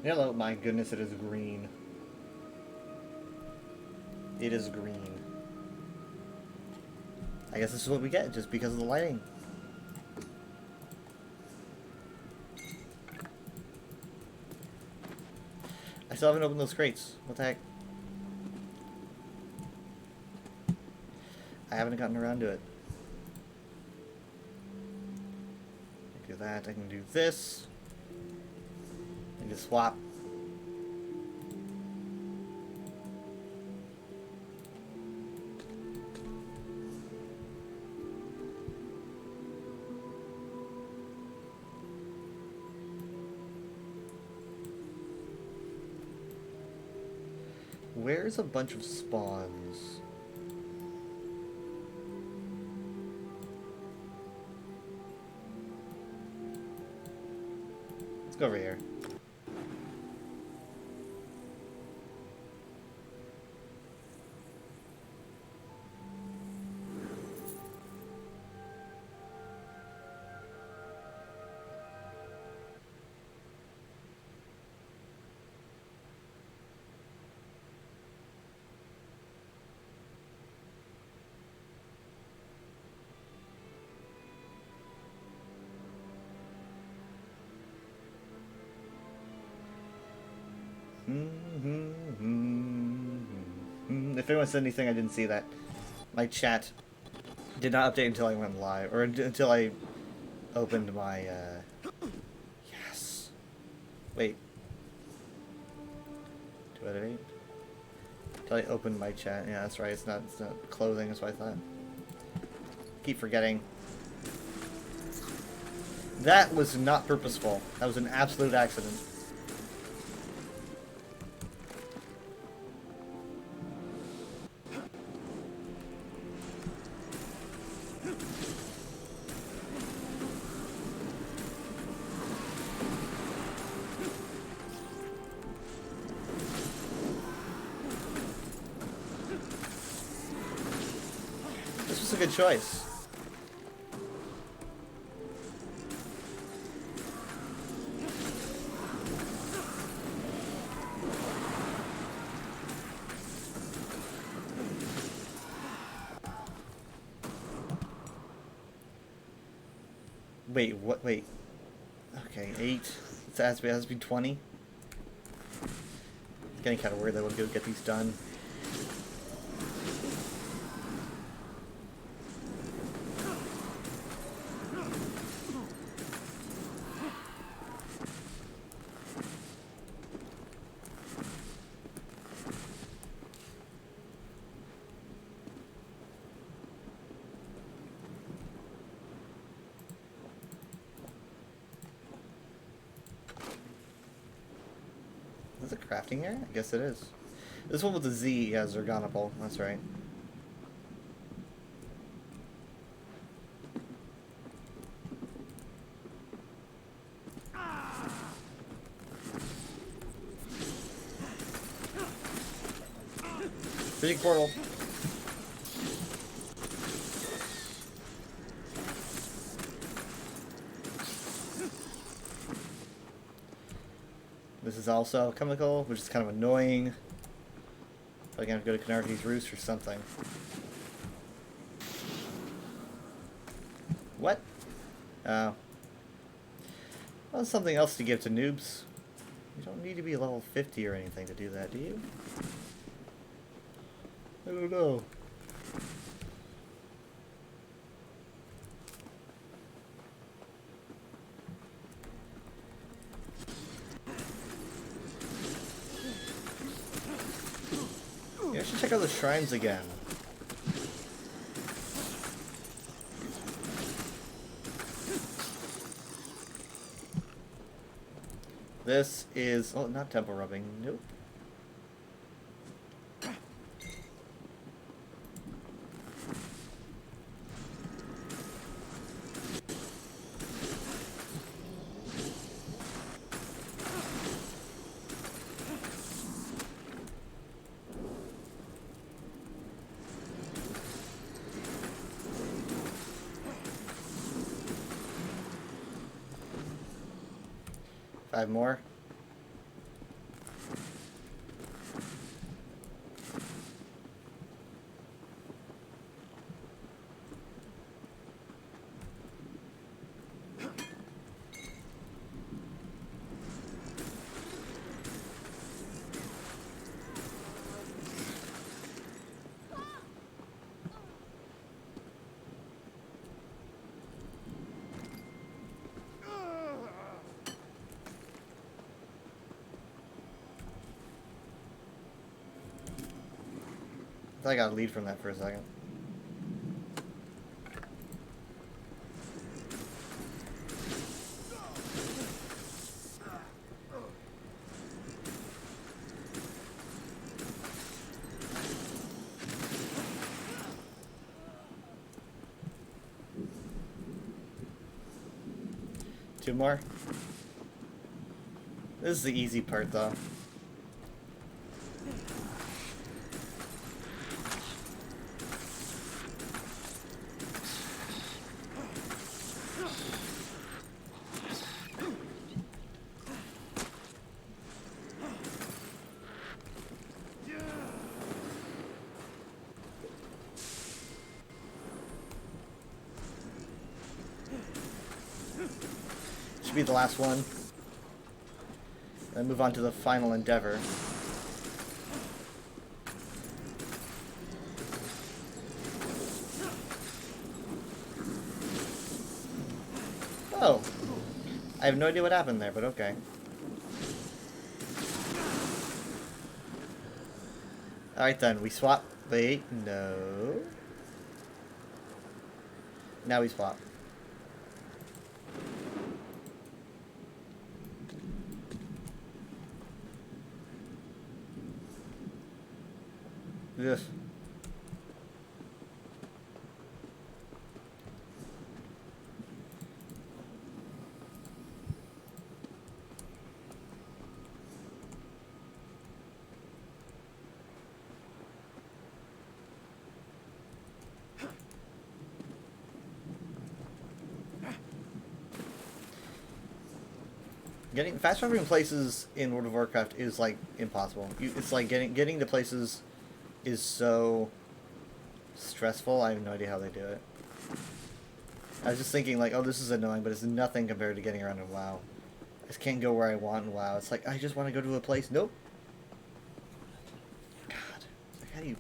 Hello, my goodness, it is green. It is green. I guess this is what we get just because of the lighting. I still haven't opened those crates. What the heck? I haven't gotten around to it. I can do that. I can do this. I can swap. Where's a bunch of spawns? Let's go over here. If anyone said anything, I didn't see that. My chat did not update until I went live, or until I opened my, yes. Wait. 2 out of 8? Until I opened my chat. Yeah, that's right. It's not clothing, that's what I thought. Keep forgetting. That was not purposeful. That was an absolute accident. This was a good choice. Wait, what? Wait. Okay, 8. It has to be 20. Getting kind of worried that we'll get these done. Is it a crafting area? I guess it is. This one with the Z has Zergonopol. That's right. Big portal. This is also chemical, which is kind of annoying. Probably gonna have to go to Canarchy's Roost or something. What? Oh. Well, something else to give to noobs. You don't need to be level 50 or anything to do that, do you? I don't know. should check out the shrines again. This is... oh, not temple rubbing. Nope. Five more. I thought I got a lead from that for a second. Two more. This is the easy part, though. Should be the last one. Then move on to the final endeavor. Oh! I have no idea what happened there, but okay. Alright then, we swap. Wait, no. Now we swap. Ugh. Getting fast traveling places in World of Warcraft is like impossible. It's like getting to places is so stressful. I have no idea how they do it. I was just thinking like, oh, this is annoying, but it's nothing compared to getting around in WoW. I just can't go where I want in WoW. It's like I just want to go to a place. Nope. God, like, how do you?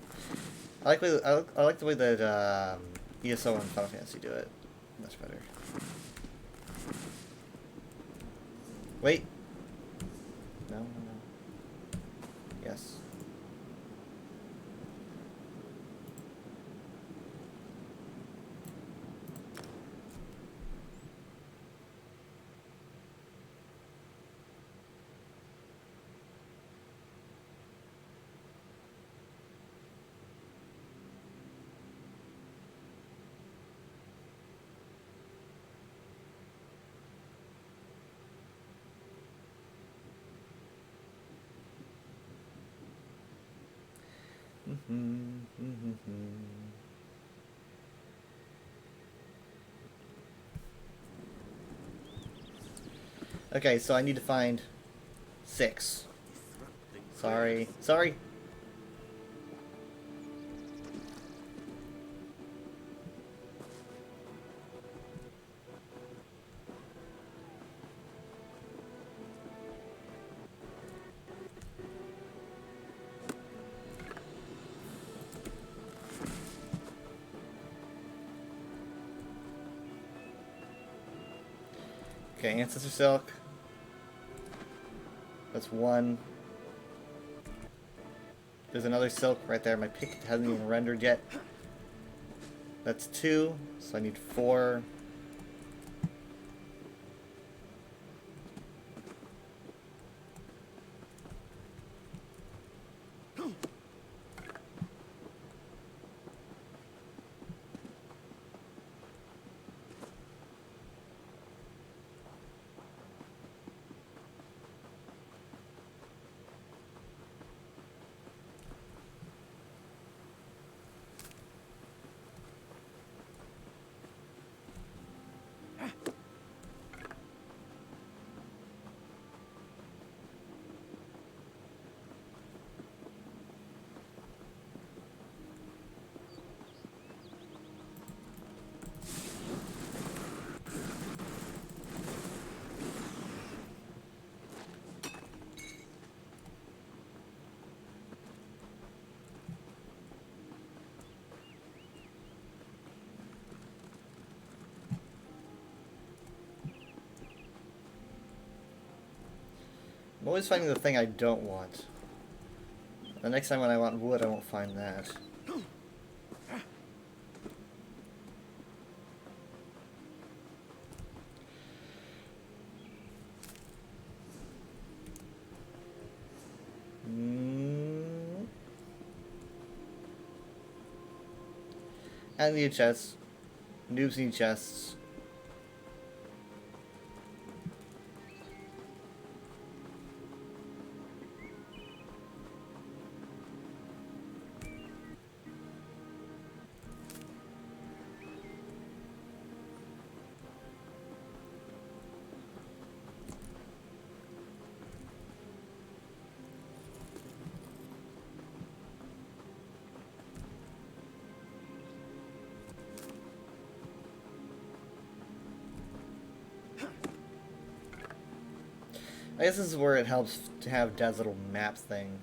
I like the way that ESO and Final Fantasy do it. Much better. Wait. No, no, no. Yes. Okay, so I need to find 6. Sorry. Sorry. Okay, Ancestor Silk. That's 1. There's another silk right there. My pick hasn't even rendered yet. That's 2, so I need 4. I'm always finding the thing I don't want. The next time when I want wood, I won't find that. And need chests. Noobs need chests. I guess this is where it helps to have Dad's little map thing.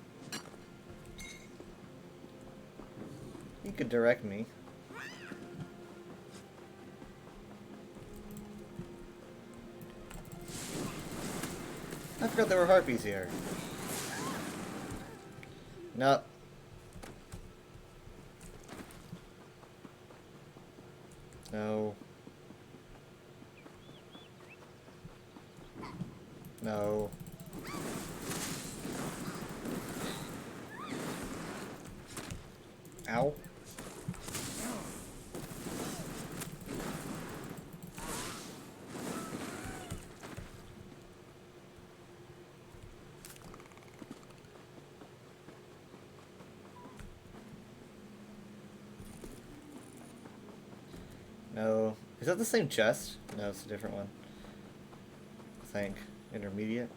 He could direct me. I forgot there were harpies here. Nope. No. No. Ow. No. Is that the same chest? No, it's a different one. I think. Intermediate.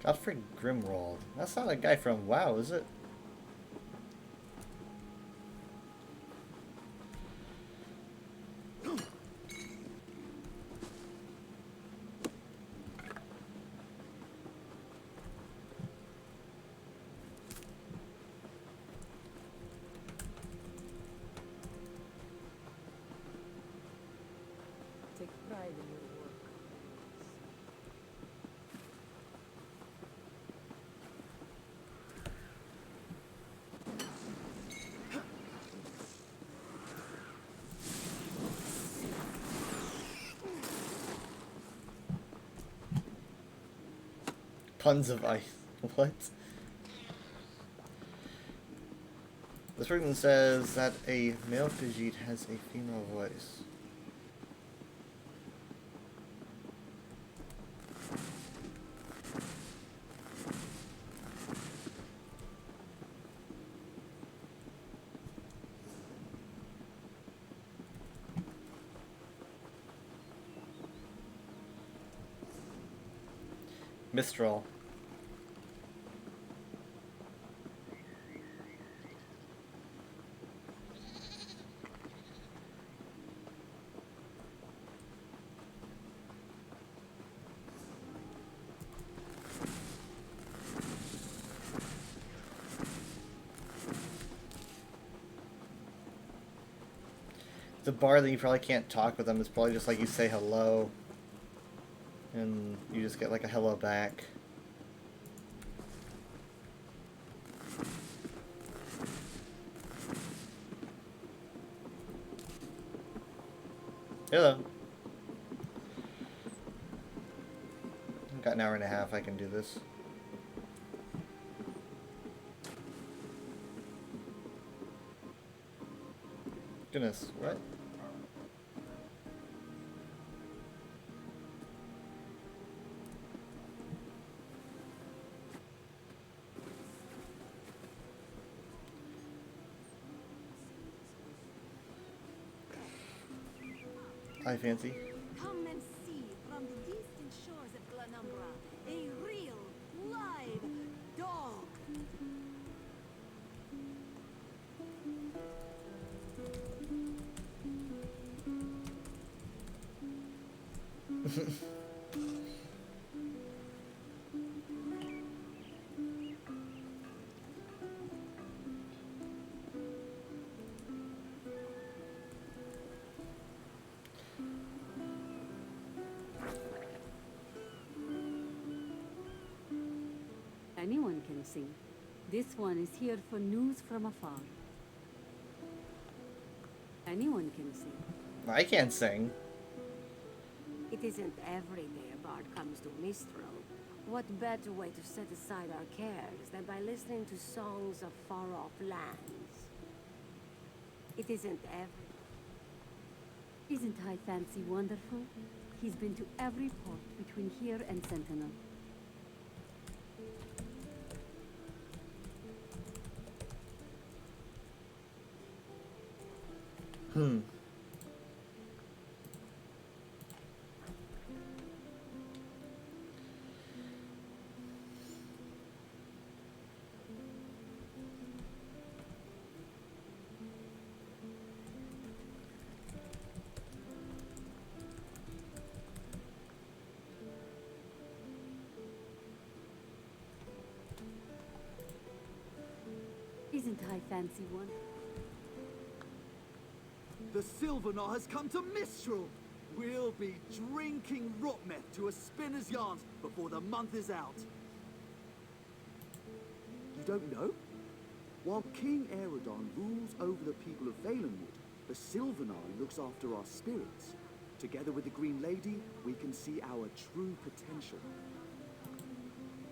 Godfrey Grimrold. That's not a guy from WoW, is it? Take pride in your work. Puns of ice. What? This person says that a male Khajiit has a female voice. Mistral. The bar that you probably can't talk with them is probably just like you say hello, and you just get like a hello back. Hello. I've got an hour and a half, I can do this. Goodness, what? Hi, Fancy. Come and see from the distant shores of Glanumbra a real, live dog. Anyone can sing. This one is here for news from afar. Anyone can sing. I can't sing. It isn't every day a bard comes to Mistral. What better way to set aside our cares than by listening to songs of far-off lands? It isn't every... Isn't High Fancy wonderful? He's been to every port between here and Sentinel. Isn't High Fancy wonderful? The Sylvanar has come to Mistral! We'll be drinking Rotmeth to a spinner's yarns before the month is out. You don't know? While King Aerodon rules over the people of Valenwood, the Sylvanar looks after our spirits. Together with the Green Lady, we can see our true potential.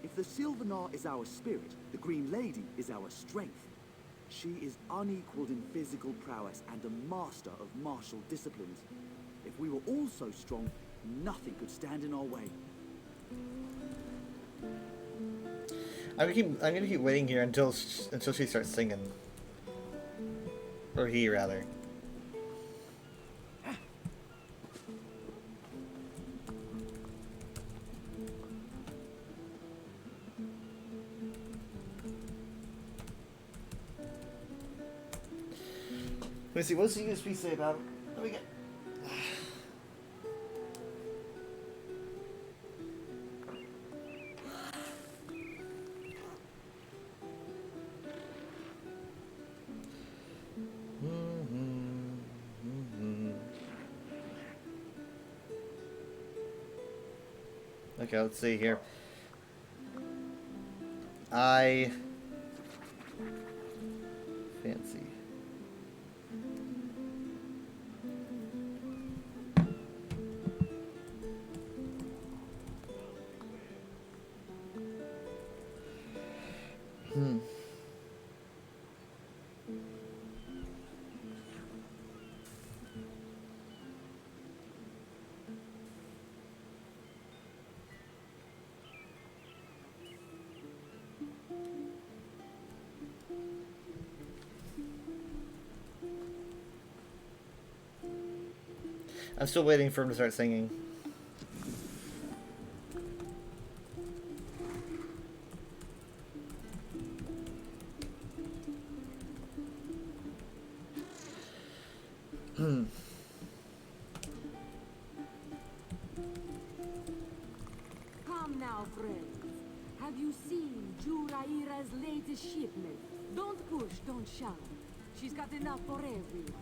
If the Sylvanar is our spirit, the Green Lady is our strength. She is unequaled in physical prowess and a master of martial disciplines. If we were all so strong, nothing could stand in our way. I'm gonna keep waiting here until she starts singing, or he rather. Let me see, what does the USB say about it? Let me get... Okay, let's see here. I fancy. I'm still waiting for him to start singing. Come now, friends. Have you seen Juraira's latest shipment? Don't push, don't shove. She's got enough for everyone.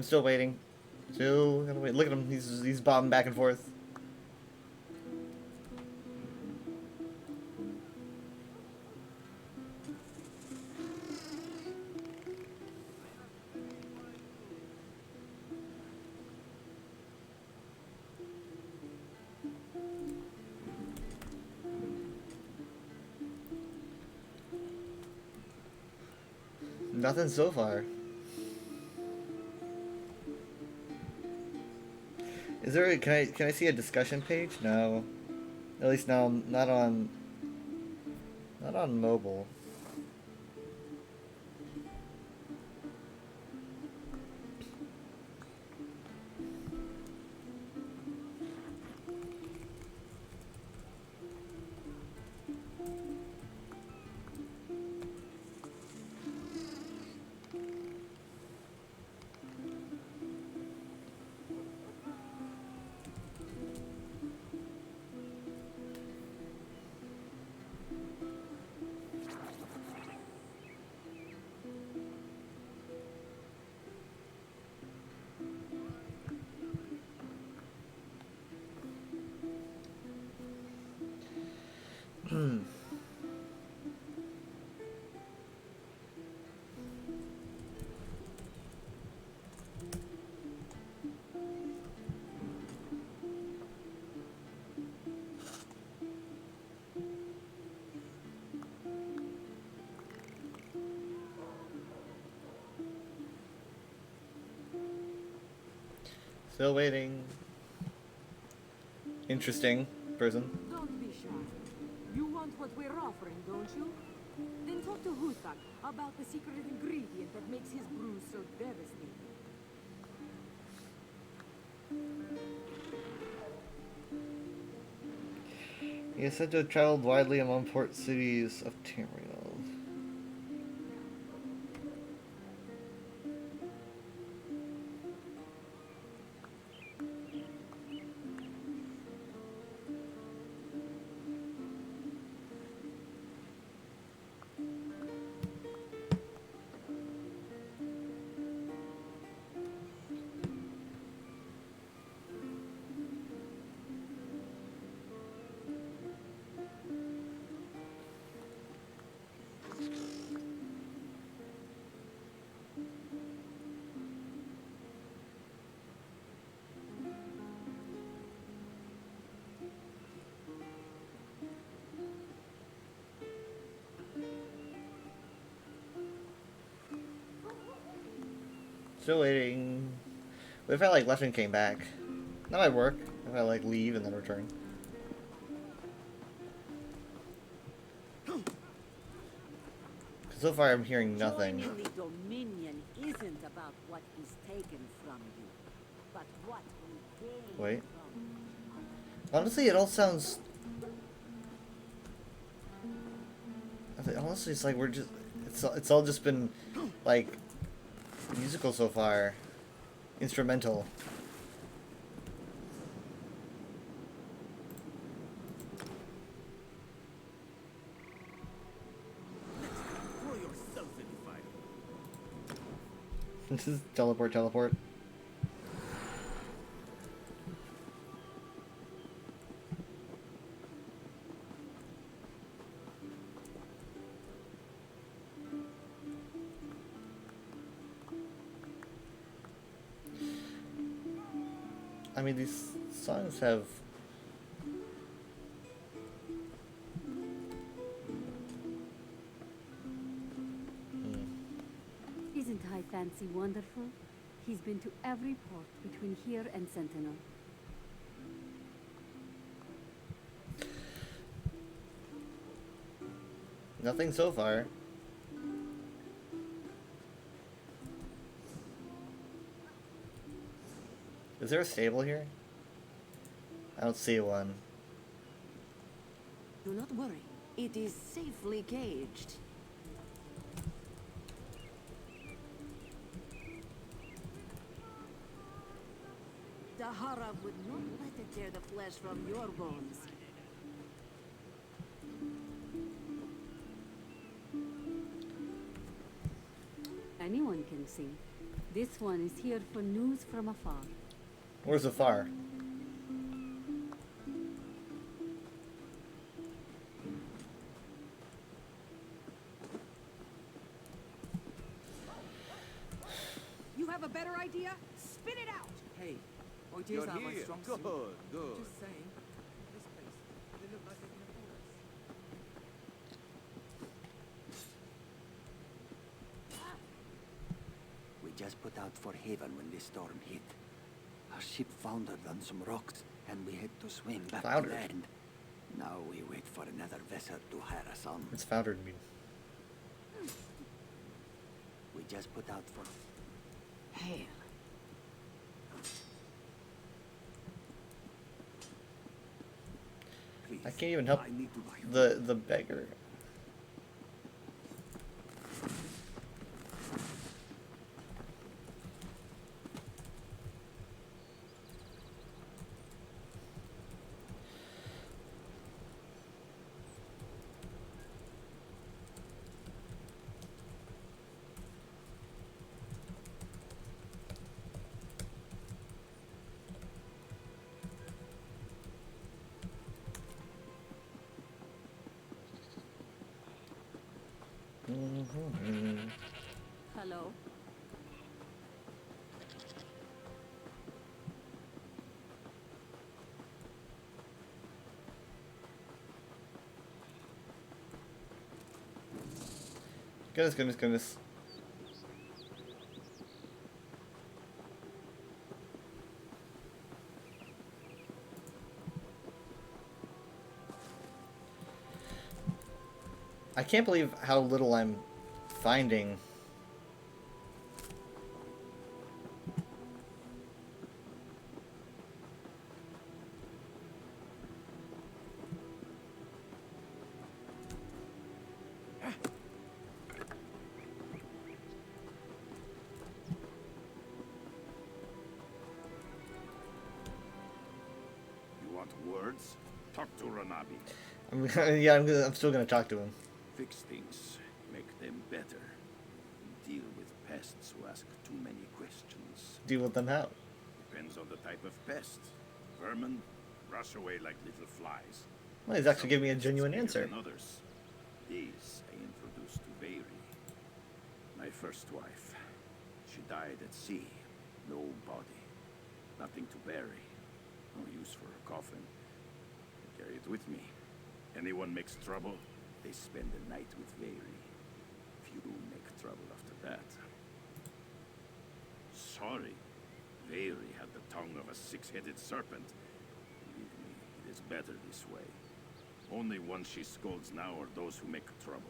I'm still waiting. Still gotta wait. Look at him. He's bobbing back and forth. Nothing so far. Is there? Can I see a discussion page? No. At least now, not on mobile. Still waiting. Interesting person. Don't be shy. You want what we're offering, don't you? Then talk to Huthak about the secret ingredient that makes his brew so devastating. He is said to have traveled widely among port cities of Tamriel. Still waiting. What if I like left and came back? That might work. If I like leave and then return. So far I'm hearing nothing. Joining the Dominion isn't about what is taken from you, but what we gain Wait. from. Honestly, it all sounds... Honestly, it's like we're just... It's all just been, like, musical so far. Instrumental. Throw yourself in fire. This is teleport. I mean, these songs have... Isn't High Fancy wonderful? He's been to every port between here and Sentinel. Nothing so far. Is there a stable here? I don't see one. Do not worry. It is safely caged. Dahara would not let it tear the flesh from your bones. Anyone can sing. This one is here for news from afar. Where's the fire? You have a better idea? Spit it out! Hey, Ideas you're are my here. strong Good, suit. good. Just saying. This place, they look like they're gonna fool us. We just put out for Haven when the storm hit. Our ship foundered on some rocks, and we had to swim back Foundered? to land. Now we wait for another vessel to hire us on. It's foundered me. We just put out for... Hail. Please, I can't even help I need to buy the beggar. Hello? Goodness, goodness, goodness. I can't believe how little I'm finding. You want words? Talk to Ranabi. Yeah, I'm still gonna talk to him. Fix things. Make them better. Deal with pests who ask too many questions. Deal with them how? Depends on the type of pest. Vermin rush away like little flies. Well, he's actually Some giving me a pests genuine bigger answer. than others. These I introduced to Veiri, my first wife. She died at sea. No body. Nothing to bury. No use for a coffin. I carry it with me. Anyone makes trouble, they spend the night with Veiri. Few make trouble after that. Sorry. Veiri had the tongue of a six-headed serpent. Believe me, it is better this way. Only ones she scolds now are those who make trouble.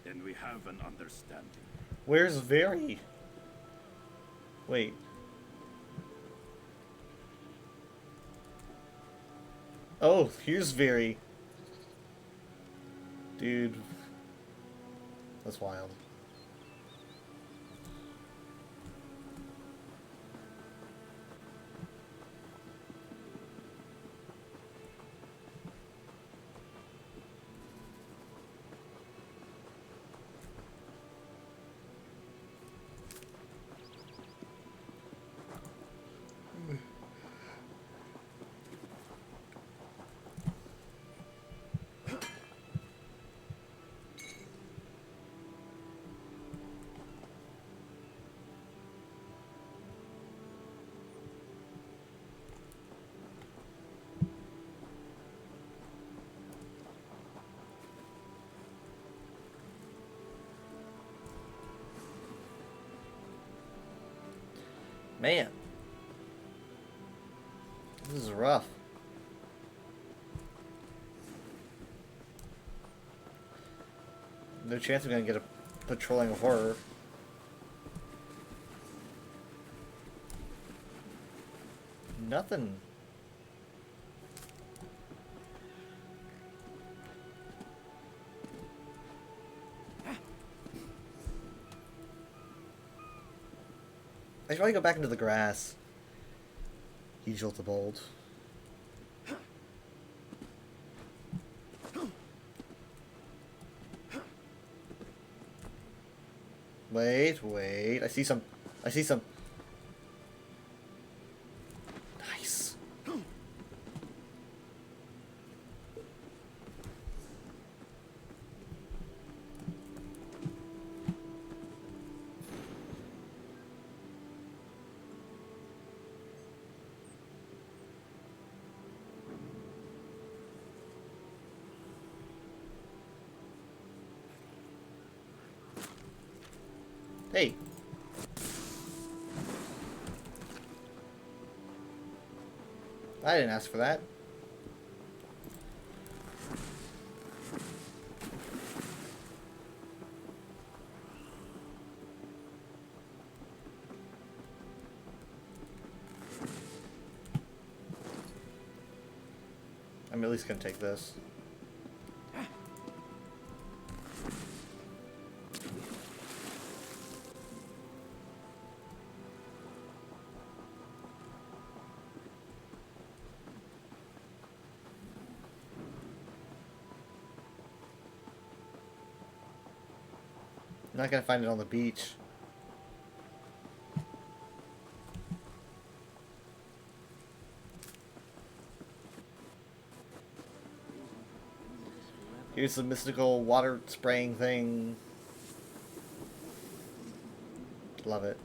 Then we have an understanding. Where's Very? Wait. Oh, here's Very. Dude. That's wild. Man. This is rough. No chance I'm gonna get a patrolling horror. Nothing. I should probably go back into the grass. Egil the Bold. Wait. I see some. Nice. Hey. I didn't ask for that. I'm at least gonna take this. I'm not gonna find it on the beach. Here's the mystical water spraying thing. Love it.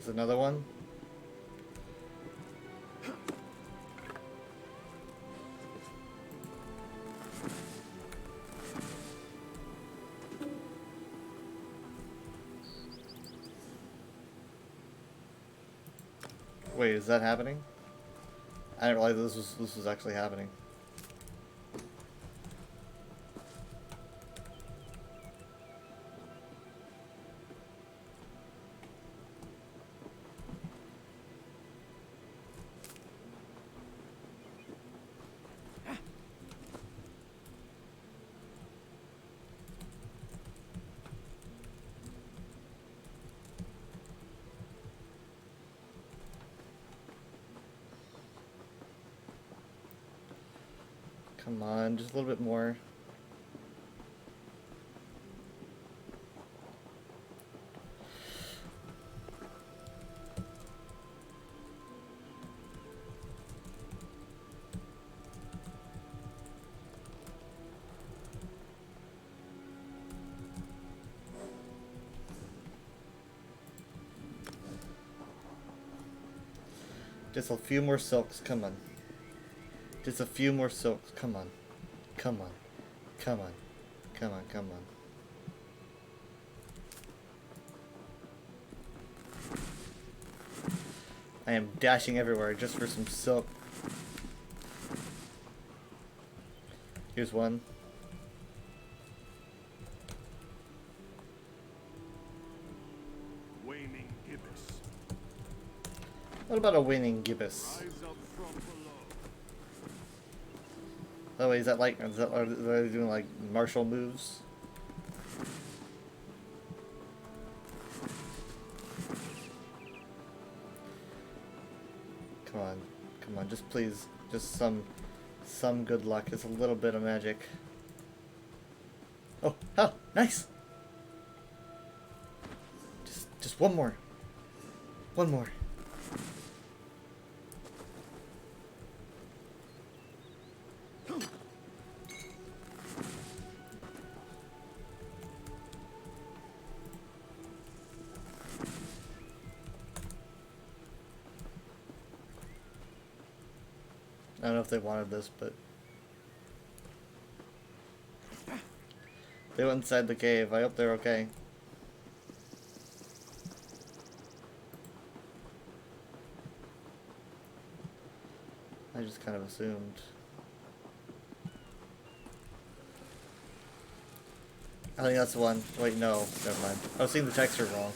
There's another one. Wait, is that happening? I didn't realize this was actually happening. Come on, just a little bit more. Just a few more silks, come on. Just a few more silks, come on. Come on. Come on. Come on, come on. I am dashing everywhere just for some silk. Here's one. Waning gibbous. What about a waning gibbous? Rise up from below. Oh, wait, is that like, are they doing like martial moves? Come on, just please, just some good luck, just a little bit of magic. Oh, nice! Just one more. One more. I don't know if they wanted this, but they went inside the cave. I hope they're okay. I just kind of assumed. I think that's the one. Wait, no, never mind. I was seeing the texture wrong.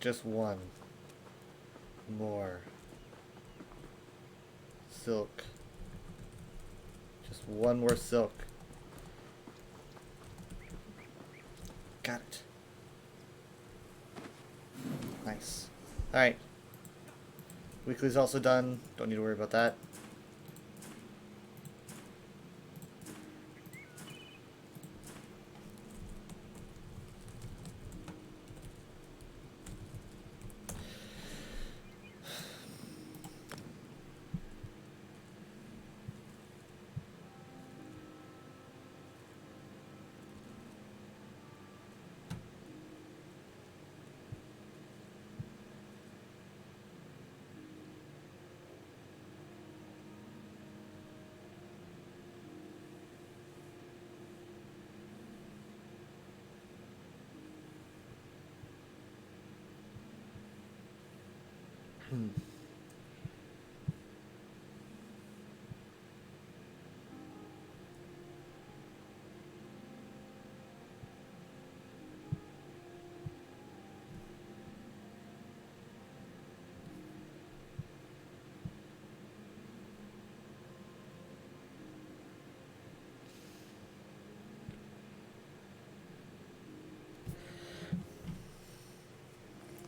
Just one more silk. Just one more silk. Got it. Nice. Alright. Weekly's also done. Don't need to worry about that.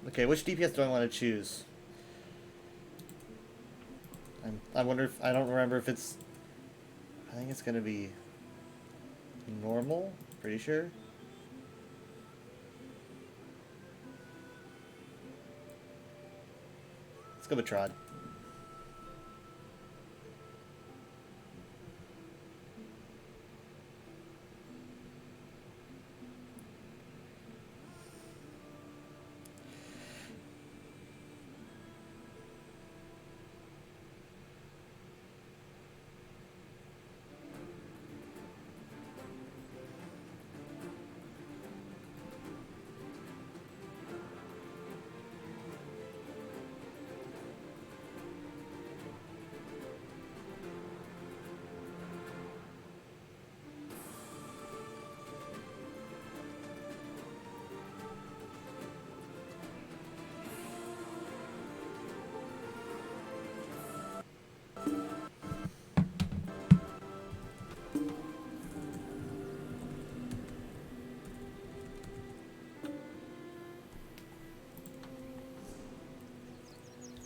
Okay, which DPS do I want to choose? I wonder if, I don't remember if it's, I think it's gonna be normal, pretty sure. Let's go with Trod.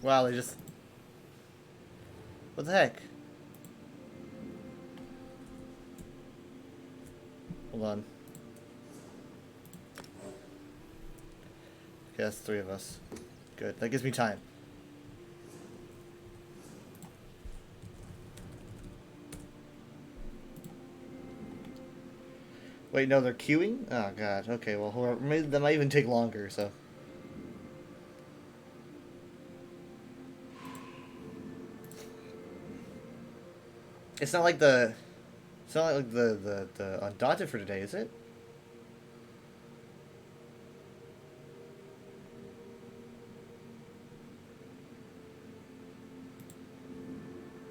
Wow, they just... What the heck? Hold on. Okay, that's 3 of us. Good. That gives me time. Wait, no, they're queuing? Oh, God. Okay, well, maybe that might even take longer, so... It's not like the... It's not like the Undaunted for today, is it?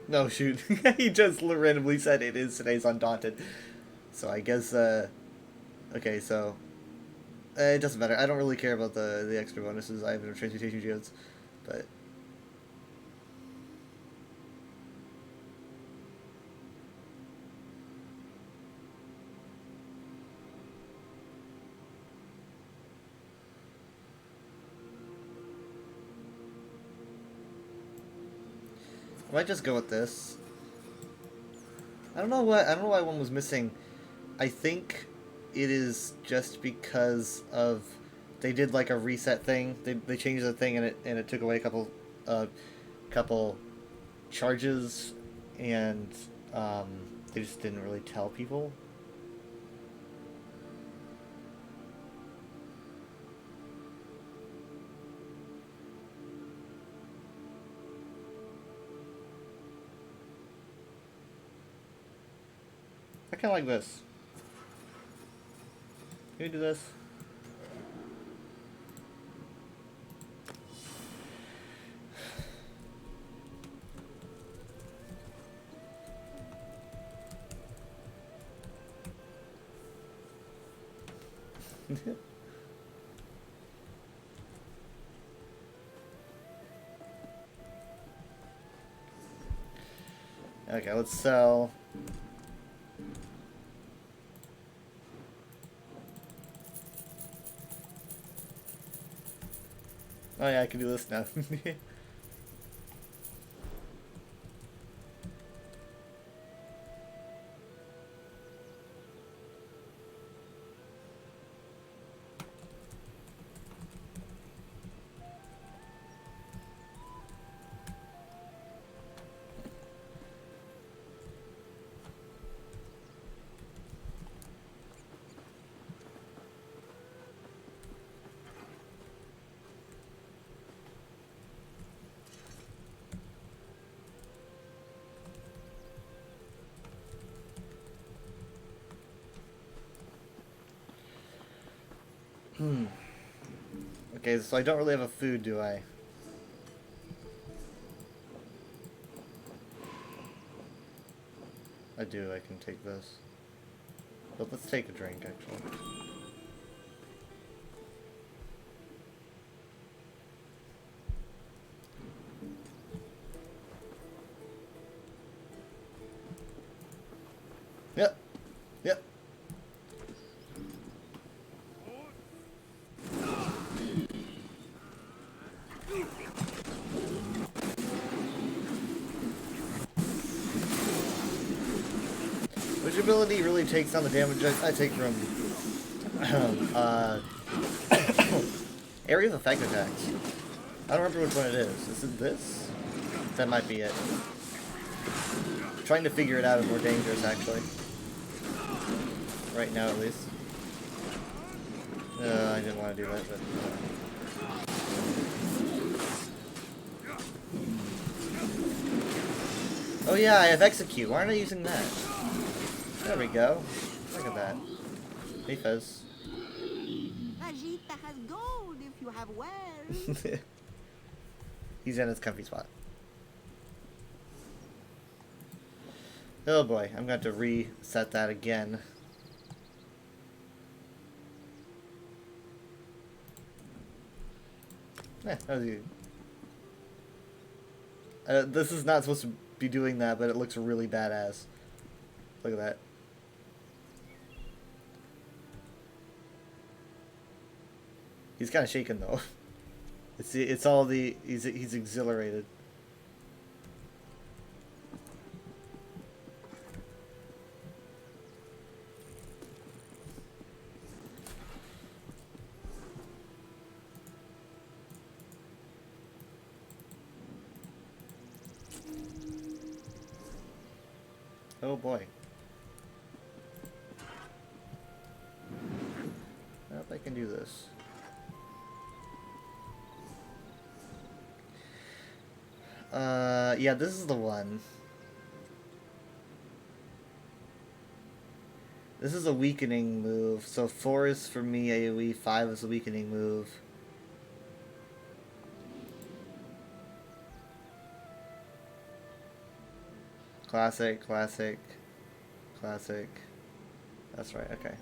No, shoot. He just randomly said it is today's Undaunted. So I guess, okay, so... it doesn't matter. I don't really care about the extra bonuses. I have no transmutation geodes, but... I might just go with this. I don't know why one was missing. I think it is just because of they did like a reset thing. They changed the thing and it took away a couple charges, and they just didn't really tell people. I kind of like this. Can we do this? Okay, let's sell. Oh yeah, I can do this now. Okay, so I don't really have a food, do I? I do, I can take this. But let's take a drink, actually. Yep. Yep. Which ability really takes down the damage I take from area of effect attacks? I don't remember which one it is. Is it this? That might be it. Trying to figure it out is more dangerous, actually. Right now, at least. I didn't want to do that, but... Oh yeah, I have execute. Why aren't I using that? There we go. Look at that. Hey, Fez. Vegeta has gold if you have wares. He's in his comfy spot. Oh boy, I'm going to have to reset that again. Yeah, that was good. This is not supposed to be doing that, but it looks really badass. Look at that. He's kind of shaken though. It's all the he's exhilarated. Oh boy. I hope I can do this. Yeah, this is the one. This is a weakening move. So 4 is for me AoE, 5 is a weakening move. Classic, classic, classic. That's right, okay.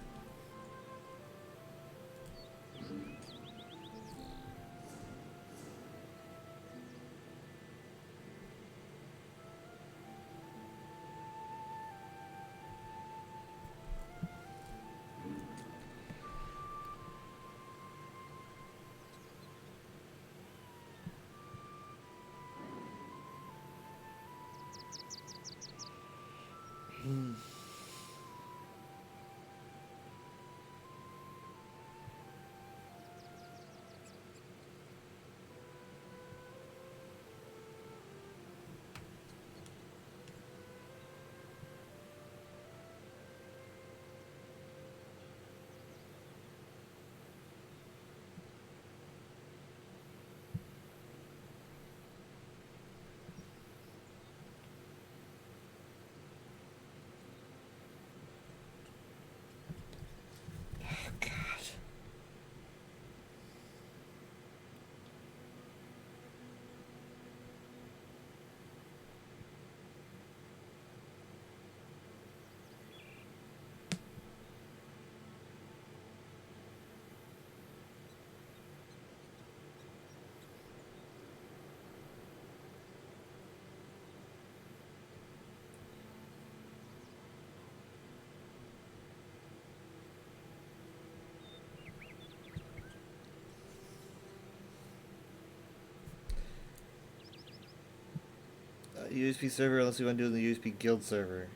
USB server unless we want to do the USB guild server.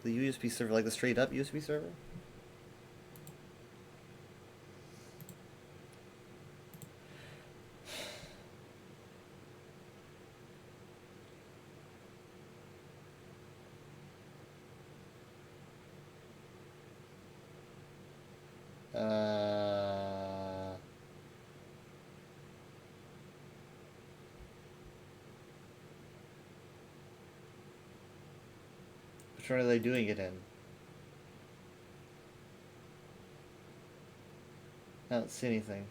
The USB server, like the straight up USB server? Which one are they doing it in? I don't see anything.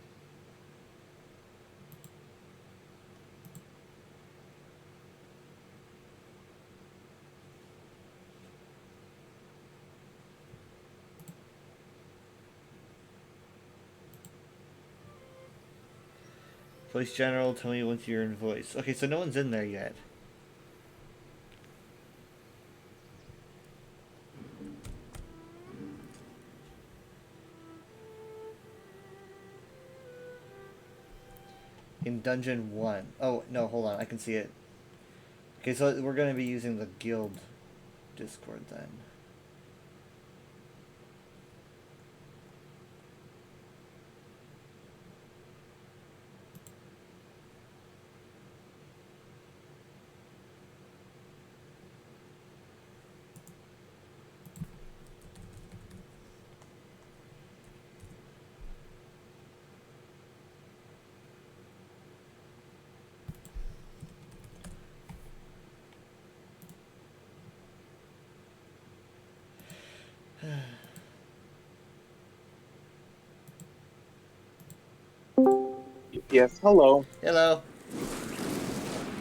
Voice general, tell me once you're in voice. Okay, so no one's in there yet. In Dungeon 1. Oh, no, hold on, I can see it. Okay, so we're going to be using the guild Discord then. Yes, hello. Hello.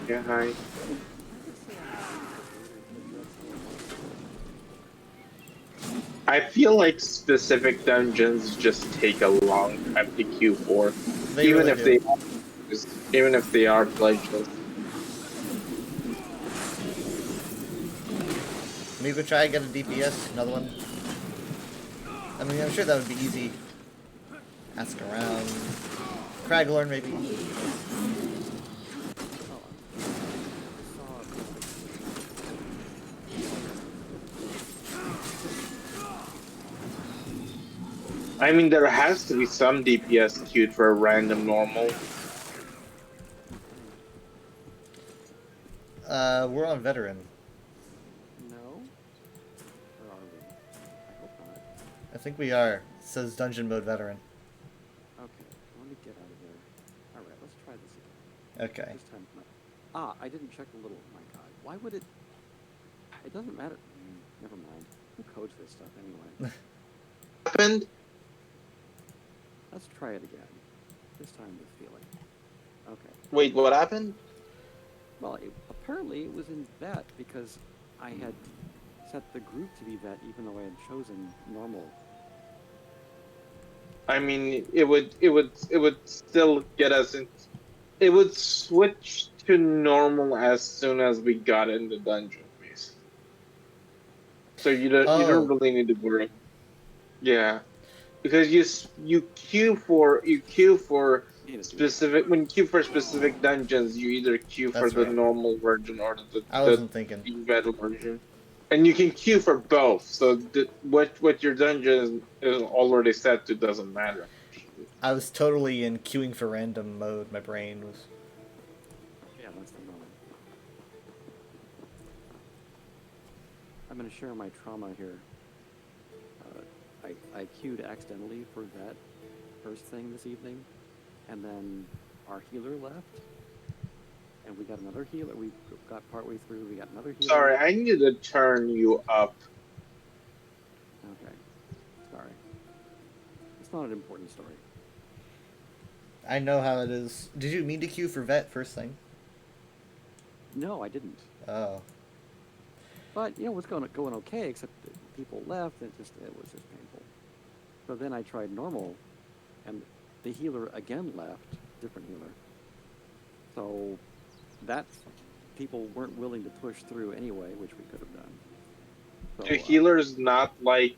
Yeah, hi. I feel like specific dungeons just take a long time to queue for, They even really if do. even if they are pledgeless. Maybe we try and get a DPS, another one. I mean, I'm sure that would be easy. Ask around. Craglorn, maybe. I mean, there has to be some DPS queued for a random normal. We're on veteran. No? Or are we? I hope not. I think we are. It says dungeon mode veteran. Okay, let me get out of there. Alright, let's try this again. Okay. This time, I didn't check the little. My God, why would it? It doesn't matter. Never mind. Who codes this stuff anyway? Happened? Let's try it again. This time with feeling. Okay. Wait, what happened? Well, apparently it was in vet because I had set the group to be vet even though I had chosen normal. I mean, it would still get us in. It would switch to normal as soon as we got in the dungeon, basically. So you don't really need to worry. Yeah, because you queue for specific when you queue for specific dungeons, you either queue for the normal version or the vet version, and you can queue for both. So what your dungeon is already set to doesn't matter. I was totally in queuing for random mode. My brain was. Yeah, that's the moment. I'm going to share my trauma here. I queued accidentally for that first thing this evening, and then our healer left, and we got another healer. We got partway through, we got another healer. Sorry, I need to turn you up. Okay. Sorry. It's not an important story. I know how it is. Did you mean to queue for vet first thing? No, I didn't. Oh. But, you know, it was going okay, except that people left, and it was just painful. So then I tried normal, and the healer again left, different healer. So that people weren't willing to push through anyway, which we could have done. So, The healer's not like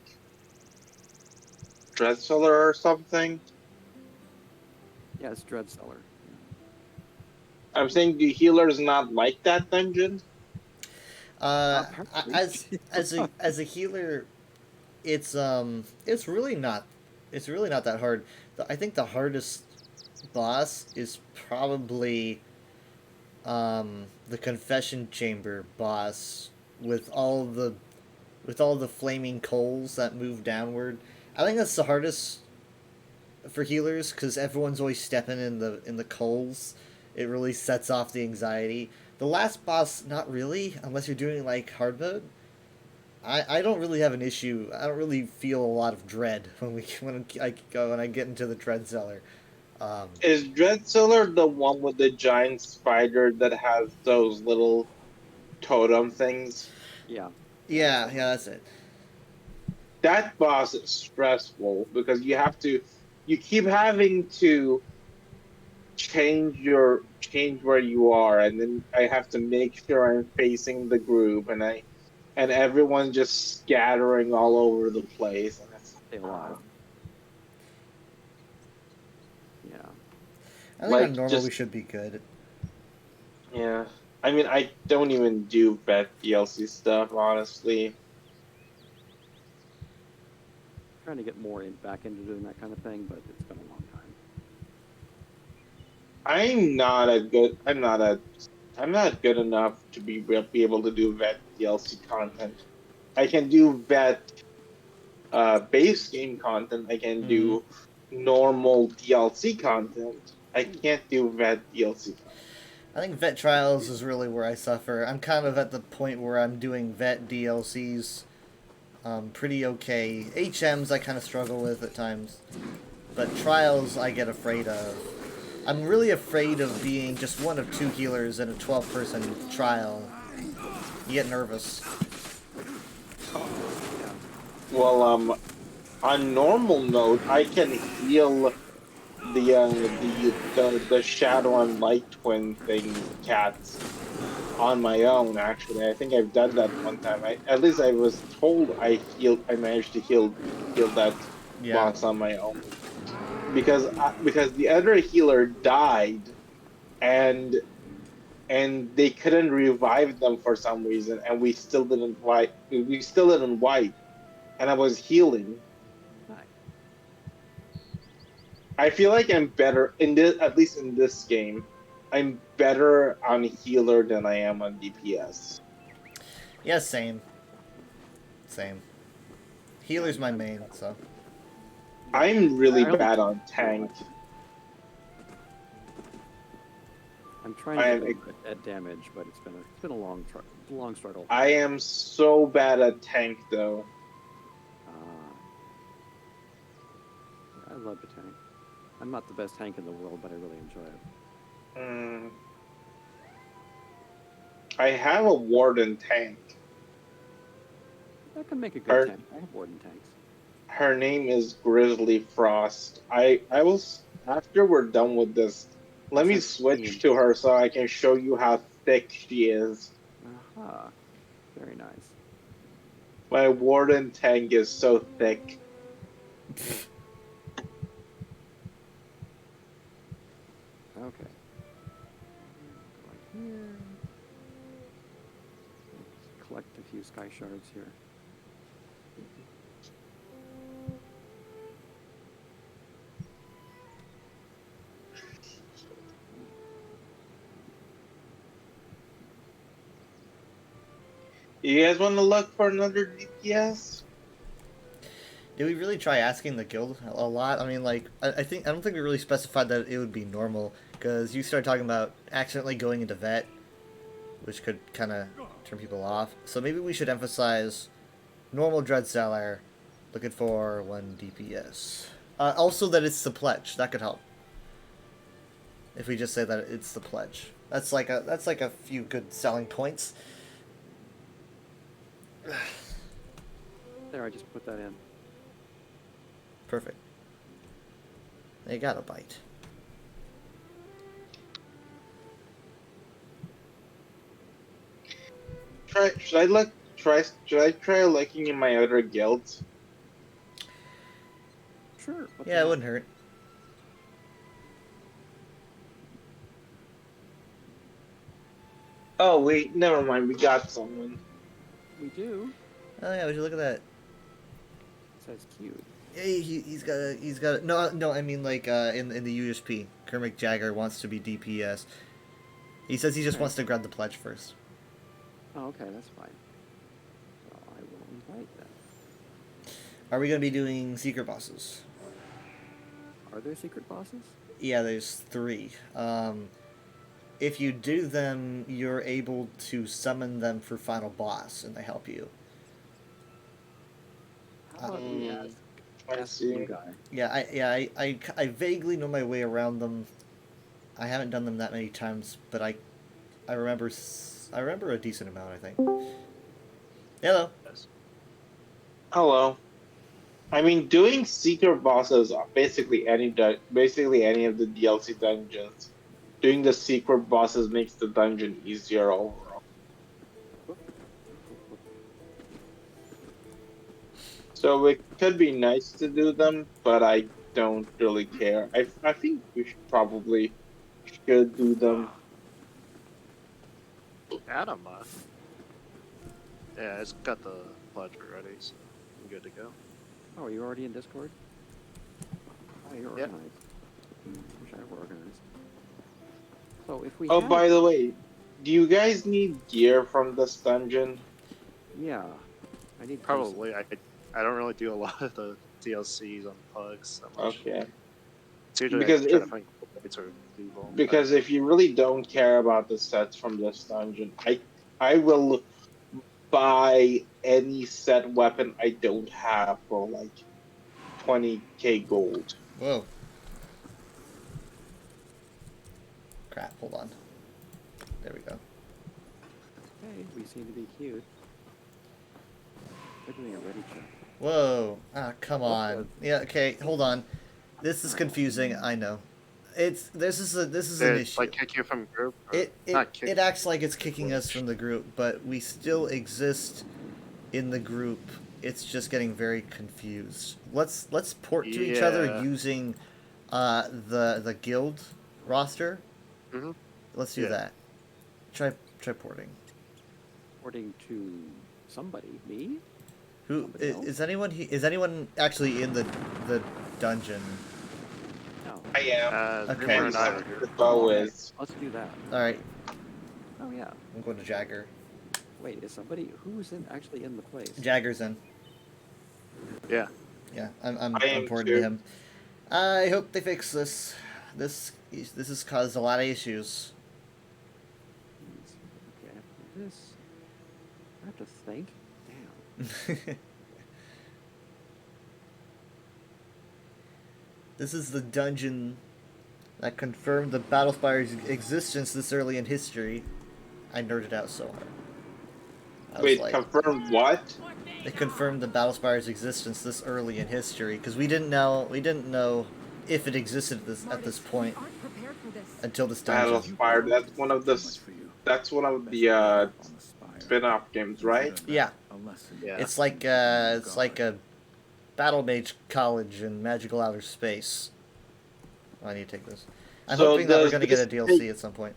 Dreadseller or something? Yeah, it's Dreadseller. I'm saying the healer's not like that dungeon. Apparently. As a healer, it's really not that hard. I think the hardest boss is probably the confession chamber boss with all the flaming coals that move downward. I think that's the hardest for healers because everyone's always stepping in the coals. It really sets off the anxiety. The last boss, not really, unless you're doing like hard mode. I don't really have an issue. I don't really feel a lot of dread when I get into the dread cellar. Is Dreadcellar the one with the giant spider that has those little totem things? Yeah. Yeah, that's it. That boss is stressful because you keep having to change where you are, and then I have to make sure I'm facing the group, and everyone's just scattering all over the place, and it's Stay alive. Yeah. I think Like, on normal just- we should be good. yeah. I mean, I don't even do vet DLC stuff, honestly. Trying to get more back into doing that kind of thing, but it's been a long time. I'm not good enough to be able to do vet DLC content. I can do vet base game content. I can do normal DLC content. I can't do vet DLC content. I think vet trials is really where I suffer. I'm kind of at the point where I'm doing vet DLCs pretty okay. HMs I kind of struggle with at times, but trials I get afraid of. I'm really afraid of being just one of two healers in a 12-person trial. You get nervous. Well, on normal mode, I can heal the shadow and light twin thing cats on my own. Actually, I think I've done that one time. At least I was told I managed to heal that boss on my own because the other healer died, and they couldn't revive them for some reason, and we still didn't wipe, and I was healing. I feel like I'm better at least in this game. I'm better on healer than I am on DPS. Yeah, same. Healer's my main, so. I'm really bad on tank. I'm trying to get at damage, but it's been a long struggle. I am so bad at tank though. I love the tank. I'm not the best tank in the world, but I really enjoy it. I have a warden tank. That can make a good tank. I have warden tanks. Her name is Grizzly Frost. I will, after we're done with this, let me switch to her so I can show you how thick she is. Aha. Very nice. My warden tank is so thick. Okay. Right here. Let's collect a few sky shards here. You guys want to look for another DPS? Did we really try asking the guild a lot? I mean, like, I don't think we really specified that it would be normal, because you started talking about accidentally going into vet, which could kind of turn people off. So maybe we should emphasize normal dread cellar, looking for 1 DPS. Also that it's the pledge. That could help. If we just say that it's the pledge. That's like a few good selling points. There, I just put that in. Perfect. They got a bite. Should I try looking in my other guilds? Sure. Yeah, it wouldn't hurt. Oh wait, never mind. We got someone. We do. Oh yeah, would you look at that? It says cute. Hey, he's got no, I mean like in the USP, Kermit Jagger wants to be DPS. He says he just wants to grab the pledge first. Oh, okay, that's fine. So I will invite them. Are we gonna be doing secret bosses? Are there secret bosses? Yeah, there's 3. If you do them, you're able to summon them for final boss, and they help you. How about we ask I ask see. you guy? Yeah, I vaguely know my way around them. I haven't done them that many times, but I remember a decent amount, I think. Hello. Hello. I mean, doing secret bosses are basically any of the DLC dungeons. Doing the secret bosses makes the dungeon easier overall. So it could be nice to do them, but I don't really care. I think we should do them. Adam, yeah, it's got the pledge already, so I'm good to go. Oh, are you already in Discord? Oh, you're Yeah. organized. Wish I were organized. So if we Oh, had- by the way, do you guys need gear from this dungeon? Yeah. I need Probably. I don't really do a lot of the DLCs on Pugs that much. Okay. It's usually Because I try to if- find cool ways or do them. Because if you really don't care about the sets from this dungeon, I will buy any set weapon I don't have for like 20k gold. Whoa. Crap, hold on. There we go. Okay, we seem to be cute. They're doing a ready check. Whoa. Ah, come on. Yeah, okay, hold on. This is confusing, I know. This is an They, issue. like kick you from group. Or not kick. It acts like it's kicking us from the group, but we still exist in the group. It's just getting very confused. Let's port to each other Yeah. using the guild roster. Mhm. Let's do Yeah. that. Try porting. According to somebody, me? Who Somebody else? is anyone? Is anyone actually in the dungeon? No. I am. Okay. Rimmer and I are The here. bow is. Let's do that. All right, Oh yeah. I'm going to Jagger. Wait, is somebody who's actually in the place? Jagger's in. Yeah. Yeah, I'm I am porting to too. him. I hope they fix this. This has caused a lot of issues. Okay, I have to do this. I have to think. Damn. This is the dungeon that confirmed the Battlespire's existence this early in history. I nerded out so hard. I was Wait, like, confirm what? they confirmed the Battlespire's existence this early in history because we didn't know if it existed at this point Aren't prepared for this. until this dungeon. Battlespire. That's one of the spin-off games, right? Yeah, Yeah. it's like a Battle Mage College in magical outer space. Oh, I need to take this. I'm So hoping that we're does going to get a this DLC take- at some point.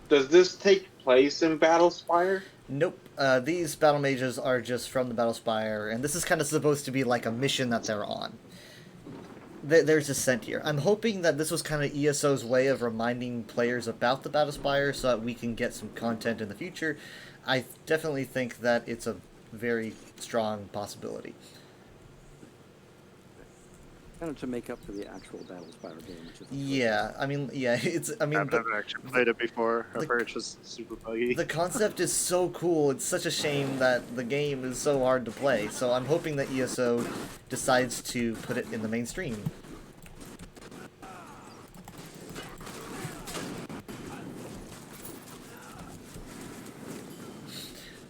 Does this take place in Battlespire? Nope. These battle mages are just from the Battlespire, and this is kind of supposed to be like a mission that they're on. There's a scent here. I'm hoping that this was kind of ESO's way of reminding players about the Battlespire so that we can get some content in the future. I definitely think that it's a very strong possibility. Kind of to make up for the actual Battlespire game, which is Yeah, I mean, I've never actually played it before. I've heard it's just super buggy. the concept is so cool. It's such a shame that the game is so hard to play. So I'm hoping that ESO decides to put it in the mainstream.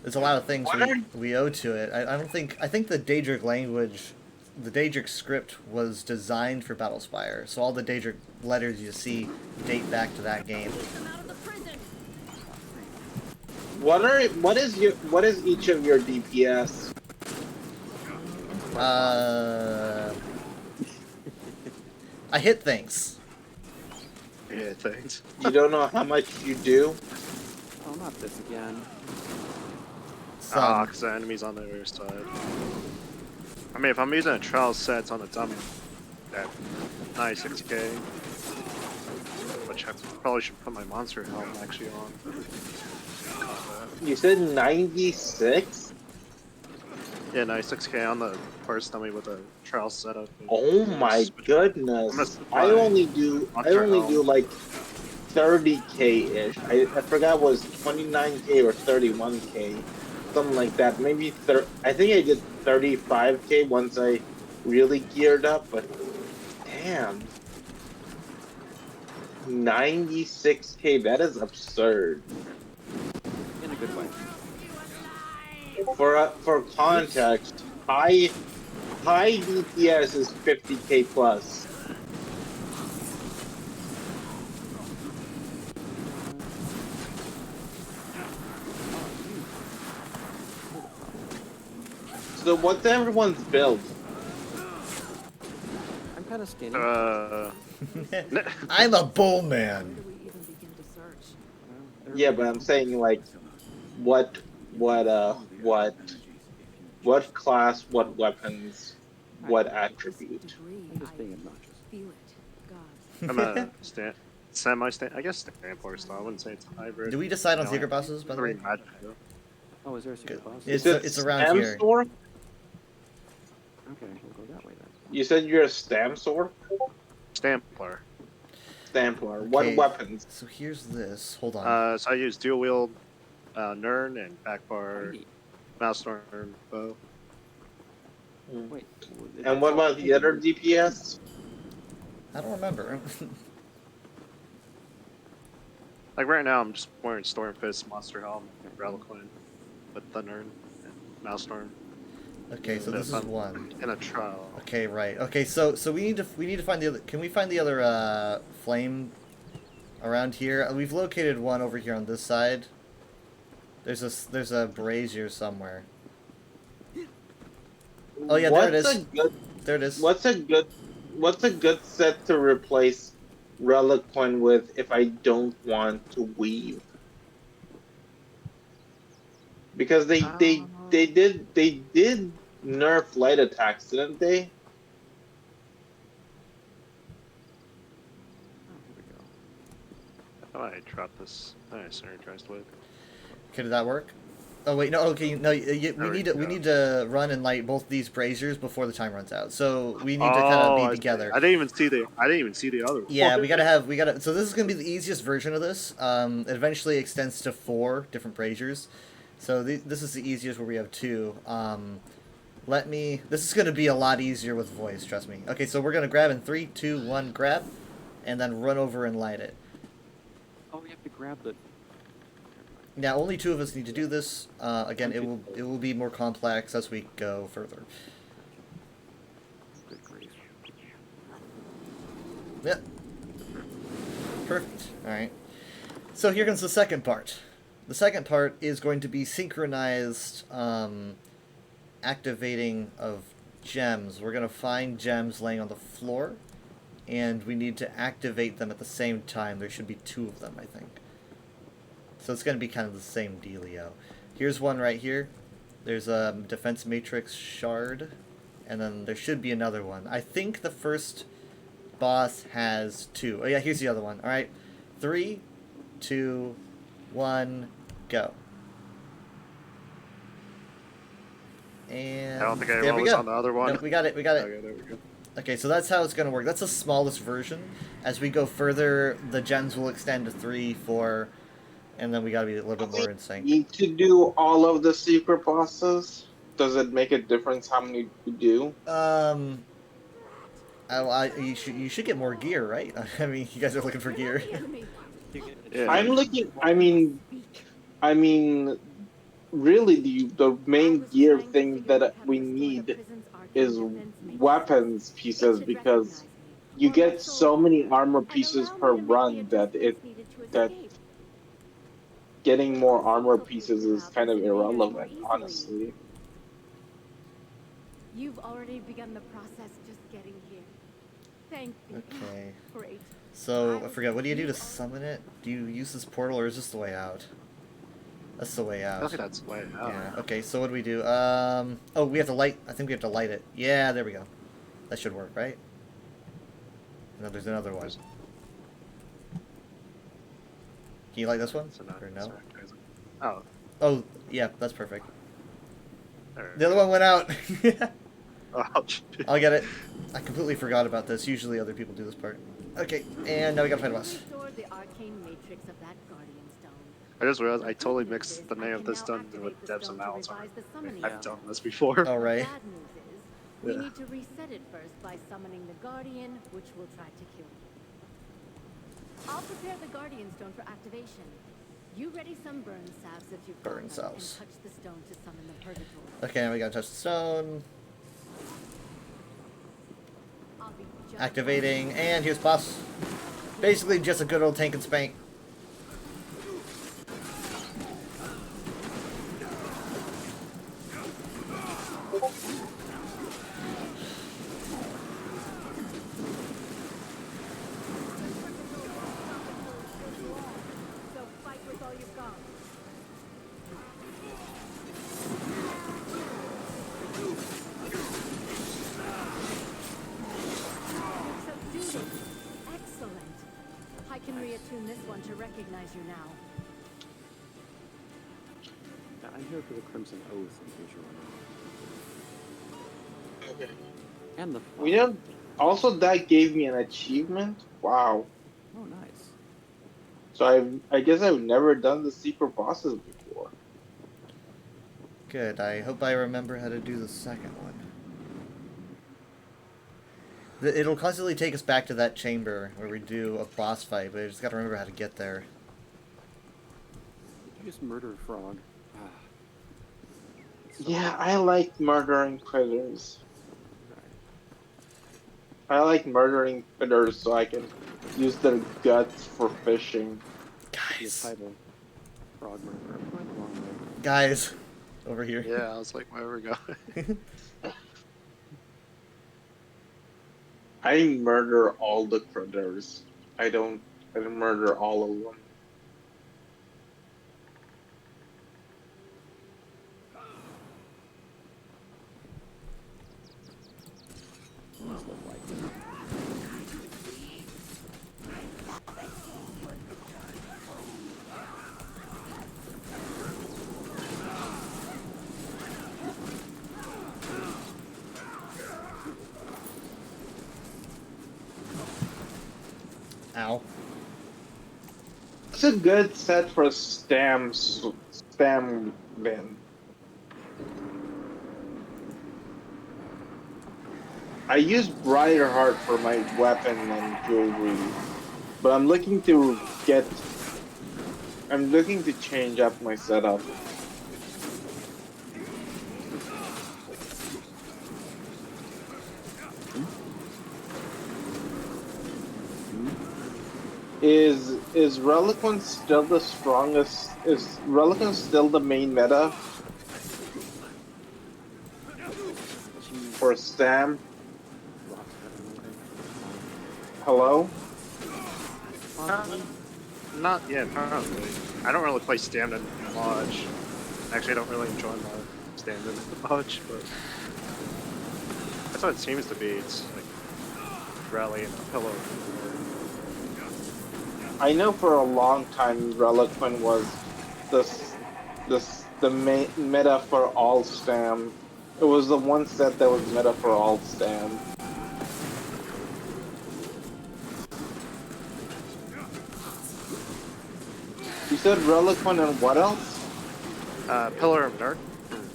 There's a lot of things we owe to it. I think the Daedric language, the Daedric script was designed for Battlespire. So all the Daedric letters you see date back to that game. What is each of your DPS? I hit things. Yeah, thanks. You don't know how much you do? Not this again. Ah, because the enemy's on the other side. I mean, if I'm using a trial set, it's on the dummy at 96k. Which I probably should put my monster helm actually on. You said 96? Yeah, 96k on the first dummy with a trial setup. Oh my goodness! I only do like 30k ish. I forgot was 29k or 31k, something like that. Maybe I think I did 35k once I really geared up. But damn, 96k. That is absurd. In a good way. For context, high DPS is 50k plus. So what's everyone's build? I'm kind of skinny. I'm a bull man. Yeah, but I'm saying like, what class, what weapons, what attribute? I'm just being obnoxious. I'm a semi-stand. I guess Templar style. I wouldn't say it's a hybrid. Do we decide on secret bosses, by the way? Oh, is there a secret boss? It's around here. Stamsor? Okay, we'll go that way then. You said you're a Stamsor? Stamplar. Stamplar. Okay, What weapons? So here's this. Hold on. So I use dual wield, Nern and backbar, mouse Nern, bow. Wait. And what about the other DPS? I don't remember. Like right now, I'm just wearing Stormfist, Monster Helm, and Reliquin with the Nern and mouse Nern. Okay, so this is one. In a trial. Okay, right. Okay, so we need to find the other. Can we find the other flame around here? We've located one over here on this side. There's a brazier somewhere. Oh yeah, there it is. There it is. What's a good set to replace Reliquin with if I don't want to weave? Because they did nerf light attacks, didn't they? Oh, I dropped this. I synergized with. Okay, did that work? Oh wait, no. Okay, no. We need to run and light both these braziers before the time runs out. So we need to kind of be together. I didn't even see the other one. Yeah, we gotta. So this is gonna be the easiest version of this. It eventually extends to 4 different braziers. So this is the easiest where we have 2. This is gonna be a lot easier with voice. Trust me. Okay, so we're gonna grab in 3, 2, 1, grab, and then run over and light it. Oh, we have to grab the. Now, only 2 of us need to do this. Again, it will be more complex as we go further. Good grief. Yep. Perfect. Alright. So here comes the second part. The second part is going to be synchronized activating of gems. We're going to find gems laying on the floor, and we need to activate them at the same time. There should be 2 of them, I think. So it's going to be kind of the same dealio. Here's one right here. There's a defense matrix shard, and then there should be another one. I think the first boss has 2. Oh yeah, here's the other one. All right, 3, 2, 1, go. And I don't think there anyone we was go. on the other one. No, we got it. We got it. Okay, there we go. Okay, so that's how it's going to work. That's the smallest version. As we go further, the gems will extend to 3, 4, and then we got to be a little bit more in sync. Need to do all of the secret bosses? Does it make a difference how many you do? You should get more gear, right? I mean, you guys are looking for gear. Yeah. I'm looking. I mean, really, the main gear thing that we need is weapons pieces, because you get so many armor pieces per run that getting more armor pieces is kind of irrelevant, honestly. You've already begun the process just getting here. Thank you. Okay. Great. So, I forgot, what do you do to summon it? Do you use this portal, or is this the way out? That's the way I out. don't think that's way out. Yeah. Okay. So what do we do? Oh, we have to light. I think we have to light it. Yeah. There we go. That should work, right? No, there's another one. Can you light this one? Or no? Oh. Oh, yeah. That's perfect. There. The other one went out. Oh, I'll get it. I completely forgot about this. Usually other people do this part. Okay, and now we gotta find a boss. Restore the arcane matrix of that guardian stone. I just realized I totally mixed the name of this dungeon with Depths of Malazar. I've done this before. All right. Bad news is, we need to reset it first by summoning the guardian, which will try to kill you. I'll prepare the guardian stone for activation. You ready some burn salves if you've got Burn them, salves. and touch the stone to summon the purgatory. Okay, now we gotta touch the stone. I'll be just Activating, and here's boss. Basically just a good old tank and spank. So fight with all you've got. You've succeeded. Excellent. I can reattune this one to recognize you now. Yeah, I'm here for the Crimson Oath, in case you're wondering. Okay. And the We don't. Also, that gave me an achievement. Wow. Oh, nice. So I guess I've never done the secret bosses before. Good. I hope I remember how to do the second one. It'll constantly take us back to that chamber where we do a boss fight, but I just gotta remember how to get there. Did you just murder a frog? Ah. Yeah, I like murdering critters. I like murdering critters so I can use their guts for fishing. Guys. Title. Frog murderer. I'm going the wrong way. Guys. Over here. Yeah, I was like, where are we going? I murder all the critters. I don't murder all of them. Must look like Ow. It's a good set for spam bin. I use Brighterheart for my weapon and jewelry, but I'm looking to change up my setup. Is Reliquant still the strongest? Is Reliquant still the main meta for Stam? Hello? Not yet, probably. I don't really play Stamina much. Actually, I don't really enjoy my Stamina much, but that's what it seems to be. It's like rally and a pillow. I know for a long time Reliquant was the main meta for all Stam. It was the one set that was meta for all Stam. You said Reliquant and what else? Pillar of Dark,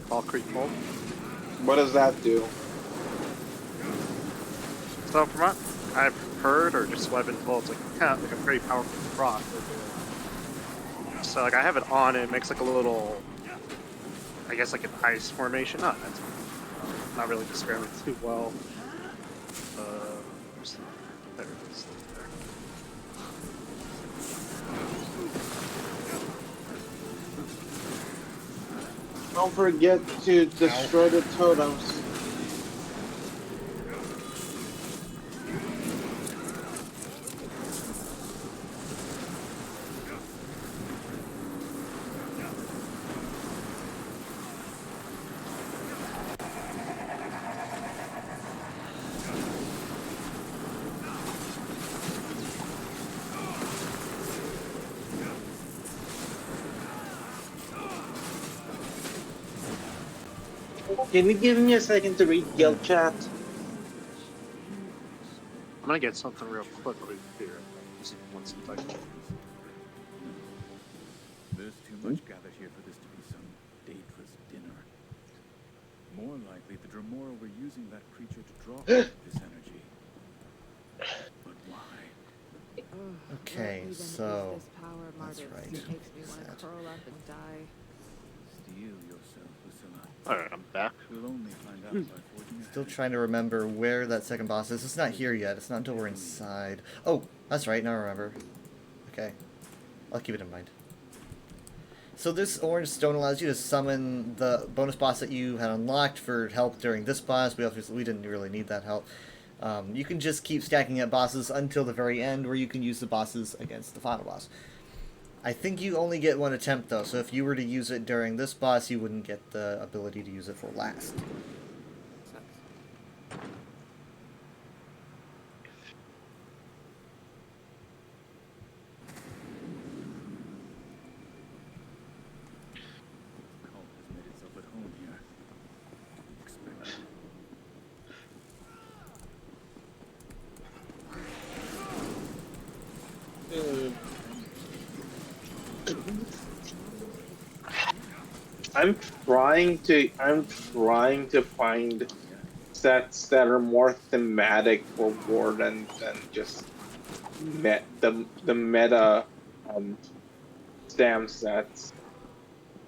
Valkyrie Bolt. What does that do? So from what I've heard, or just what I've been told, it's like kind of like a pretty powerful proc. So like I have it on, it makes like a little, I guess like an ice formation. That's not really describing it too well. There it is. There. Don't forget to destroy the totems. Can you give me a second to read guild chat? I'm gonna get something real quick over here. Just one second. There's too much gathered here for this to be some dateless dinner. More likely, the Dremora were using that creature to draw this energy. But why? Okay, so that's It right. makes me want Sad. to curl up and die. Steel yourself, Lucilla. Alright, I'm back. We'll only find out by forging ahead. Still trying to remember where that second boss is. It's not here yet. It's not until we're inside. Oh, that's right. Now I remember. Okay. I'll keep it in mind. So this orange stone allows you to summon the bonus boss that you had unlocked for help during this boss. We didn't really need that help. You can just keep stacking up bosses until the very end, where you can use the bosses against the final boss. I think you only get one attempt, though, so if you were to use it during this boss, you wouldn't get the ability to use it for last. The cult has made itself at home here. Expect. I'm trying to find sets that are more thematic for Warden than just the meta stam sets.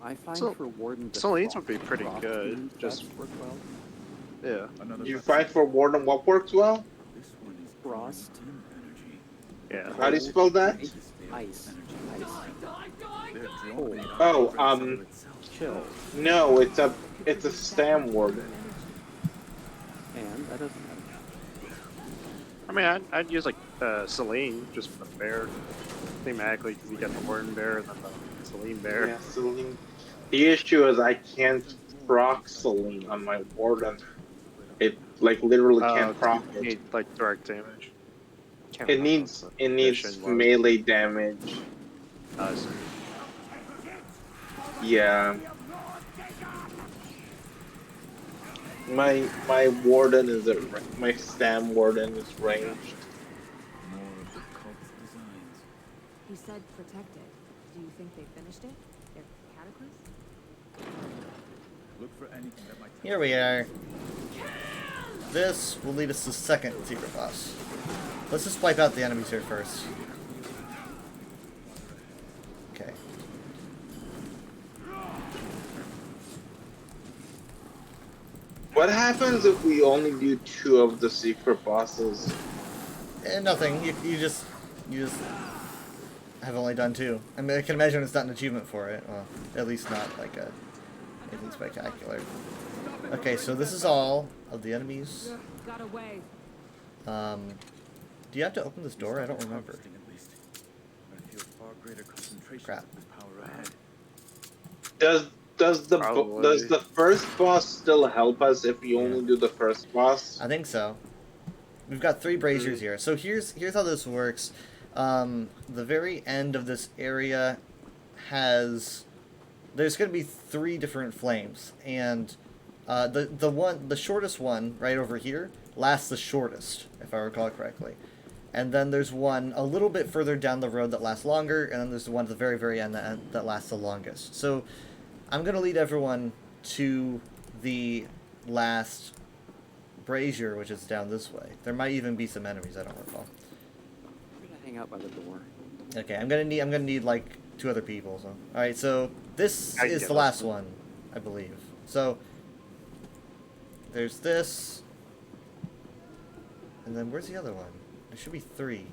I find So- for Warden the Salines would be pretty Frost good, moon just- does work well. Yeah. Another You find for Warden what works well? This one is Frost. drawing energy. Yeah. How do you spell that? Ice. Ice. They're Oh, drawing Oh, from itself. chill. No, it's a stam Warden. And that doesn't matter. I mean, I'd use like Celine, just for the bear. Thematically, because you got the Warden bear and then the Celine bear. Yeah, Celine. The issue is I can't proc Celine on my Warden. It like literally can't proc You it. need like direct damage. Can't It remember needs what the it needs mission was. melee damage. So- Yeah. My Warden is my stam Warden is ranged. More of the cult's designs. He said protected. Do you think they finished it? Their cataclysm? Look for anything that might. Here we are. This will lead us to the second secret boss. Let's just wipe out the enemies here first. Okay. What happens if we only do 2 of the secret bosses? Nothing. You just have only done 2. I mean, I can imagine it's not an achievement for it. Well, at least not like anything spectacular. Okay, so this is all of the enemies. Got away. Do you have to open this door? I don't remember. Harvesting at least. I feel far greater concentration Crap. of this power ahead. Does the first boss still help us if we only do the first boss? I think so. We've got 3 braziers here. So here's how this works. The very end of this area has... There's going to be 3 different flames, and the shortest one right over here lasts the shortest, if I recall correctly. And then there's one a little bit further down the road that lasts longer, and then there's the one at the very, very end that lasts the longest. So I'm going to lead everyone to the last brazier, which is down this way. There might even be some enemies, I don't recall. I'm gonna hang out by the door. Okay, I'm gonna need like 2 other people. So, all right. So this is the last one, I believe. So there's this, and then where's the other one? There should be 3.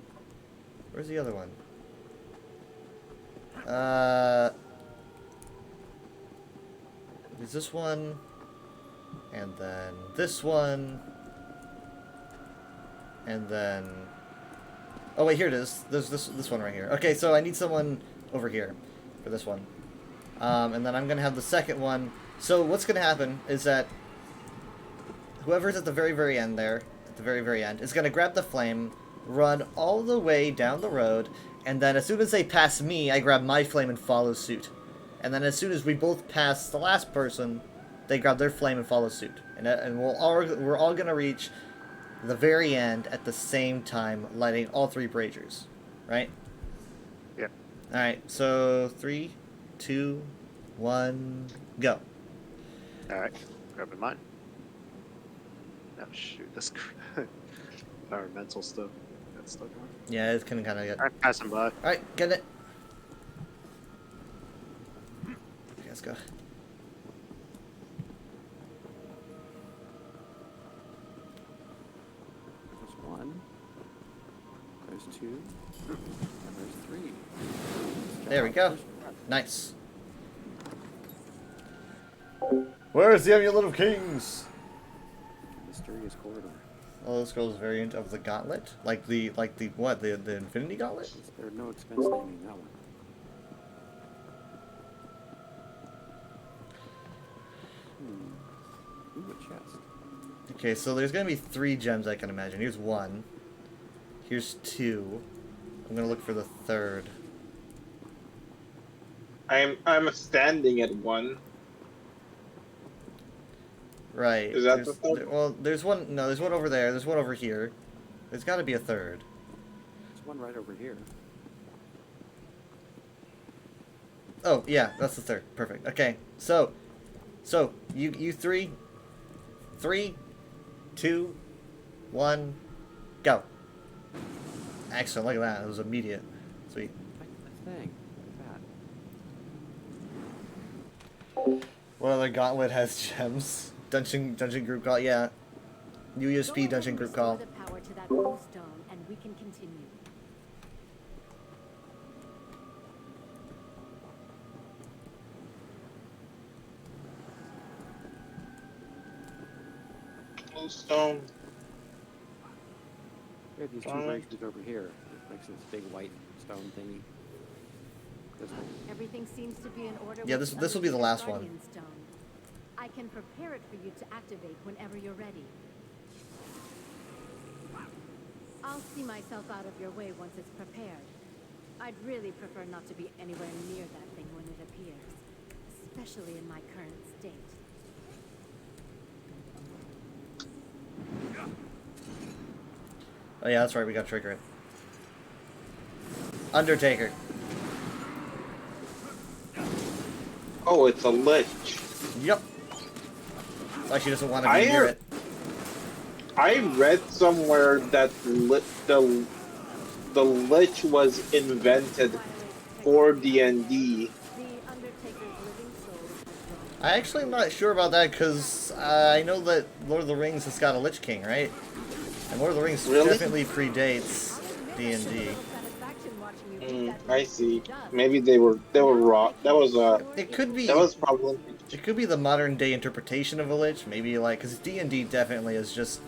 Where's the other one? There's this one, and then this one, and then. Oh wait, here it is. There's this one right here. Okay, so I need someone over here for this one. And then I'm gonna have the second one. So what's gonna happen is that whoever's at the very, very end there, at the very, very end, is gonna grab the flame, run all the way down the road, and then as soon as they pass me, I grab my flame and follow suit. And then as soon as we both pass the last person, they grab their flame and follow suit. And we're all gonna reach the very end at the same time, lighting all 3 braziers, right? Yeah. All right. So 3, 2, 1, go. All right. Grabbing mine. Oh shoot! This environmental stuff. That's stuck on. Yeah, it's kind of get. All right, passing by. All right, get it. Okay, let's go. There's 1. There's 2. And there's 3. There we go. Nice. Where is the Amulet of Kings? Mysterious corridor. Oh, this girl's variant of the gauntlet, like the what? The Infinity Gauntlet? There's no expense naming that one. Ooh, a chest. Okay, so there's gonna be 3 gems I can imagine. Here's 1. Here's 2. I'm gonna look for the 3rd. I'm standing at 1. Right. Is that the 3rd? Well, there's one. No, there's one over there. There's one over here. There's got to be a 3rd. There's one right over here. Oh yeah, that's the 3rd. Perfect. Okay, so you 3, 3, 2, 1, go. Excellent. Look at that. It was immediate. Sweet. The thing. Look at that. What other gauntlet has gems? Dungeon group call. Yeah. USP dungeon group call. The power to that blue stone, and we can continue. Blue stone. We have these 2 braziers over here. It makes this big white stone thingy. This one. Everything seems to be in order. Yeah, with this will be the last one. Guardian Stone. I can prepare it for you to activate whenever you're ready. I'll see myself out of your way once it's prepared. I'd really prefer not to be anywhere near that thing when it appears, especially in my current state. Oh yeah, that's right. We got to trigger it. Undertaker. Oh, it's a lich. Yep. Like she doesn't want to be near it. I read somewhere that the lich was invented for D&D. I actually am not sure about that because I know that Lord of the Rings has got a Lich King, right? And Lord of the Rings definitely predates D&D. I see. Maybe they were wrong. That was It could be. That was probably. It could be the modern day interpretation of a lich. Maybe like because D&D definitely has just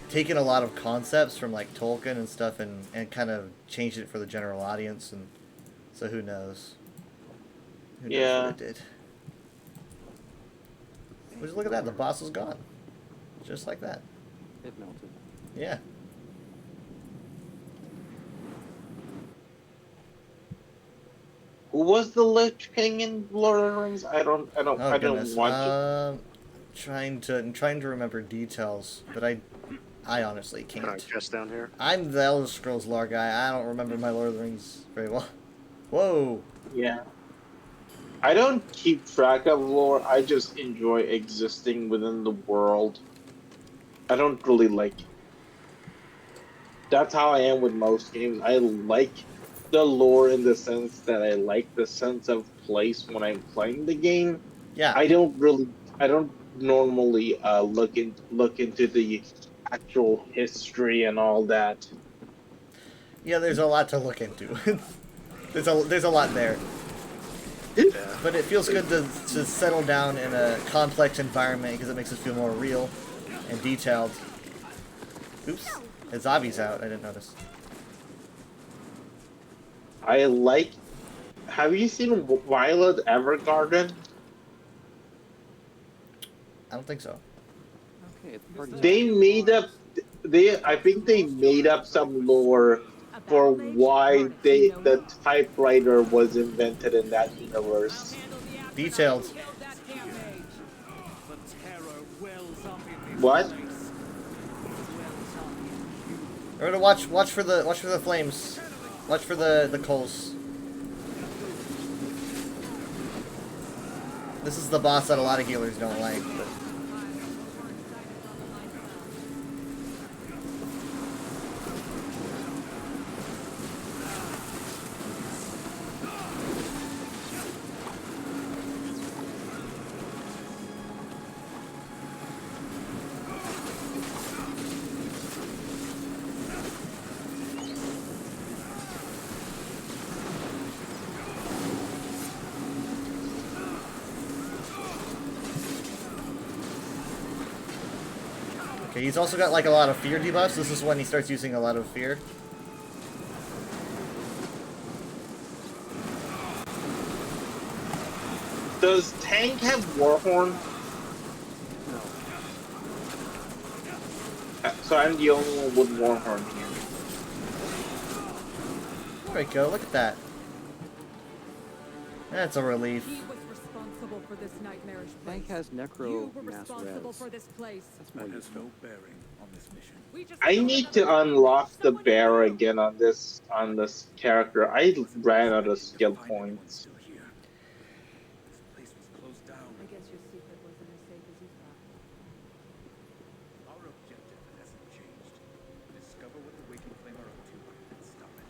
taken a lot of concepts from like Tolkien and stuff and kind of changed it for the general audience. And so who knows? Who knows what it did? Just look at that. The boss is gone. Just like that. It melted. Yeah. Who was the Lich King in Lord of the Rings? I don't want to. I'm trying to remember details, but I honestly can't. Just down here. I'm the Elder Scrolls lore guy. I don't remember my Lord of the Rings very well. Whoa. Yeah. I don't keep track of lore. I just enjoy existing within the world. I don't really like. That's how I am with most games. I like the lore in the sense that I like the sense of place when I'm playing the game. Yeah. I don't normally look into the actual history and all that. Yeah, there's a lot to look into. there's a lot there. But it feels good to settle down in a complex environment because it makes us feel more real and detailed. Oops. His Avi's out. I didn't notice. I like. Have you seen Violet Evergarden? I don't think so. Okay, it's pretty. They made up. I think they made up some lore for why the typewriter was invented in that universe. Detailed. What? We're gonna watch for the flames. Watch for the coals. This is the boss that a lot of healers don't like. But... Okay, he's also got like a lot of fear debuffs. This is when he starts using a lot of fear. Does Tank have Warhorn? No. So I'm the only one with Warhorn here. There we go, look at that. That's a relief. He was responsible for this nightmarish place. Tank has Necro You were Mass responsible Res. for this place. That's more That has useful. no bearing on this mission. I need to unlock the bear again on this character. I ran out of skill points. Still here. This place was closed down. I guess your secret wasn't as safe as you thought. Our objective hasn't changed. Discover what the Waking Flame are up to and stop it.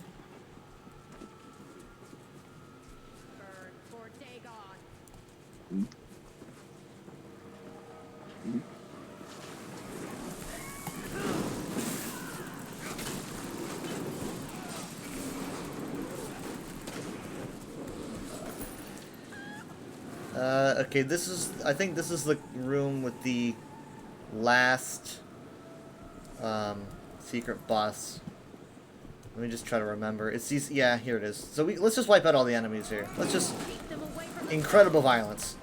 Burn for Dagon. Okay, I think this is the room with the last, secret boss. Let me just try to remember. It's these, yeah, here it is. So let's just wipe out all the enemies here. Let's just, incredible violence.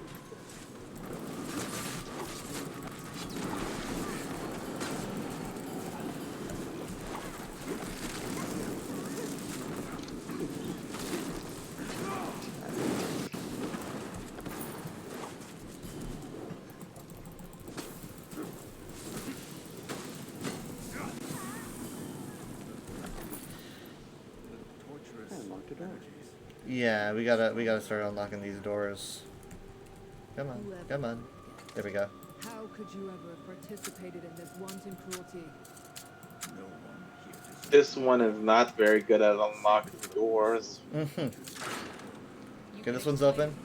Yeah, we gotta start unlocking these doors. Come on, come on. There we go. How could you ever have participated in this wanton cruelty? No one here deserves This one is not very good at unlocking doors. Mm-hmm. Okay, this one's open.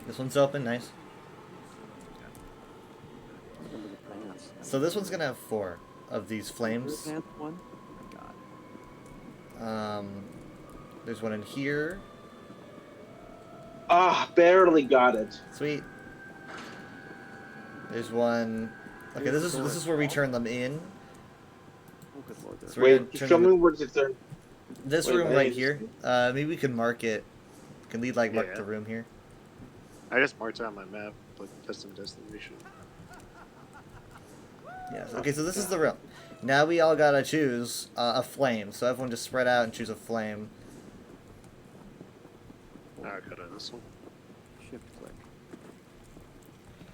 This one's open, nice. So this one's gonna have 4 of these flames. One? Oh my god. There's one in here. Ah, barely got it. Sweet. There's one. Okay, this is where we turn them in. Oh good lord. So we're gonna Wait, turn show them me in- where to turn. This Wait, room wait. right here. Maybe we can mark it. Can lead like mark Yeah. the room here. I just marked it on my map, like custom destination. Yes. Okay, so this is the room. Now we all gotta choose a flame. So everyone just spread out and choose a flame. I'll go to this one. Shift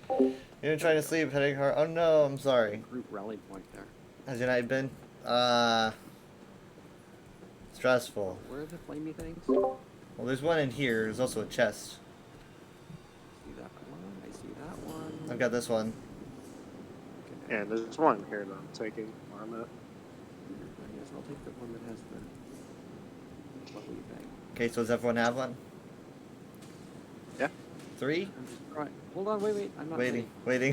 click. You're trying to sleep, headache heart. Oh no, I'm sorry. Group rally point there. Has your night been? Stressful. Where are the flamey things? Well, there's one in here. There's also a chest. See that one? I see that one. I've got this one. Okay, Yeah, there's one here that I'm taking where I'm at. I guess I'll take the one that has the lovely thing. Okay, so does everyone have one? Yeah. 3? I'm just trying. Hold on, wait. I'm not Waiting, ready.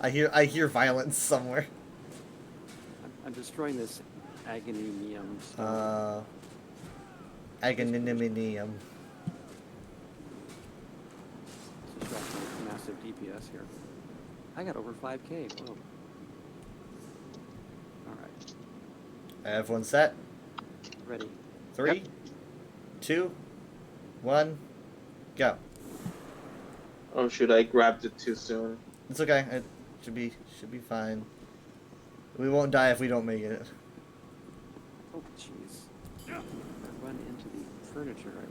waiting. I hear violence somewhere. I'm destroying this agonimium stuff. Agoniminium. Let's just drop my massive DPS here. I got over 5k. Whoa. Alright. Everyone set? Ready. 3, Yep. 2, 1, go. Oh shoot, I grabbed it too soon. It's okay. It should be fine. We won't die if we don't make it. Oh, jeez. If I run into the furniture, I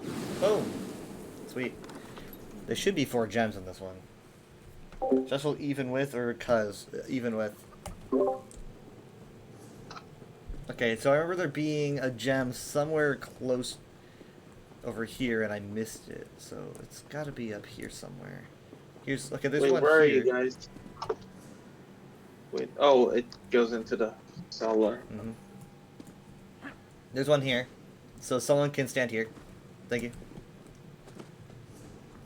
will. Boom. Sweet. There should be 4 gems in this one. Stressful even with or cuz? Even with. Okay, so I remember there being a gem somewhere close over here, and I missed it. So it's got to be up here somewhere. Here's okay. There's Wait, one where here. are you guys? Wait. Oh, it goes into the cellar. Mm-hmm. There's one here, so someone can stand here. Thank you.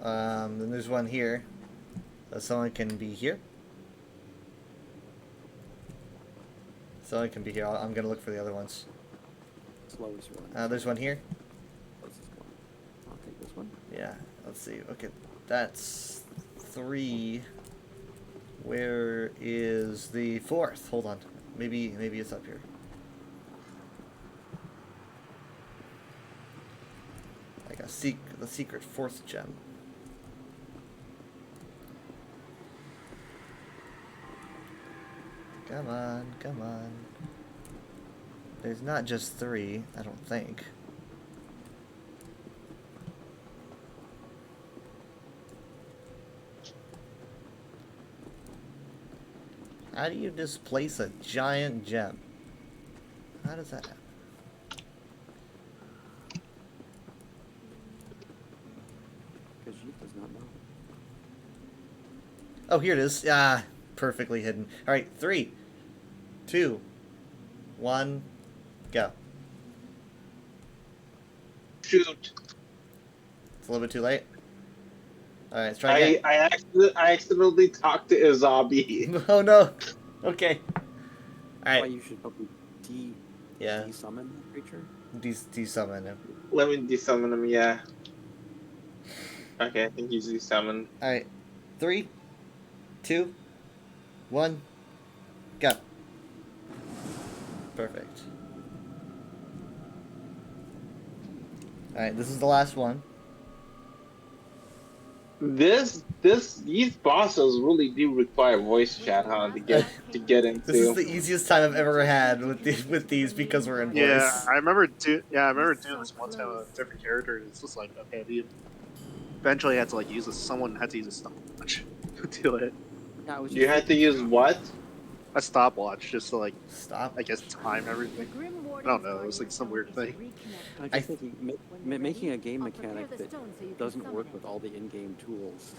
Then there's one here, so someone can be here. Someone can be here. I'm gonna look for the other ones. Slowest one. There's one here. Closest one. I'll take this one. Yeah. Let's see. Okay, that's 3. Where is the 4th? Hold on. Maybe it's up here. Like the secret 4th gem. Come on, come on. There's not just 3, I don't think. How do you displace a giant gem? How does that happen? Because Jeep does not know. Oh, here it is. Ah, perfectly hidden. All right, 3, 2, 1, go. Shoot. It's a little bit too late. All right, let's try again. I accidentally talked to Izabi. Oh no. Okay. All Why right. you should probably de-summon the creature? De-summon him. Let me desummon him. Yeah. Okay, I think he's desummoned. All right, 3, 2, 1, go. Perfect. All right, this is the last one. These bosses really do require voice chat, huh? To get into. This is the easiest time I've ever had with these because we're in voice. Yeah, I remember doing this one time with a different character. And it's just like, okay, we eventually had to like use someone had to use a stopwatch to do it. Yeah, You had to use what? A stopwatch just to like stop. I guess time everything. I don't know. It was like some weird thing. I just think making a game mechanic that doesn't work with all the in-game tools.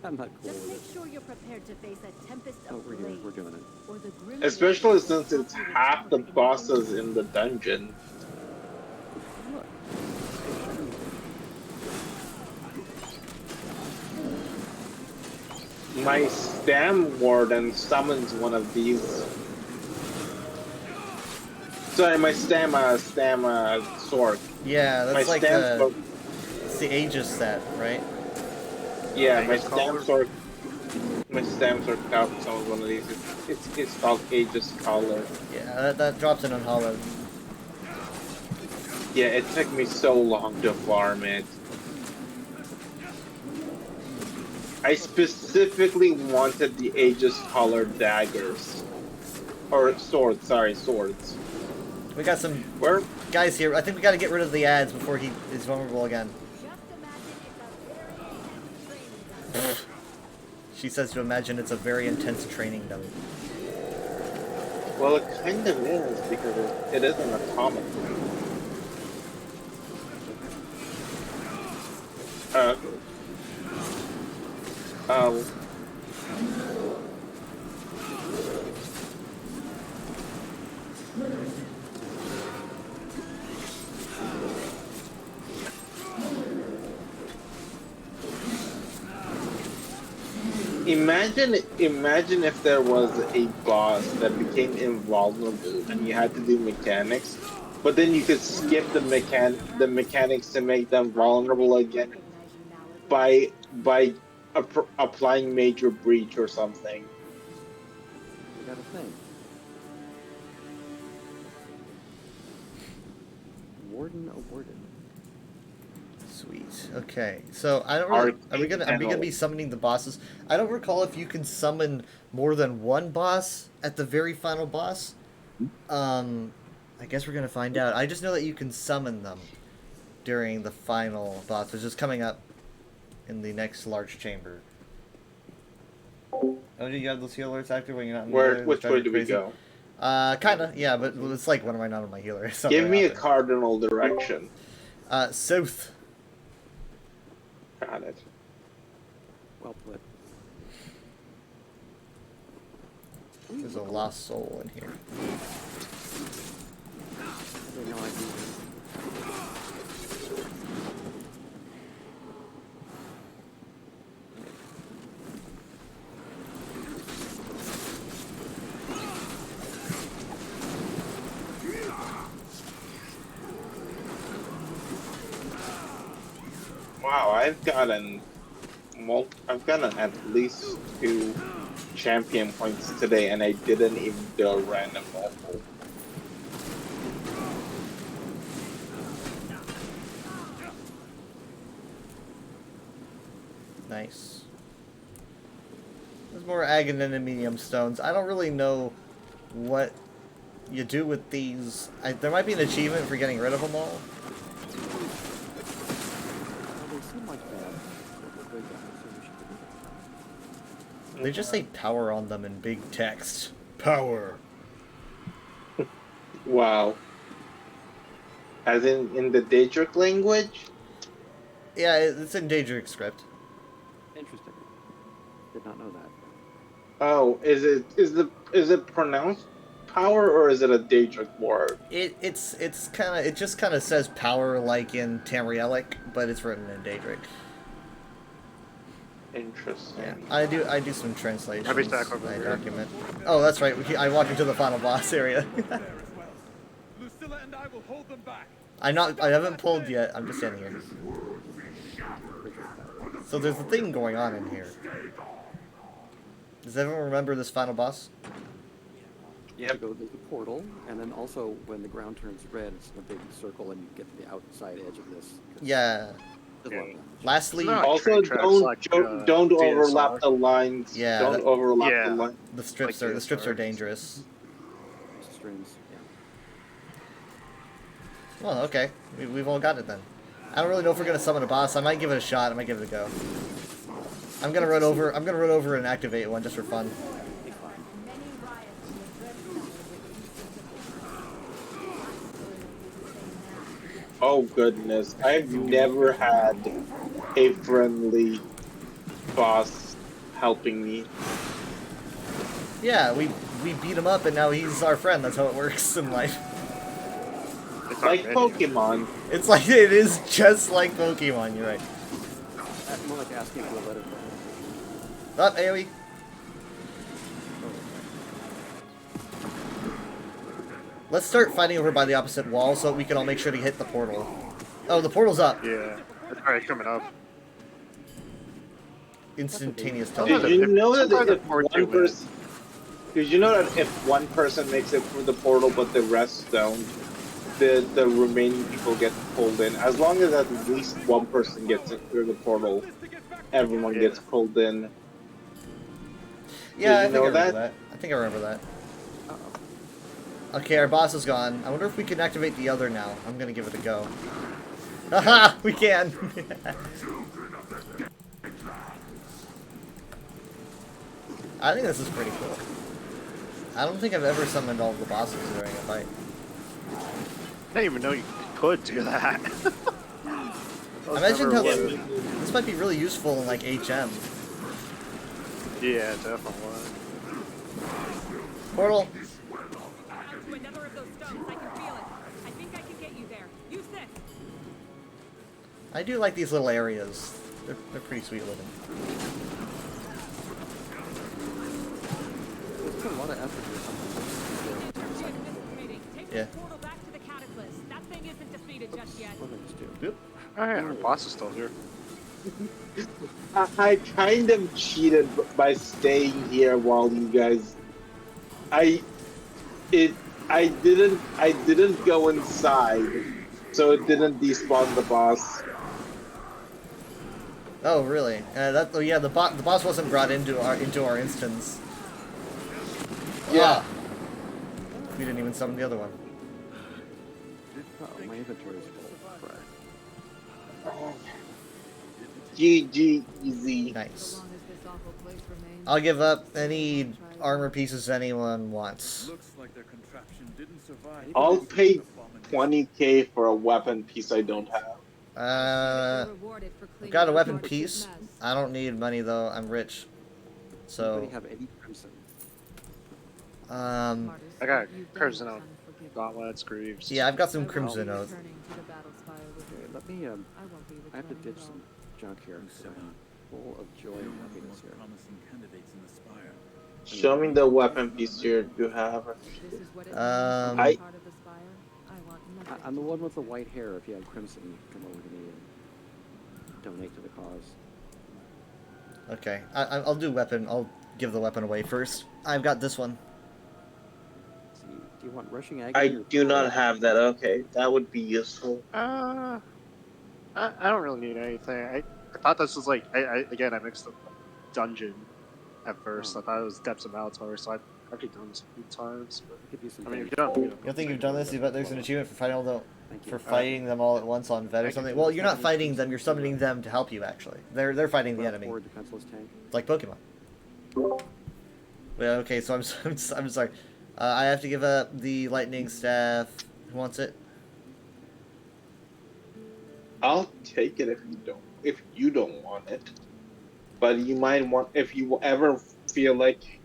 I'm not cool Just with make it. sure you're prepared to face a tempest Oh, of we're here. blades, We're doing it. or the grim Especially since it's half the bosses in the dungeon. Look. My Stam Warden summons one of these. Sorry, my Stamma sword. Yeah, that's my like Stam sword. it's the Aegis set, right? Yeah, my Stam sword. My Stam sword summons one of these. It's called Aegis Collar. Yeah, that drops in unhallowed. Yeah, it took me so long to farm it. I specifically wanted the Aegis Collar daggers. Or swords, sorry, swords. We got some guys here. I think we got to get rid of the ads before he is vulnerable again. She says to imagine it's a very intense training dummy. Well, it kind of is, because it is an atomic. Imagine if there was a boss that became invulnerable and you had to do mechanics, but then you could skip the mechanics to make them vulnerable again by applying major breach or something. We got a thing. Warden awarded. Sweet. Okay, so I don't really, are we gonna be summoning the bosses? I don't recall if you can summon more than one boss at the very final boss. I guess we're gonna find out. I just know that you can summon them. during the final boss, which is coming up in the next large chamber. Oh, do you have those heal alerts active when you're not in the area? Which way do we go? Kinda, yeah, but it's like, when am I not on my healer? It's not Give very me a often. cardinal direction. South. Got it. Well put. There's a lost soul in here. I don't know idea. Wow, I've gotten at least 2 champion points today, and I didn't even do a random level. Nice. There's more Agoniminium stones. I don't really know what you do with these. There might be an achievement for getting rid of them all. Well, they seem like bad. They're good guys, so we should do that. They just say power on them in big text. Power. Wow. As in the Daedric language? Yeah, it's in Daedric script. Interesting. Did not know that. Oh, is it pronounced power, or is it a Daedric word? It just kind of says power like in Tamrielic, but it's written in Daedric. Interesting. Yeah, I do some translations. Heavy stack over I here. document. Oh, that's right. I walked into the final boss area. Lucilla and I will hold them back. I haven't pulled yet. I'm just standing here. So there's a thing going on in here. Does everyone remember this final boss? Yep. Go to the portal, and then also when the ground turns red, it's a big circle, and you get to the outside edge of this. Yeah. Just love that. Lastly, Also, don't overlap the lines. Yeah, don't overlap the lines. The strips are dangerous. Strings, yeah. Well, okay. We've all got it then. I don't really know if we're gonna summon a boss. I might give it a shot. I might give it a go. I'm gonna run over and activate one just for fun. Oh goodness, I've never had a friendly boss helping me. Yeah, we beat him up and now he's our friend. That's how it works in life. It's like Pokemon. It's like it is just like Pokemon. You're right. That's more like asking for a letter. Up, AoE. Let's start fighting over by the opposite wall so we can all make sure to hit the portal. Oh, the portal's up. Yeah, it's already coming up. Instantaneous Did teleport. you know that if one person makes it through the portal but the rest don't, the remaining people get pulled in? As long as at least one person gets it through the portal, everyone gets pulled in. Yeah, I Did think I you know remember that? that. I think I remember that. Okay, our boss is gone. I wonder if we can activate the other now. I'm gonna give it a go. Haha! We can! I think this is pretty cool. I don't think I've ever summoned all of the bosses during a fight. I didn't even know you could do that. I mentioned how this might be really useful in like HM. Yeah, definitely. Portal. To another of those stones, I can feel it. I think I can get you there. Use this. I do like these little areas. They're pretty sweet looking. There's a lot of effort here. Yeah. Portal back to the Cataclysm. That thing isn't defeated just yet. Yep. Alright, our boss is still here. I kind of cheated by staying here while you guys. I didn't go inside, so it didn't despawn the boss. Oh, really? Yeah, the boss wasn't brought into our instance. Yeah. We didn't even summon the other one. My inventory is full. Right. GG easy. Nice. I'll give up any armor pieces anyone wants. Looks like their contraption didn't survive. I'll pay 20k for a weapon piece I don't have. I've got a weapon piece. I don't need money though. I'm rich. So. Anybody have any crimson? I got Crimson Oath, Gauntlets, Greaves. Yeah, I've got some Crimson Oath. Okay, let me, I have to ditch some junk here. Full of joy and happiness here. Promising candidates in the Spire. Show me the weapon piece you have. I'm the one with the white hair. If you have crimson, come over to me and donate to the cause. Okay, I'll do weapon. I'll give the weapon away first. I've got this one. Do you want rushing agony? I do not have that. Okay, that would be useful. I don't really need anything. I thought this was like again I mixed up dungeon at first. I thought it was Depths of Malator, so I've actually done this a few times. But I mean, if you don't, You don't think you've done this? You bet there's an achievement for fighting them all at once on Vet or something. Well, you're not fighting them. You're summoning them to help you. Actually, they're fighting the enemy. Defenseless tank. It's like Pokemon. Yeah. Okay. So I'm sorry. I have to give up the lightning staff. Who wants it? I'll take it if you don't want it. But you might want, if you ever feel like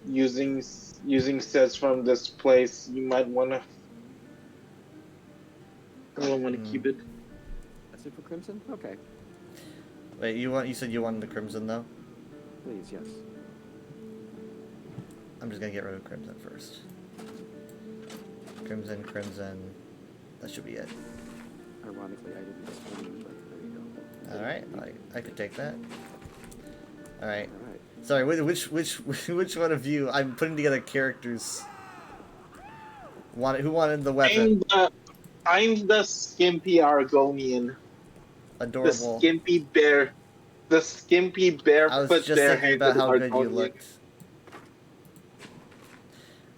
using sets from this place, you might want to. I don't want to keep it. That's it for crimson. Okay. Wait, you said you wanted the crimson though? Please, yes. I'm just gonna get rid of crimson first. Crimson. That should be it. Ironically, I didn't get one, but there you go. All right, I could take that. All right. Sorry, which one of you? I'm putting together characters. Who wanted the weapon? I'm the skimpy Argonian. Adorable. The skimpy bear. The skimpy barefoot I was just thinking about how good you looked.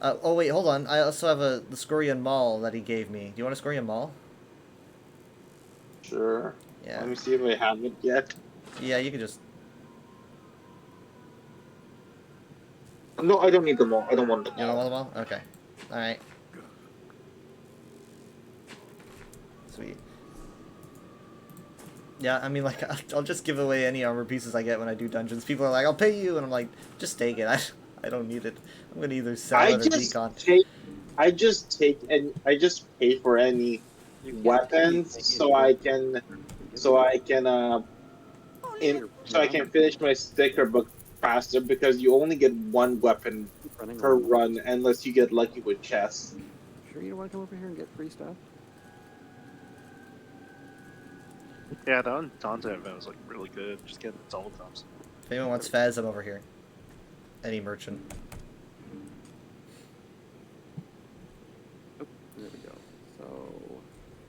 Oh wait, hold on. I also have the Scorian Maul that he gave me. Do you want a Scorian Maul? Sure. Yeah. Let me see if I have it yet. Yeah, you can just. No, I don't need the Maul. I don't want the Maul. You don't want the Maul? Okay. All right. Sweet. Yeah, I mean, like, I'll just give away any armor pieces I get when I do dungeons. People are like, I'll pay you, and I'm like, just take it. I don't need it. I'm gonna either sell it or decon. I just pay for any weapons so I can finish my sticker book faster, because you only get one weapon per run unless you get lucky with chests. Sure you don't want to come over here and get free stuff? Yeah, that Dante event was like really good. Just getting the double jumps. If anyone wants Fez, I'm over here. Any merchant. Oh, there we go.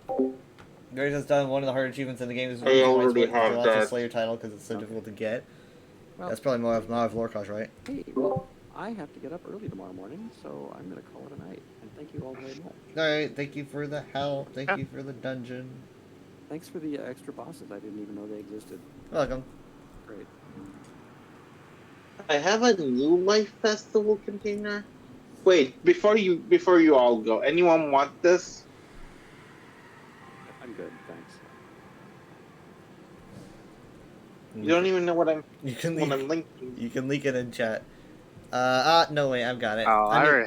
So. Gary has done one of the hard achievements in the game. Is I already have the that. Slayer title because it's so difficult to get. Well, that's probably more of Lorcos, right? Hey, well, I have to get up early tomorrow morning, so I'm going to call it a night. And thank you all very much. Alright, thank you for the help. Thank you for the dungeon. Thanks for the extra bosses. I didn't even know they existed. Welcome. Great. I have a new Life Festival container. Wait, before you all go, anyone want this? I'm good, thanks. You don't even know what I'm I'm linking. You can leak it in chat. No way, I've got it. Oh, I already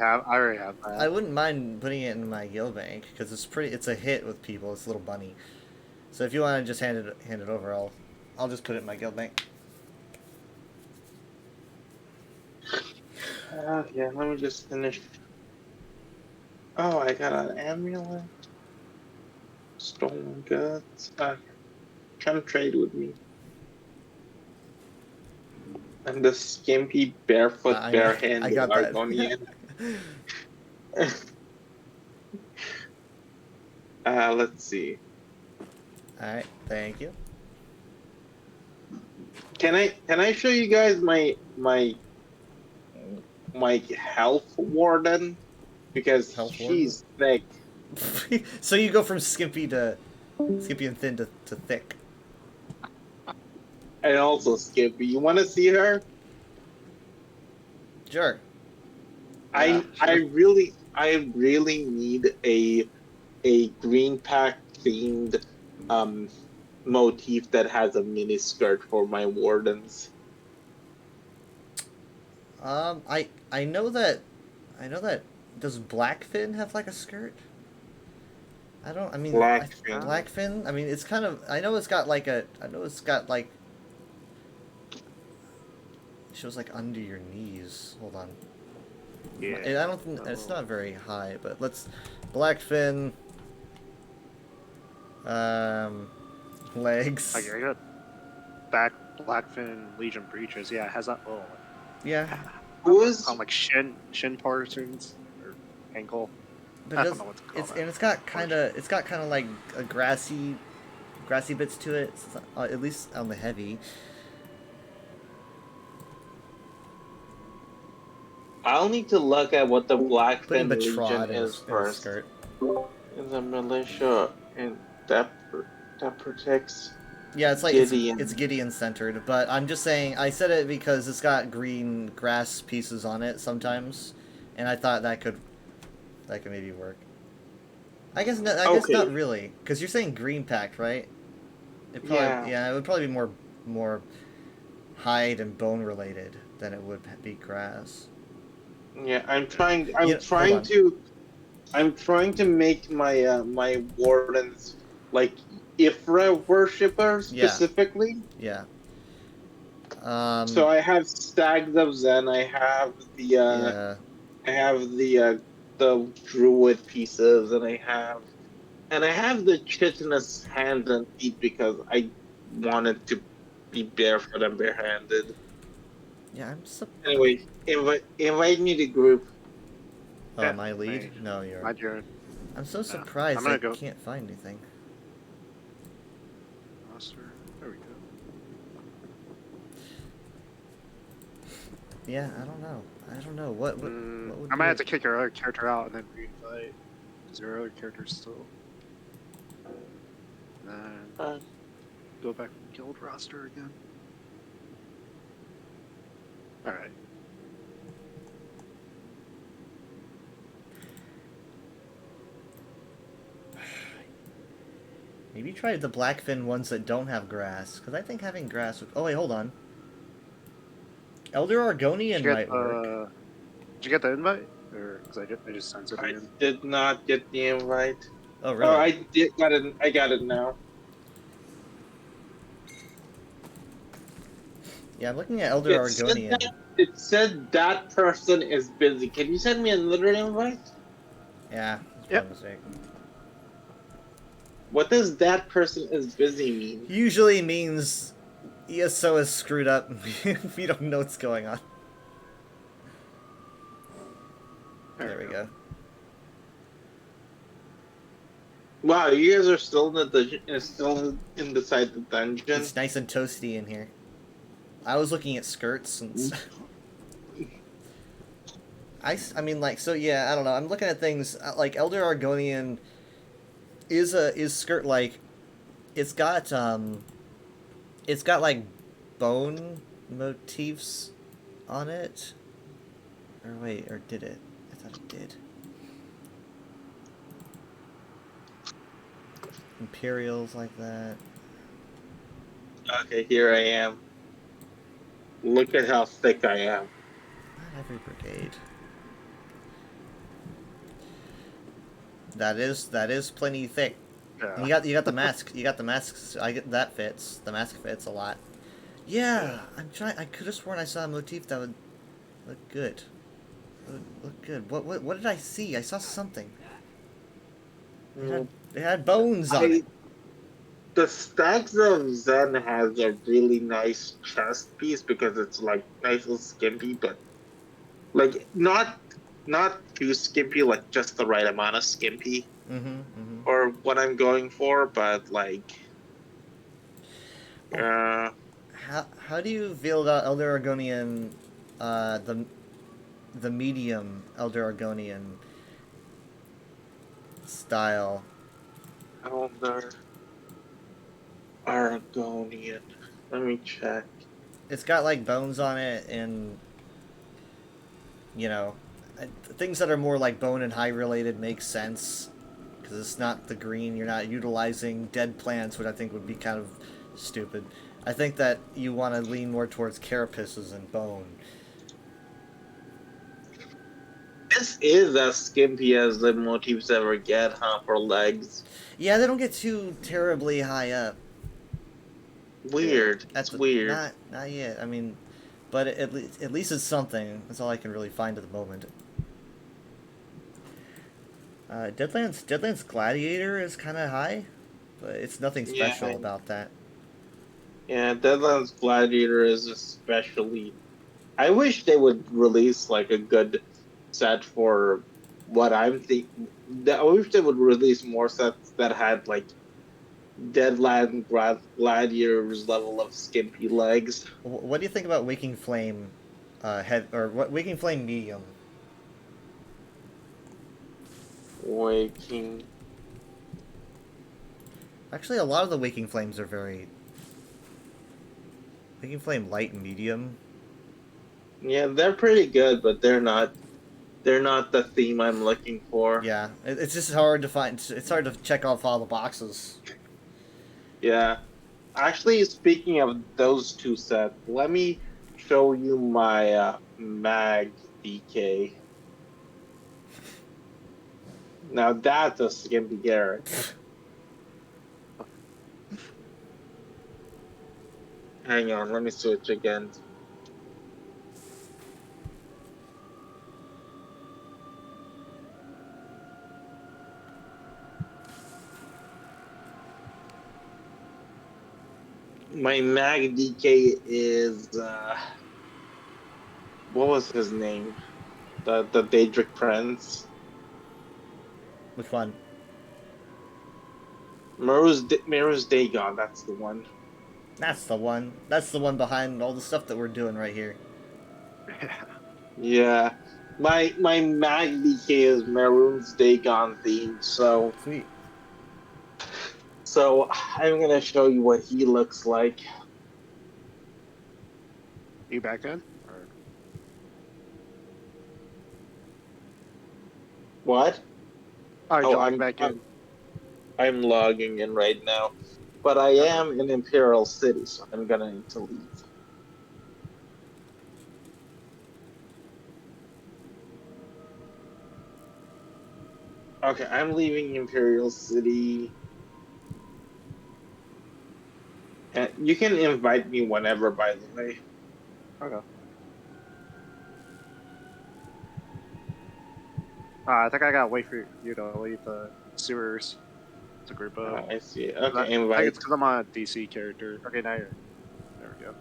have that. I wouldn't mind putting it in my guild bank because it's a hit with people. It's a little bunny. So if you want to just hand it over, I'll just put it in my guild bank. Yeah, let me just finish. Oh, I got an amulet. Stolen goods. Come trade with me. And the skimpy barefoot barehanded Argonian. Let's see. Alright, thank you. Can I show you guys my health warden? Because she's thick. So you go from skimpy and thin to thick. and also Skippy. You want to see her? Sure. I really need a green pack themed motif that has a mini skirt for my wardens. I know that does Blackfin have like a skirt? I mean Blackfin. Blackfin, I mean it's kind of I know it's got like it shows like under your knees. Hold on. Yeah. I don't think it's not very high, but let's Blackfin legs. Okay, I got Blackfin Legion breaches. Yeah, it has that little. Yeah. On like shin portions or ankle. But I don't know what to call that. And it's got kind of like a grassy bits to it. It's, at least on the heavy. I'll need to look at what the Blackfin Legion Betrod is first. Skirt. Is a militia, and that protects. Yeah, it's like Gideon. it's Gideon centered, but I'm just saying I said it because it's got green grass pieces on it sometimes, and I thought that could maybe work. I guess not really, because you're saying green packed, right? It probably, it would probably be more hide and bone related than it would be grass. Yeah, I'm trying to make my my wardens like Ifra worshippers specifically. Yeah. So I have Stags of Zen. I have the the druid pieces, and I have the chitinous hands and feet because I wanted to be barefoot and barehanded. Yeah, Anyway, invite me to group. Oh, Yeah, my lead? No, you're. My turn. I'm so surprised I I go. can't find anything. Roster. There we go. Yeah, I don't know. What would I might have to kick your other character out and then re-invite. Because your other character's still. And then go back to the guild roster again. Alright. Maybe try the Blackfin ones that don't have grass, because I think having grass would... Oh, wait, hold on. Elder Argonian might work. Did you get the invite? Or, because I just sent it I in. did not get the invite. Oh, really? Oh, I got it now. Yeah, I'm looking at Elder Argonian. It said that person is busy. Can you send me another invite? Yeah, that's my mistake. What does that person is busy mean? Usually means ESO is screwed up if you don't know what's going on. There we go. Wow, you guys are still in inside the dungeon. It's nice and toasty in here. I was looking at skirts and stuff. I mean, like, so yeah, I don't know. I'm looking at things like Elder Argonian is skirt like it's got like bone motifs on it. Or wait, or did it? I thought it did. Imperials like that. Okay, here I am. Look at how thick I am. Not every brigade. That is plenty thick. Yeah. And you got the mask. You got the masks. That fits. The mask fits a lot. Yeah, I'm trying. I could have sworn I saw a motif that would look good. Look good. What did I see? I saw something. It had bones on it. The Stags of Zen has a really nice chest piece because it's like nice and skimpy, but like not too skimpy, like just the right amount of skimpy, or what I'm going for. But like, how do you feel about Elder Argonian, the medium Elder Argonian style? Elder Argonian. Let me check. It's got like bones on it, and you know, things that are more like bone and high related make sense because it's not the green. You're not utilizing dead plants, which I think would be kind of stupid. I think that you want to lean more towards carapaces and bone. This is as skimpy as the motifs ever get, huh, for legs. Yeah, they don't get too terribly high up. Weird. That's weird. Not yet. I mean, but at least it's something. That's all I can really find at the moment. Deadlands Gladiator is kind of high, but it's nothing special about that. Yeah, Deadlands Gladiator is especially. I wish they would release like a good set for what I'm thinking. I wish they would release more sets that had like Deadlands Gladiator's level of skimpy legs. What do you think about Waking Flame, Waking Flame Medium? Waking. Actually, a lot of the Waking Flames are very. Waking Flame Light and Medium. Yeah, they're pretty good, but they're not. They're not the theme I'm looking for. Yeah, it's just hard to find. It's hard to check off all the boxes. Yeah. Actually, speaking of those two sets, let me show you my Mag DK. Now that's a skimpy Garrett. Hang on, let me switch again. My Mag DK is what was his name? The Daedric Prince. Which one? Mirror's Dagon, that's the one. That's the one. That's the one behind all the stuff that we're doing right here. Yeah. My Mag DK is Maroon's Dagon themed, so sweet. So I'm gonna show you what he looks like. You back in? Or... What? I'm back in. I'm logging in right now. But I am in Imperial City, so I'm gonna need to leave. Okay, I'm leaving Imperial City. And you can invite me whenever, by the way. Okay. I think I gotta wait for you to leave the sewers to group up. I see. Okay, I invite. think it's because I'm on a DC character. Okay, now you're. There we go.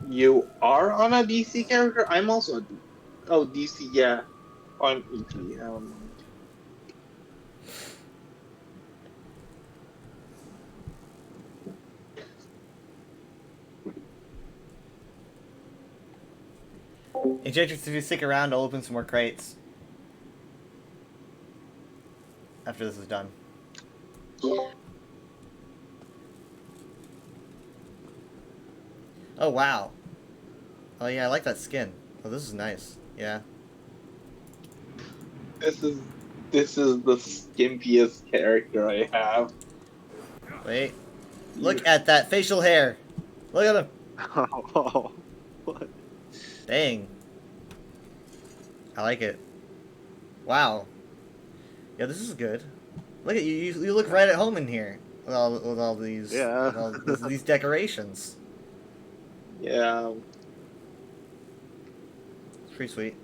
You are on a DC character? I'm also a DC, yeah. Oh, I'm EP. Enchantress, if you stick around, I'll open some more crates. After this is done. Oh, wow. Oh, yeah, I like that skin. Oh, this is nice. Yeah. This is the skimpiest character I have. Wait. Look at that facial hair. Look at him. Oh, what? Dang. I like it. Wow. Yeah, this is good. Look at you. You look right at home in here with all these these decorations. Yeah. It's pretty sweet.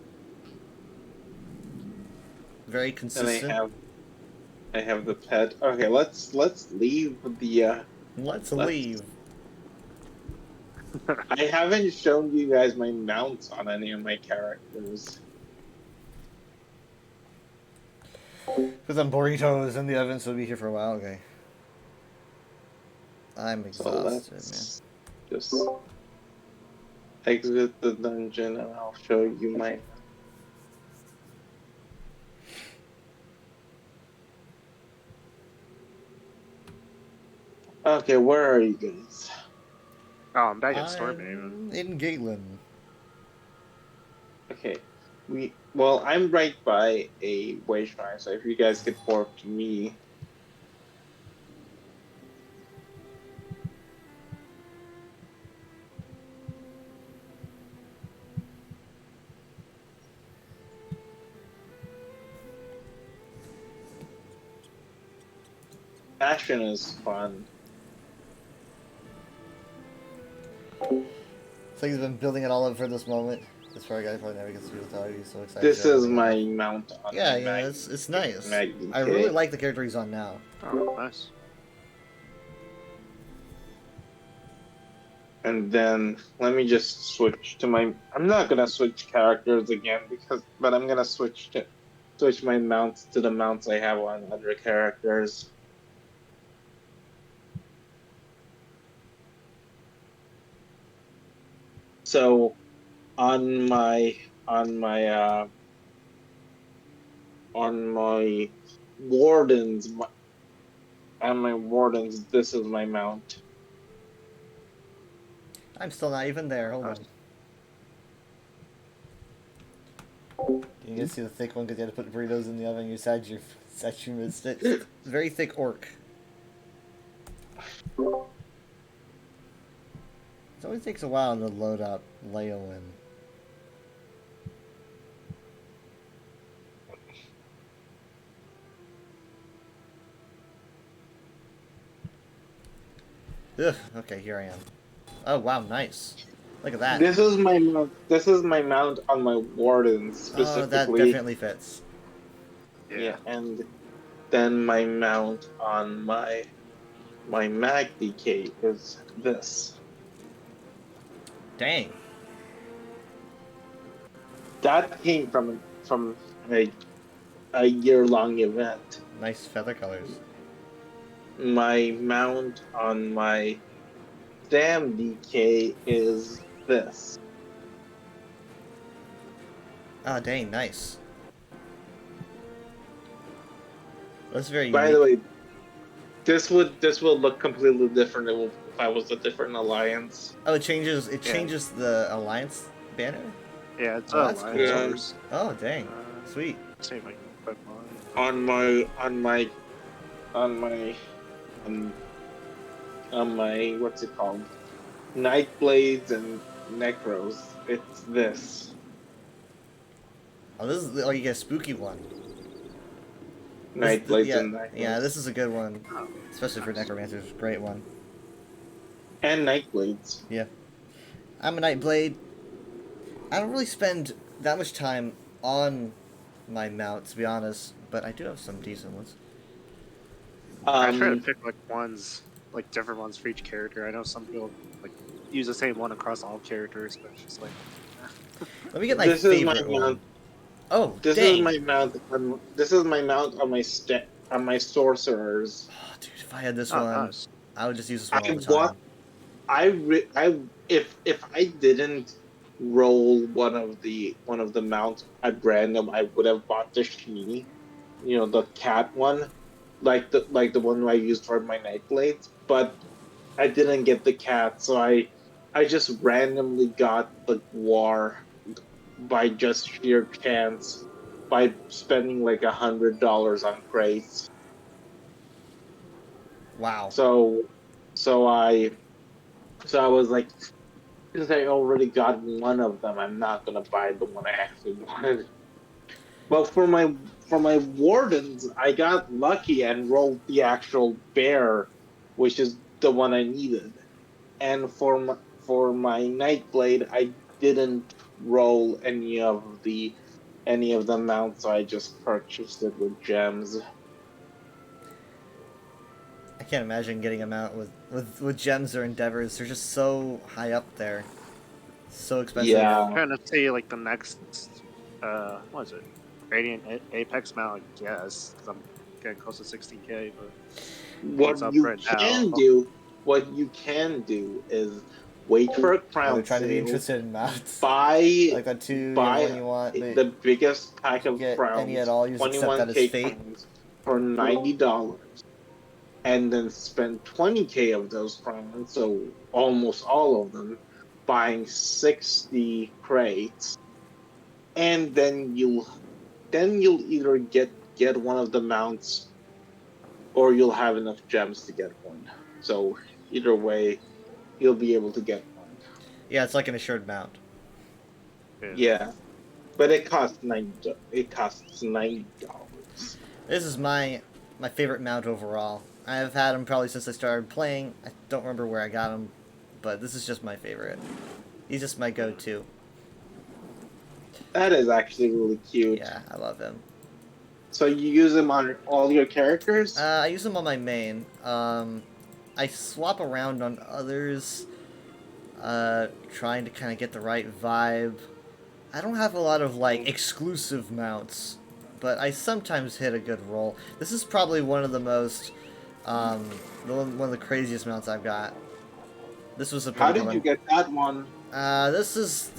Very consistent. And I have the pet. Okay, let's leave the. Let's leave. I haven't shown you guys my mounts on any of my characters. Because I'm burritos and the ovens will be here for a while. Okay. I'm exhausted, So just exit the dungeon and I'll show you my. Okay, where are you guys? Oh, I'm back at Stormhaven. In Galen. Okay. Well, I'm right by a way shrine, so if you guys could warp to me. Action is fun. It's like he's been building it all up for this moment. This far, guy probably never gets to without you. So excited. This is my mount on Yeah, my yeah, it's nice. Maggie I really like the character he's on now. Oh, nice. And then let me just switch to my. I'm not gonna switch characters again but I'm gonna switch my mounts to the mounts I have on other characters. So, on my wardens, this is my mount. I'm still not even there. Hold on. You can see the thick one because you had to put burritos in the oven. You said you missed it. It's very thick orc. It always takes a while to load up Leolin. Ugh, okay, here I am. Oh wow, nice. Look at that. This is my mount. This is my mount on my wardens specifically. Oh, that definitely fits. Yeah, and then my mount on my Mag DK is this. Dang. That came from a year-long event. Nice feather colors. My mount on my Sam DK is this. Oh, dang, nice. That's very By unique. the way, this will look completely different if I was a different alliance. Oh, it changes the alliance banner? Yeah, it's oh, that's alliance. cool. Oh, dang. Sweet. See if I can put on my what's it called? Nightblades and Necros. It's this. Oh, this is you get a spooky one. Nightblades and Necros. Yeah, this is a good one, especially for necromancers. Great one. And Nightblades. Yeah, I'm a Nightblade. I don't really spend that much time on my mount, to be honest, but I do have some decent ones. I try to pick like ones, like different ones for each character. I know some people like use the same one across all characters, but it's just like. Let me get my favorite one. Oh, this dang. is my mount. This is my mount on my sorcerers. Oh, dude, if I had this one, nice. I would just use this one all the time. If I didn't roll one of the mounts at random, I would have bought the Shini, the cat one, like the one I used for my Nightblades. But I didn't get the cat, so I just randomly got the War by just sheer chance by spending like $100 on crates. Wow. So I was like, since I already got one of them, I'm not gonna buy the one I actually wanted. But for my wardens, I got lucky and rolled the actual bear, which is the one I needed. And for my Nightblade, I didn't roll any of the mounts, so I just purchased it with gems. I can't imagine getting them out with gems or endeavors. They're just so high up there. So expensive. Yeah. I'm trying to see like the next, what is it? Radiant Apex mount, I guess, because I'm getting close to 60k. But What you can do is wait for a crown They're trying to be sale, interested in mounts. buy like a two, buy you want. the biggest pack of get crowns, any at all, you just accept that as 21k fate. crowns for $90. and then spend 20k of those crowns, so almost all of them, buying 60 crates, and then you'll either get one of the mounts, or you'll have enough gems to get one. So either way, you'll be able to get one. Yeah, it's like an assured mount. Yeah, but it costs $90. It costs $90. This is my favorite mount overall. I've had him probably since I started playing. I don't remember where I got him, but this is just my favorite. He's just my go-to. That is actually really cute. Yeah, I love him. So you use him on all your characters? I use him on my main. I swap around on others, trying to kind of get the right vibe. I don't have a lot of, like, exclusive mounts, but I sometimes hit a good roll. This is probably one of the most, one of the craziest mounts I've got. This was a How did you get that one? This is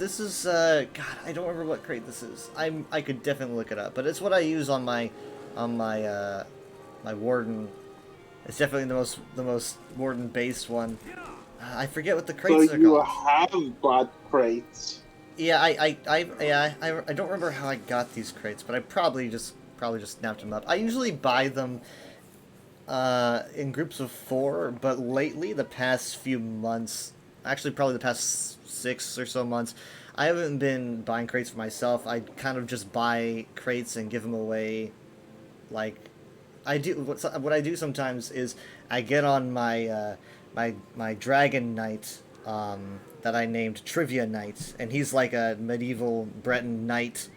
God, I don't remember what crate this is. I could definitely look it up, but it's what I use on my warden. It's definitely the most warden based one. I forget what the crates are you called. have bought crates. Yeah, I don't remember how I got these crates, but I probably just snapped them up. I usually buy them in groups of 4, but lately, the past few months, actually probably the past 6 or so months, I haven't been buying crates for myself. I kind of just buy crates and give them away. Like, I do what I do sometimes is I get on my my Dragon Knight that I named Trivia Knight, and he's like a medieval Breton knight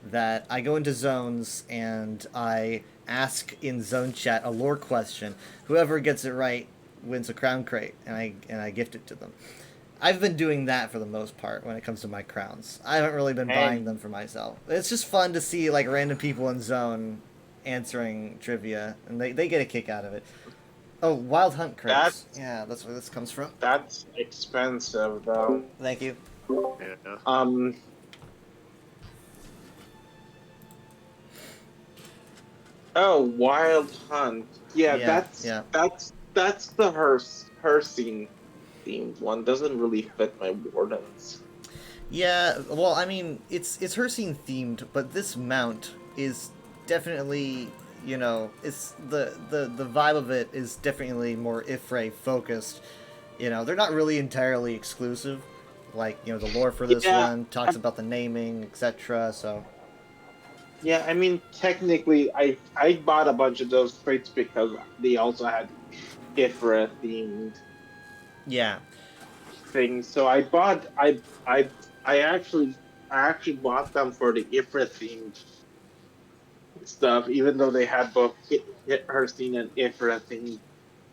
that I go into zones and I ask in zone chat a lore question. Whoever gets it right wins a crown crate, and I gift it to them. I've been doing that for the most part when it comes to my crowns. I haven't really been buying them for myself. It's just fun to see like random people in zone answering trivia, and they get a kick out of it. Oh, Wild Hunt crates. Yeah, that's where this comes from. That's expensive, though. Thank you. Yeah. Oh, Wild Hunt. Yeah, that's the Hersine themed one. Doesn't really fit my wardens. Yeah, well, I mean, it's Hersine themed, but this mount is definitely, you know, it's the vibe of it is definitely more Ifray focused. You know, they're not really entirely exclusive. Like, you know, the lore for this one talks about the naming, etc. So. Yeah, I mean, technically, I bought a bunch of those crates because they also had Ifra themed. Yeah. Things. So I actually bought them for the Ifra themed stuff, even though they had both Hersine and Ifra themed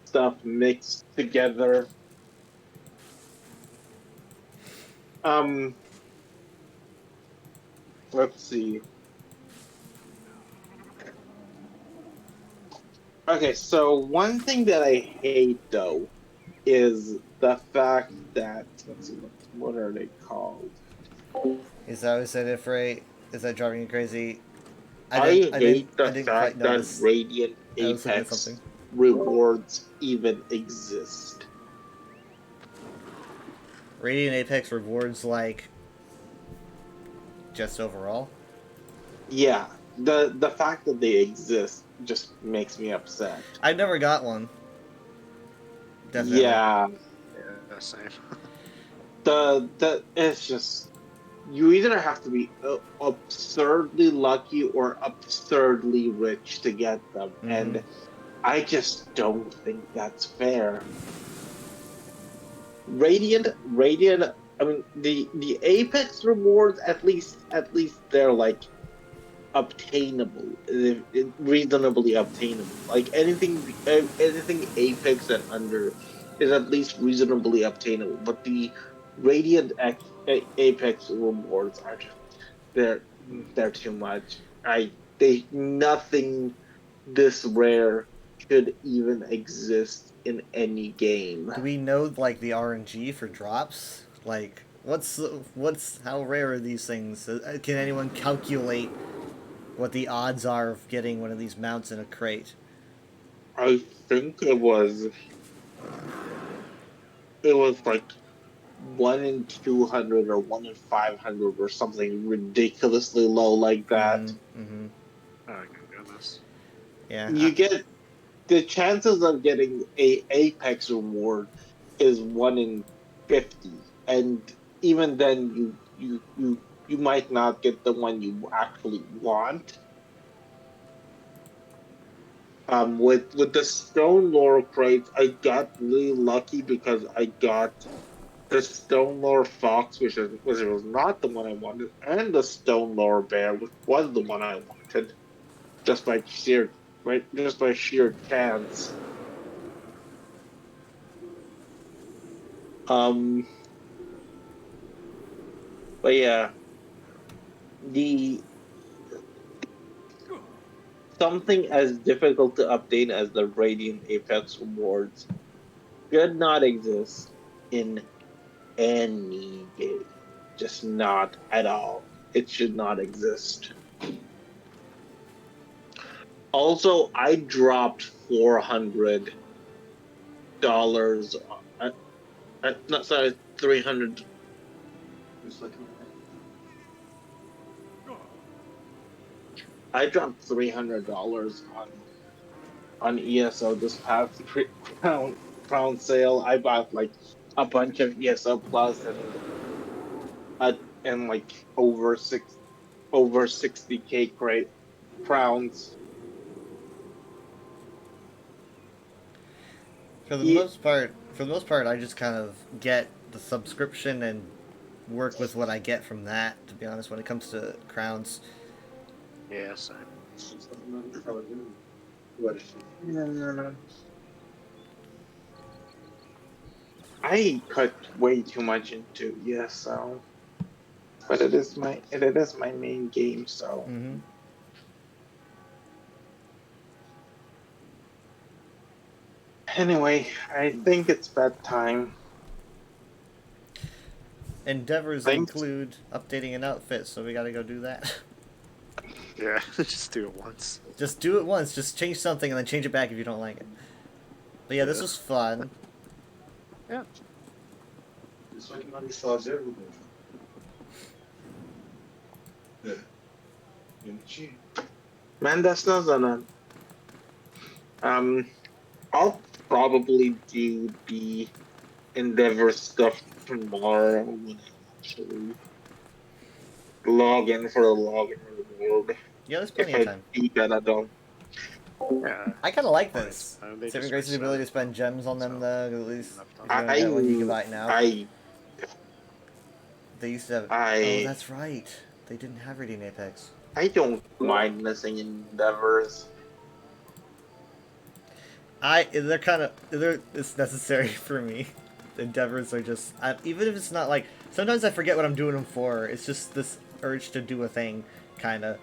stuff mixed together. Let's see. Okay, so one thing that I hate, though, is the fact that, let's see, what are they called? Is that what said Ifray? Is that driving you crazy? I hate the fact that Radiant Apex rewards even exist. Radiant Apex rewards, like, just overall? Yeah, the fact that they exist just makes me upset. I've never got one. Definitely. Yeah. Yeah, same. It's just, you either have to be absurdly lucky or absurdly rich to get them, and I just don't think that's fair. Radiant. I mean, the Apex rewards, at least they're like obtainable, reasonably obtainable. Like anything Apex and under is at least reasonably obtainable. But the Radiant Apex rewards are just, they're too much. Nothing this rare should even exist in any game. Do we know like the RNG for drops? Like how rare are these things? Can anyone calculate what the odds are of getting one of these mounts in a crate? I think it was like 1 in 200 or 1 in 500 or something ridiculously low like that. Mm-hmm. Oh my goodness. Yeah. You get the chances of getting a Apex reward is 1 in 50, and even then, you might not get the one you actually want. With the Stone Lore crates, I got really lucky because I got the Stone Lore Fox, which was not the one I wanted, and the Stone Lore Bear, which was the one I wanted, just by sheer chance. Um, but yeah, the something as difficult to obtain as the Radiant Apex rewards should not exist in any game. Just not at all. It should not exist. Also, I dropped $400. Not sorry, 300. I dropped $300 on ESO this past crown sale. I bought like a bunch of ESO Plus and like over 60K crowns. For the most part, I just kind of get the subscription and work with what I get from that. To be honest, when it comes to crowns. Yeah, same. I cut way too much into ESO, but it is my main game, so. Mm-hmm. Anyway, I think it's bedtime. Endeavors include updating an outfit, so we gotta go do that. Yeah, just do it once. Just do it once. Just change something and then change it back if you don't like it. But yeah, this was fun. Yeah. Man, that's not gonna. I'll probably do the Endeavor stuff tomorrow when I actually log in for the login reward. Yeah, there's plenty of time. If I do that, I don't. Yeah. I kind of like this. They Saving just Grace the reset ability to spend gems on them, though. At least if you don't I- get one, you can buy it now. I They used to have. I- Oh, that's right. They didn't have Radiant Apex. I don't mind missing Endeavors. They're kind of it's necessary for me. Endeavors are just even if it's not like sometimes I forget what I'm doing them for. It's just this urge to do a thing, kind of.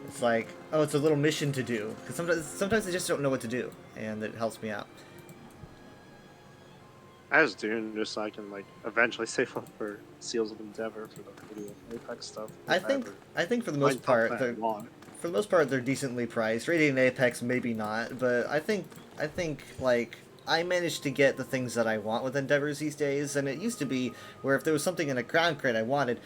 It's like, oh, it's a little mission to do because sometimes I just don't know what to do, and it helps me out. I was doing just so I can like eventually save up for Seals of Endeavor for the Radiant Apex stuff. I think for the most part they're decently priced. Radiant Apex maybe not, but I think like I managed to get the things that I want with Endeavors these days, and it used to be where if there was something in a crown crate I wanted,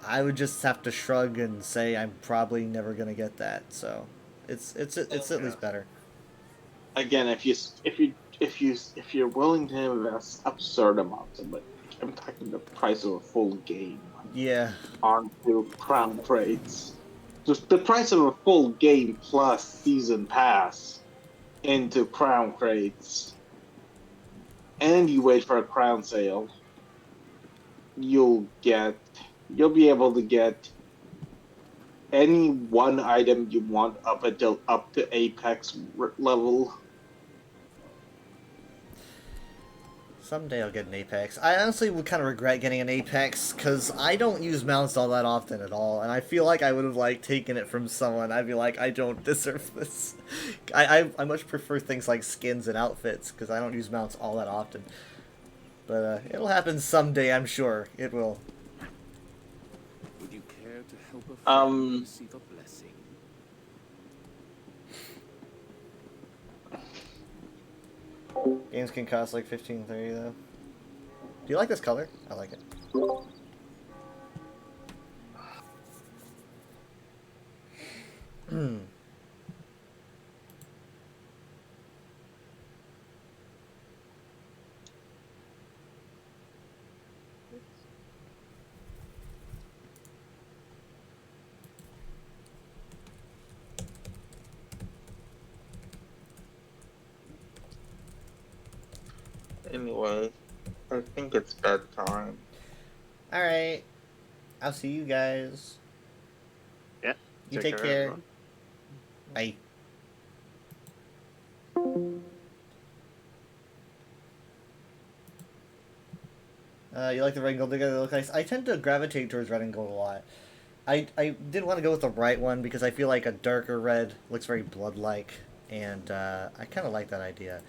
I would just have to shrug and say I'm probably never gonna get that. So it's at least better. Again, if you're willing to invest absurd amounts of money, I'm talking the price of a full game. Yeah. Onto crown crates. Just the price of a full game plus season pass into crown crates, and you wait for a crown sale, you'll be able to get any one item you want up to Apex level. Someday I'll get an Apex. I honestly would kind of regret getting an Apex because I don't use mounts all that often at all, and I feel like I would have like taken it from someone. I'd be like, I don't deserve this. I much prefer things like skins and outfits because I don't use mounts all that often. But it'll happen someday, I'm sure. It will. Would you care to help a friend receive a blessing? Games can cost like 15, 30 though. Do you like this color? I like it. Anyway, I think it's bedtime. Alright. I'll see you guys. Yeah. You take care. everyone. Bye. You like the red and gold together? They look nice. I tend to gravitate towards red and gold a lot. I didn't want to go with the right one because I feel like a darker red looks very blood-like, and I kind of like that idea.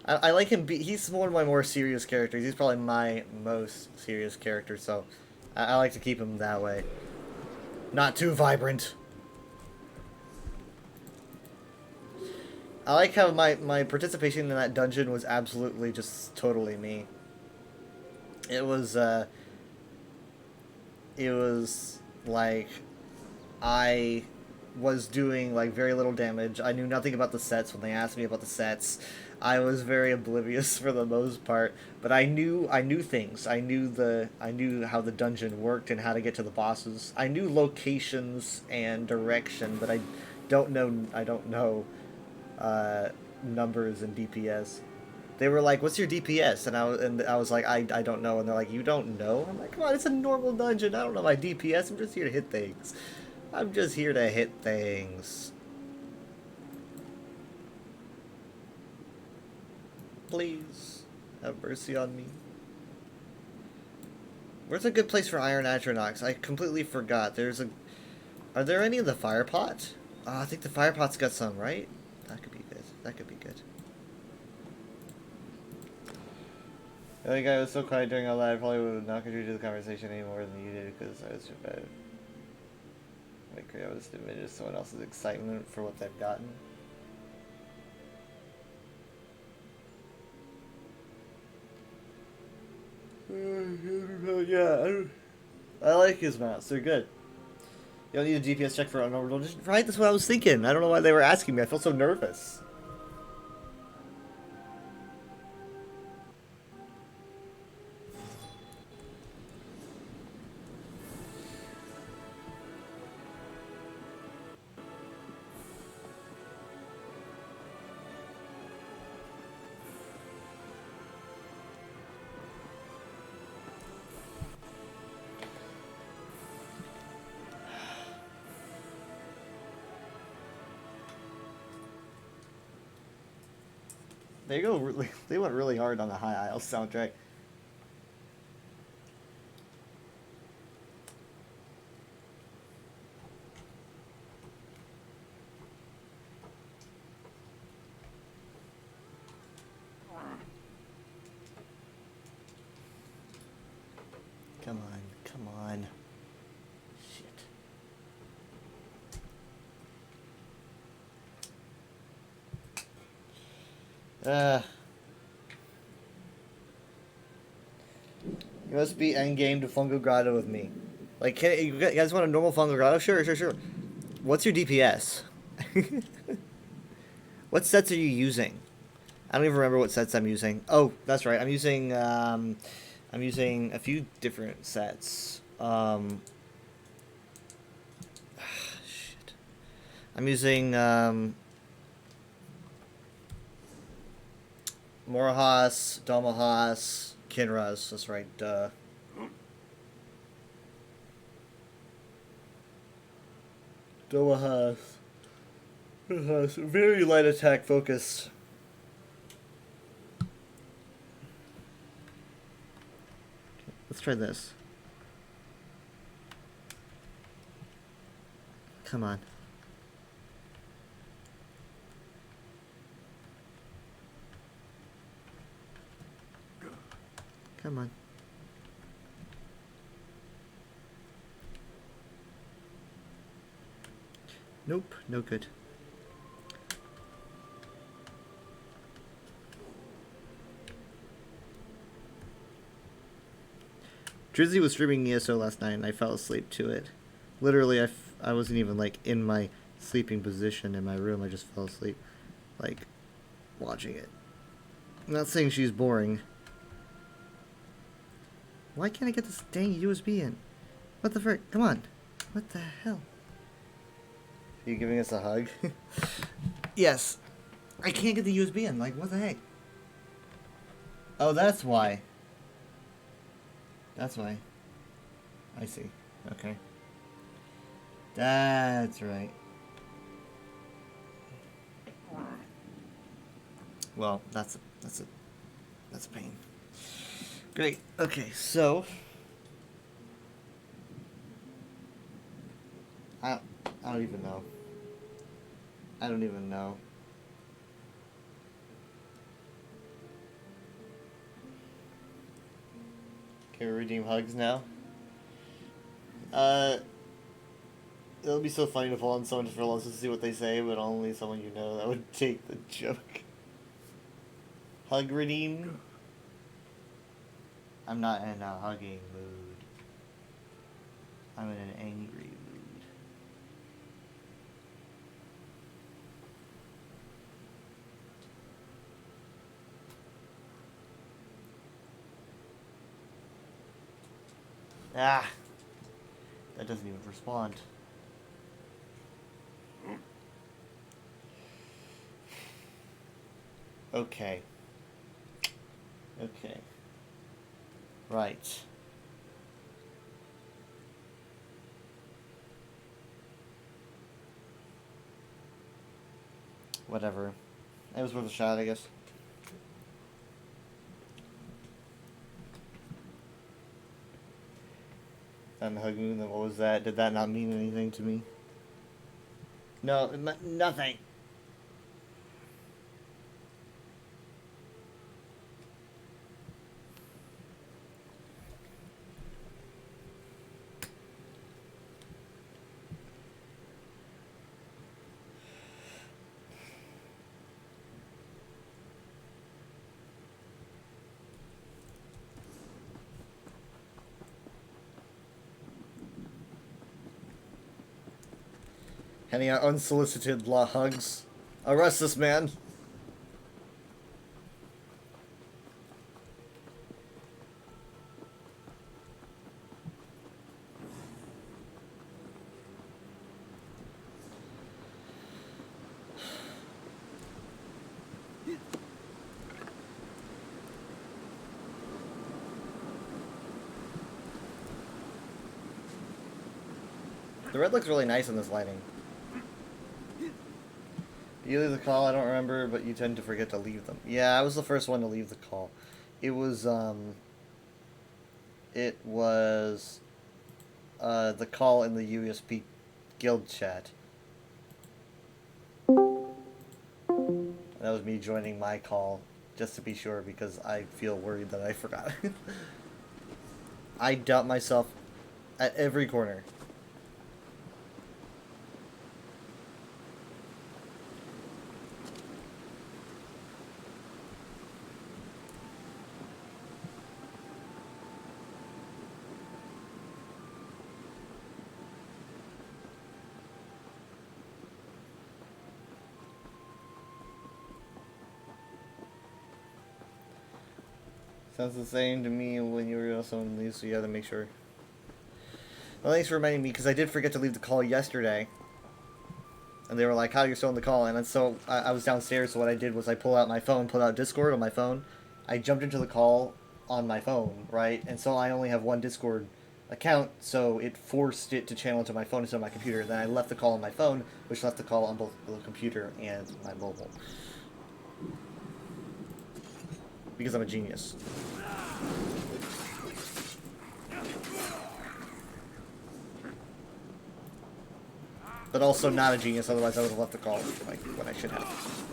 I like him. He's one of my more serious characters. He's probably my most serious character, so I like to keep him that way. Not too vibrant. I like how my participation in that dungeon was absolutely just totally me. It was like I was doing like very little damage. I knew nothing about the sets when they asked me about the sets. I was very oblivious for the most part, but I knew things. I knew how the dungeon worked and how to get to the bosses. I knew locations and direction, but I don't know numbers and DPS. They were like, "What's your DPS?" And I was like, "I don't know." And they're like, "You don't know?" I'm like, "Come on, it's a normal dungeon. I don't know my DPS. I'm just here to hit things. I'm just here to hit things." Please have mercy on me. Where's a good place for Iron Atronachs? I completely forgot. Are there any in the fire pot? Oh, I think the fire pot's got some, right? That could be good. That could be good. The other guy was so quiet during all that, I probably would not contribute to the conversation any more than you did because I was too bad. Like, I was diminished someone else's excitement for what they've gotten. Yeah, I like his mounts. They're good. You don't need a DPS check for unknown. Right, that's what I was thinking. I don't know why they were asking me. I felt so nervous. They went really hard on the High Isle soundtrack. Come on, come on. Shit. You must be endgame to Fungo Grotto with me. Like, you guys want a normal Fungo Grotto? Sure. What's your DPS? What sets are you using? I don't even remember what sets I'm using. Oh, that's right. I'm using a few different sets. Shit. I'm using Morahas, Domahas, Kinraz. That's right. Domahas. Very light attack focus. Let's try this. Come on. Come on. Nope, no good. Drizzy was streaming ESO last night, and I fell asleep to it. Literally, I wasn't even, like, in my sleeping position in my room. I just fell asleep, like, watching it. I'm not saying she's boring. Why can't I get this dang USB in? What the frick? Come on. What the hell? Are you giving us a hug? Yes. I can't get the USB in. Like, what the heck? Oh, that's why. That's why. I see. Okay. That's right. Well, that's a pain. Great. Okay, so I don't even know. I don't even know. Can we redeem hugs now? It'll be so funny to pull on someone just for lunch to see what they say, but only someone you know that would take the joke. Hug redeem? I'm not in a hugging mood. I'm in an angry mood. Ah! That doesn't even respond. Okay. Okay. Right. Whatever. It was worth a shot, I guess. And hugging them, what was that? Did that not mean anything to me? No, it meant nothing. Handing out unsolicited law hugs. Arrest this man. The red looks really nice in this lighting. You leave the call, I don't remember, but you tend to forget to leave them. Yeah, I was the first one to leave the call. It was the call in the USP guild chat. That was me joining my call, just to be sure, because I feel worried that I forgot. I doubt myself at every corner. Sounds the same to me when you were someone leaves, so you gotta make sure. Well, thanks for reminding me, because I did forget to leave the call yesterday. And they were like, how, you're still on the call? And so I was downstairs, so what I did was I pulled out my phone, pulled out Discord on my phone. I jumped into the call on my phone, right? And so I only have one Discord account, so it forced it to channel to my phone instead of my computer. Then I left the call on my phone, which left the call on both the computer and my mobile. Because I'm a genius. But also not a genius, otherwise I would have left the call like when I should have.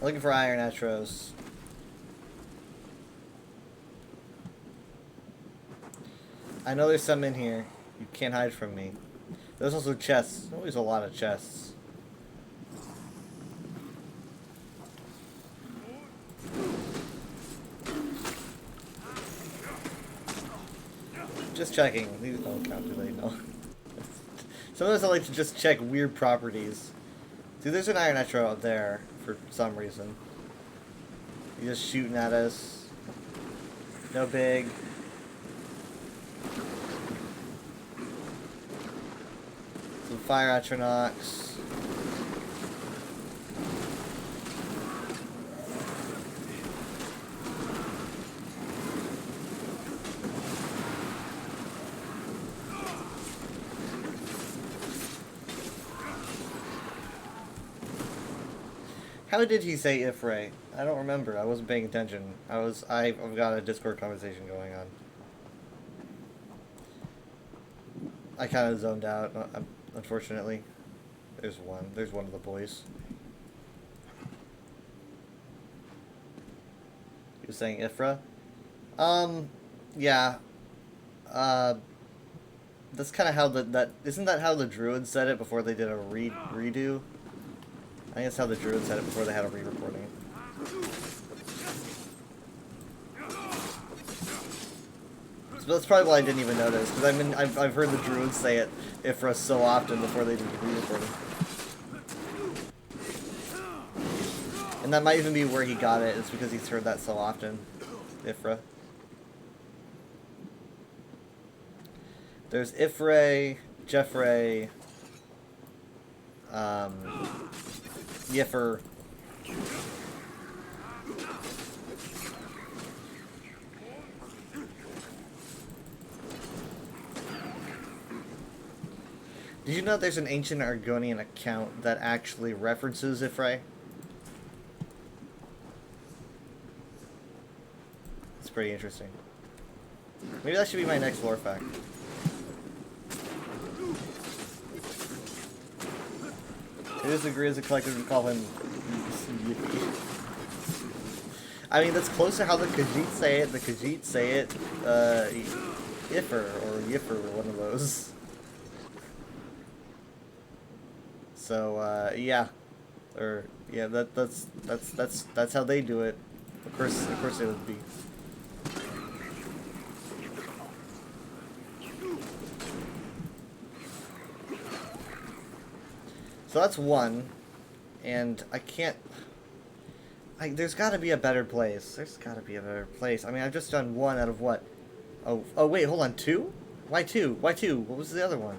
Looking for iron atros. I know there's some in here. You can't hide from me. There's also chests. Always a lot of chests. Just checking. These don't count, do they? No. Sometimes I like to just check weird properties. See, there's an iron nitro out there for some reason. He's just shooting at us. No big. Some fire atronachs. How did he say Ifray? I don't remember. I wasn't paying attention. I've got a Discord conversation going on. I kind of zoned out, unfortunately. There's one. There's one of the boys. He was saying Ifra? Yeah. That's kind of how isn't that how the Druids said it before they did a redo? I think that's how the Druids said it before they had a re-recording. So that's probably why I didn't even notice, because I've heard the Druids say it Ifra so often before they did the re-recording. And that might even be where he got it. It's because he's heard that so often, Ifra. There's Ifray, Jeffray, Yiffer. Did you know there's an ancient Argonian account that actually references Ifray? It's pretty interesting. Maybe that should be my next lore fact. I disagree as a collective to call him Yippee. I mean, that's close to how the Khajiit say it. The Khajiit say it, Iffer or Yiffer, one of those. So, yeah. Or, yeah, that's how they do it. Of course it would be. So that's one, and I can't, there's gotta be a better place. There's gotta be a better place. I mean, I've just done one out of what? Oh wait, hold on, two? Why two? Why two? What was the other one?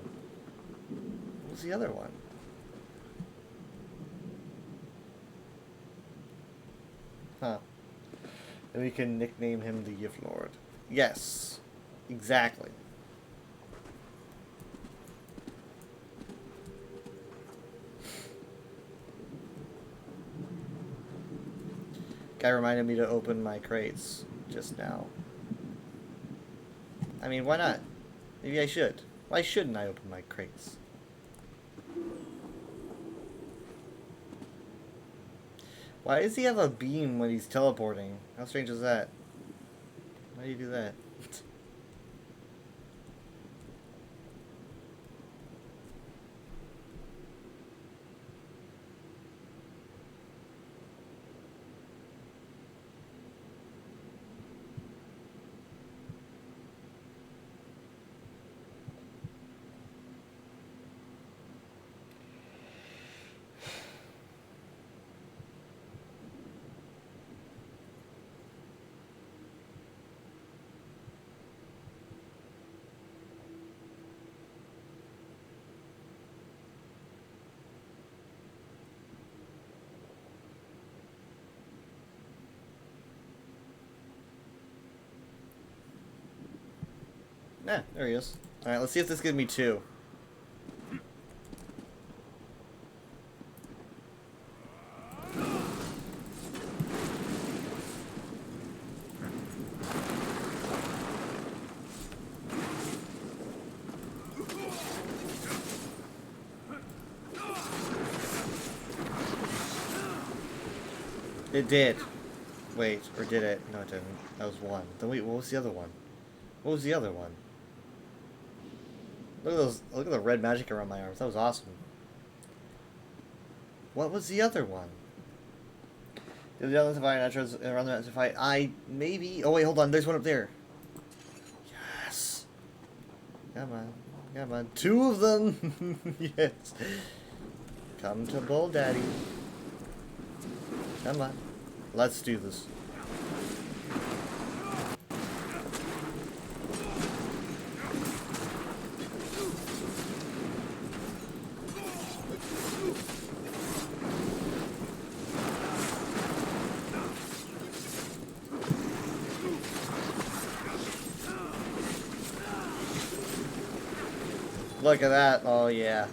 What was the other one? Huh. And we can nickname him the Yif Lord. Yes, exactly. Guy reminded me to open my crates just now. I mean, why not? Maybe I should. Why shouldn't I open my crates? Why does he have a beam when he's teleporting? How strange is that? Why do you do that? Yeah, there he is. Alright, let's see if this gives me two. It did. Wait, or did it? No, it didn't. That was one. Then wait, what was the other one? What was the other one? Look at those. Look at the red magic around my arms. That was awesome. What was the other one? Did the other fight around the fight? I maybe. Oh wait, hold on. There's one up there. Yes. Come on. Come on. 2 of them. Yes. Come to Bull Daddy. Come on. Let's do this. Look at that. Oh, yeah.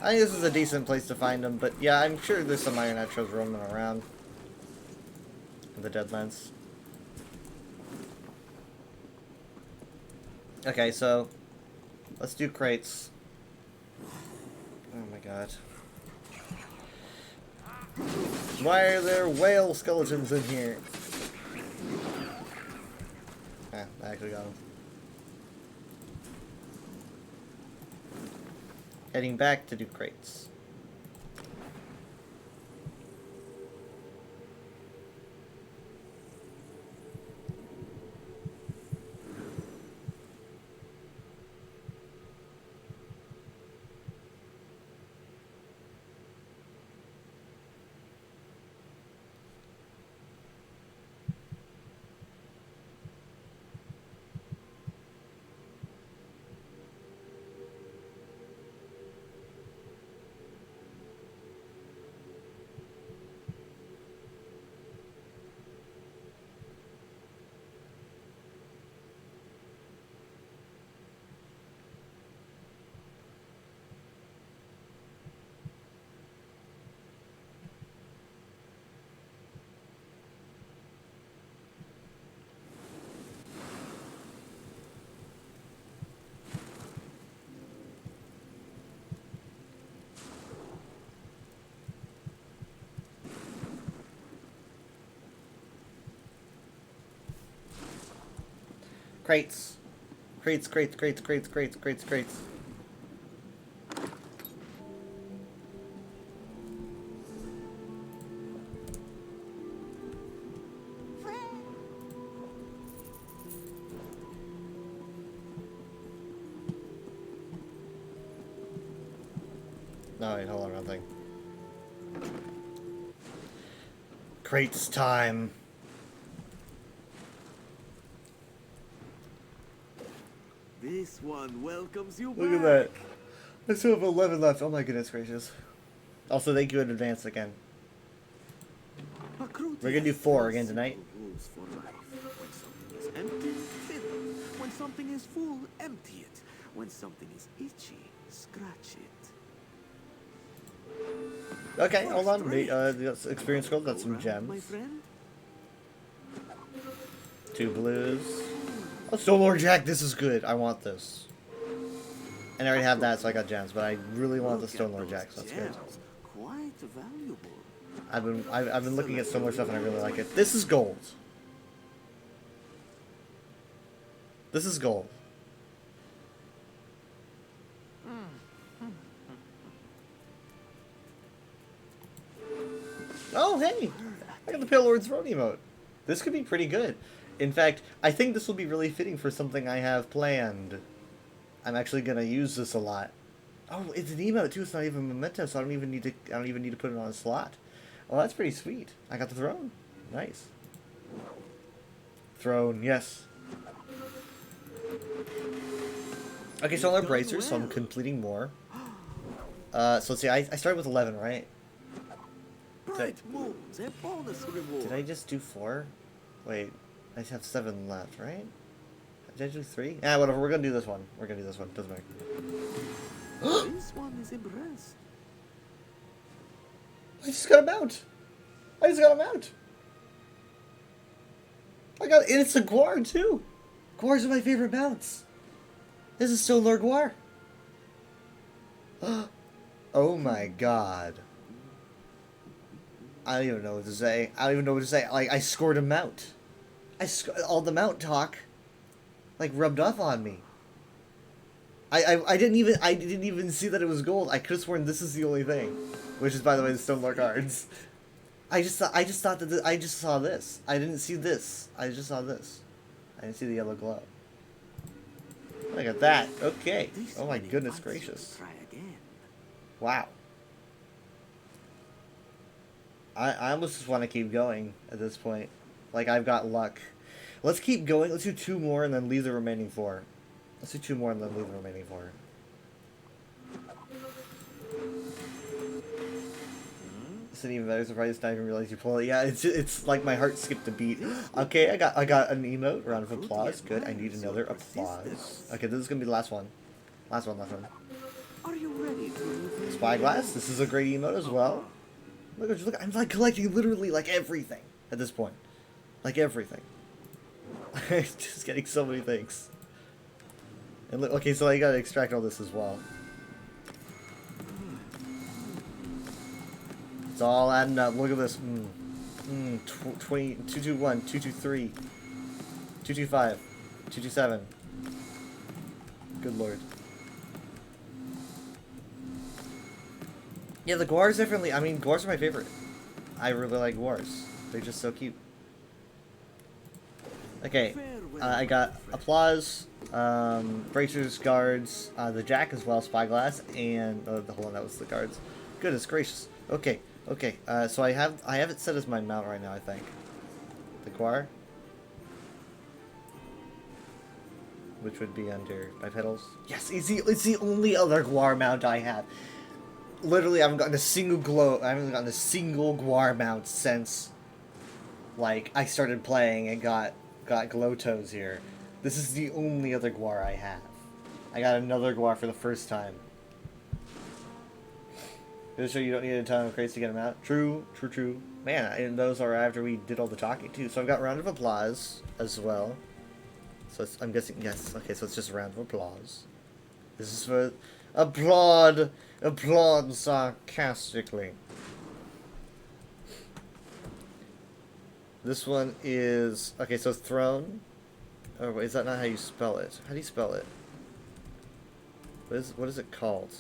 I think this is a decent place to find them, but yeah, I'm sure there's some Iron Atros roaming around in the Deadlands. Okay, so let's do crates. Oh my god. Why are there whale skeletons in here? Ah, I actually got them. Heading back to do crates. Crates. Crates, crates, crates, crates, crates, crates, crates. No, wait, hold on, wrong thing. Crates time. This one welcomes you Look at that. I still have 11 left. Oh my goodness gracious. Also, thank you in advance again. We're gonna do 4 again tonight. Rules for life. When something is empty, fill it. When something is full, empty it. When something is itchy, scratch it. Okay, hold on. The experience gold. That's some gems. My friend? 2 blues. Oh, Stonelord Jack, this is good. I want this. And I already have that, so I got gems. But I really want the Stonelord Jack, so that's good. Quite valuable. I've been looking at Stonelord stuff and I really like it. This is gold. This is gold. Oh, hey! I got the Pale Lord's Throne emote. This could be pretty good. In fact, I think this will be really fitting for something I have planned. I'm actually gonna use this a lot. Oh, it's an emote too. It's not even a memento, so I don't even need to put it on a slot. Well, that's pretty sweet. I got the throne. Nice. Throne, yes. Okay, so I'll have bracers, so I'm completing more. So let's see. I started with 11, right? Did I just do 4? Wait, I just have 7 left, right? Did I do 3? Ah, whatever. We're gonna do this one. We're gonna do this one. Doesn't matter. This one is impressed. I just got a mount. I just got a mount. And it's a Guar too. Guars are my favorite mounts. This is still Lord Guar. Oh my god. I don't even know what to say. I don't even know what to say. Like, I scored a mount. All the mount talk, like, rubbed off on me. I didn't even see that it was gold. I could have sworn this is the only thing, which is, by the way, the Stonelore cards. I just thought that I just saw this. I didn't see this. I just saw this. I didn't see the yellow glow. Look at that. Okay. Oh my goodness gracious. Try again. Wow. I almost just want to keep going at this point. Like, I've got luck. Let's keep going. Let's do 2 more and then leave the remaining 4. Let's do 2 more and then leave the remaining 4. It's an even better surprise. I didn't even realize you pulled it. Yeah, it's like my heart skipped a beat. Okay, I got an emote. Round of applause. Good. I need another applause. Okay, this is gonna be the last one. Last one. Are you ready to Spyglass. This is a great emote as well. Look, I'm like collecting literally like everything at this point. Like everything. Just getting so many things. And look, okay, so I gotta extract all this as well. It's all adding up. Look at this. 20, 221, 223, 225, 227. Good lord. Yeah, the Guars definitely. I mean, Guars are my favorite. I really like Guars. They're just so cute. Okay, I got applause, bracers, guards, the jack as well, spyglass, and the whole one that was the guards. Goodness gracious. Okay. So I have it set as my mount right now. I think the Guar, which would be under my pedals. Yes, it's the only other Guar mount I have. Literally, I haven't gotten a single Guar mount since, like, I started playing and got glow toes here. This is the only other Guar I have. I got another Guar for the first time. Just so you don't need a ton of crates to get them out. True. Man, and those are after we did all the talking too. So I've got round of applause as well. So I'm guessing, yes. Okay, so it's just a round of applause. This is for applaud sarcastically. This one is, okay, so throne. Oh, wait, is that not how you spell it? How do you spell it? What is it called?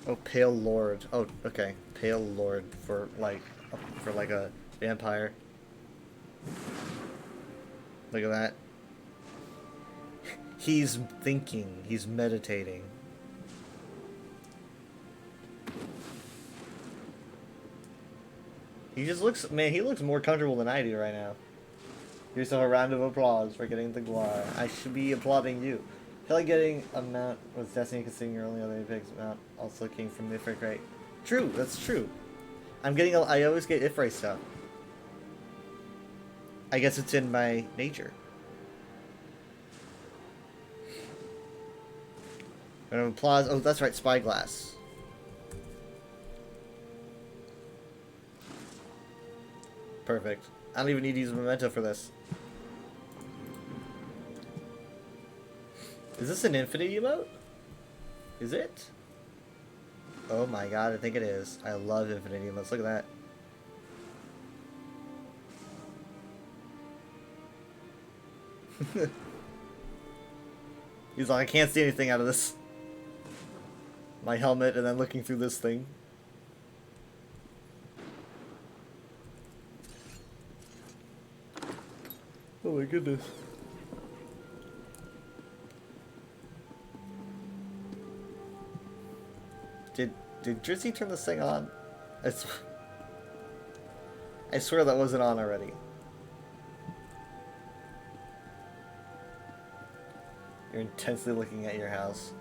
Oh, Pale Lord. Oh, okay. Pale Lord for like a vampire. Look at that. He's thinking. He's meditating. He just looks, man, he looks more comfortable than I do right now. Give yourself a round of applause for getting the Guar. I should be applauding you. I feel like getting a mount with Destiny considering your only other Apex mount also came from the Ifrit crate. True, that's true. I always get Ifrit stuff. I guess it's in my nature. Round of applause. Oh, that's right, Spyglass. Perfect. I don't even need to use Memento for this. Is this an Infinity emote? Is it? Oh my god, I think it is. I love Infinity emotes. Look at that. He's like, I can't see anything out of this. My helmet and then looking through this thing. Oh my goodness. Did Drizzy turn this thing on? I swear that wasn't on already. You're intensely looking at your house.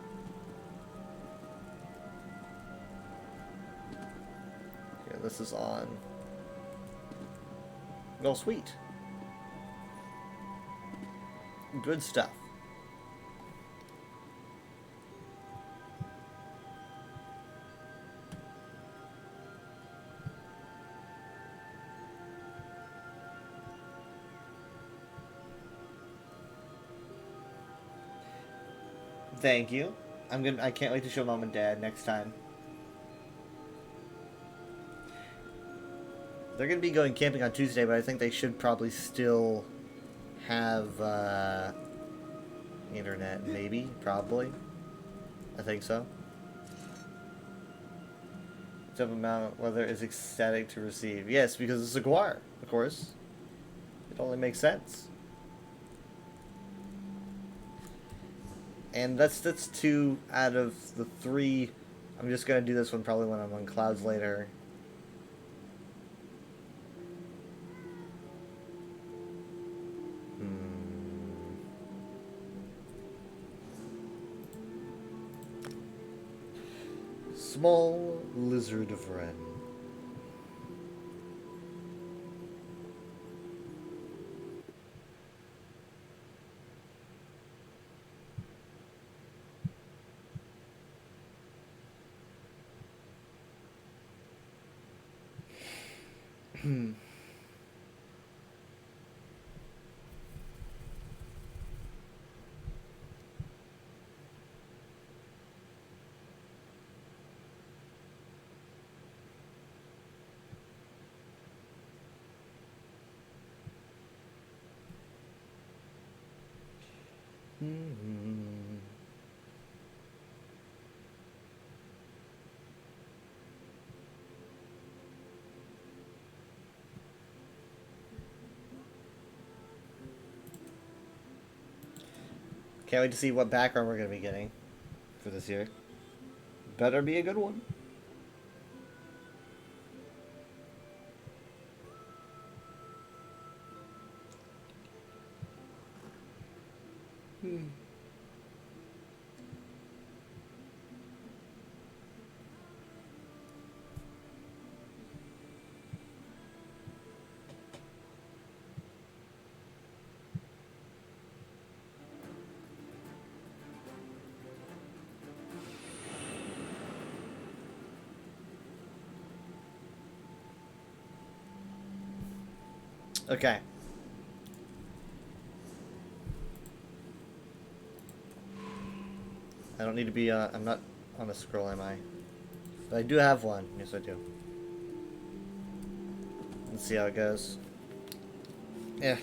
Here, this is on. Oh, sweet. Good stuff. Thank you. I can't wait to show Mom and Dad next time. They're gonna be going camping on Tuesday, but I think they should probably still have internet. Maybe, probably. I think so. Jump amount, whether it's ecstatic to receive. Yes, because it's a Guar, of course. It only makes sense. And that's 2 out of the 3. I'm just gonna do this one probably when I'm on clouds later. Small lizard of Ren. Can't wait to see what background we're going to be getting for this year. Better be a good one. Okay. I don't need to be, I'm not on a scroll, am I? But I do have one. Yes, I do. Let's see how it goes. Yeah.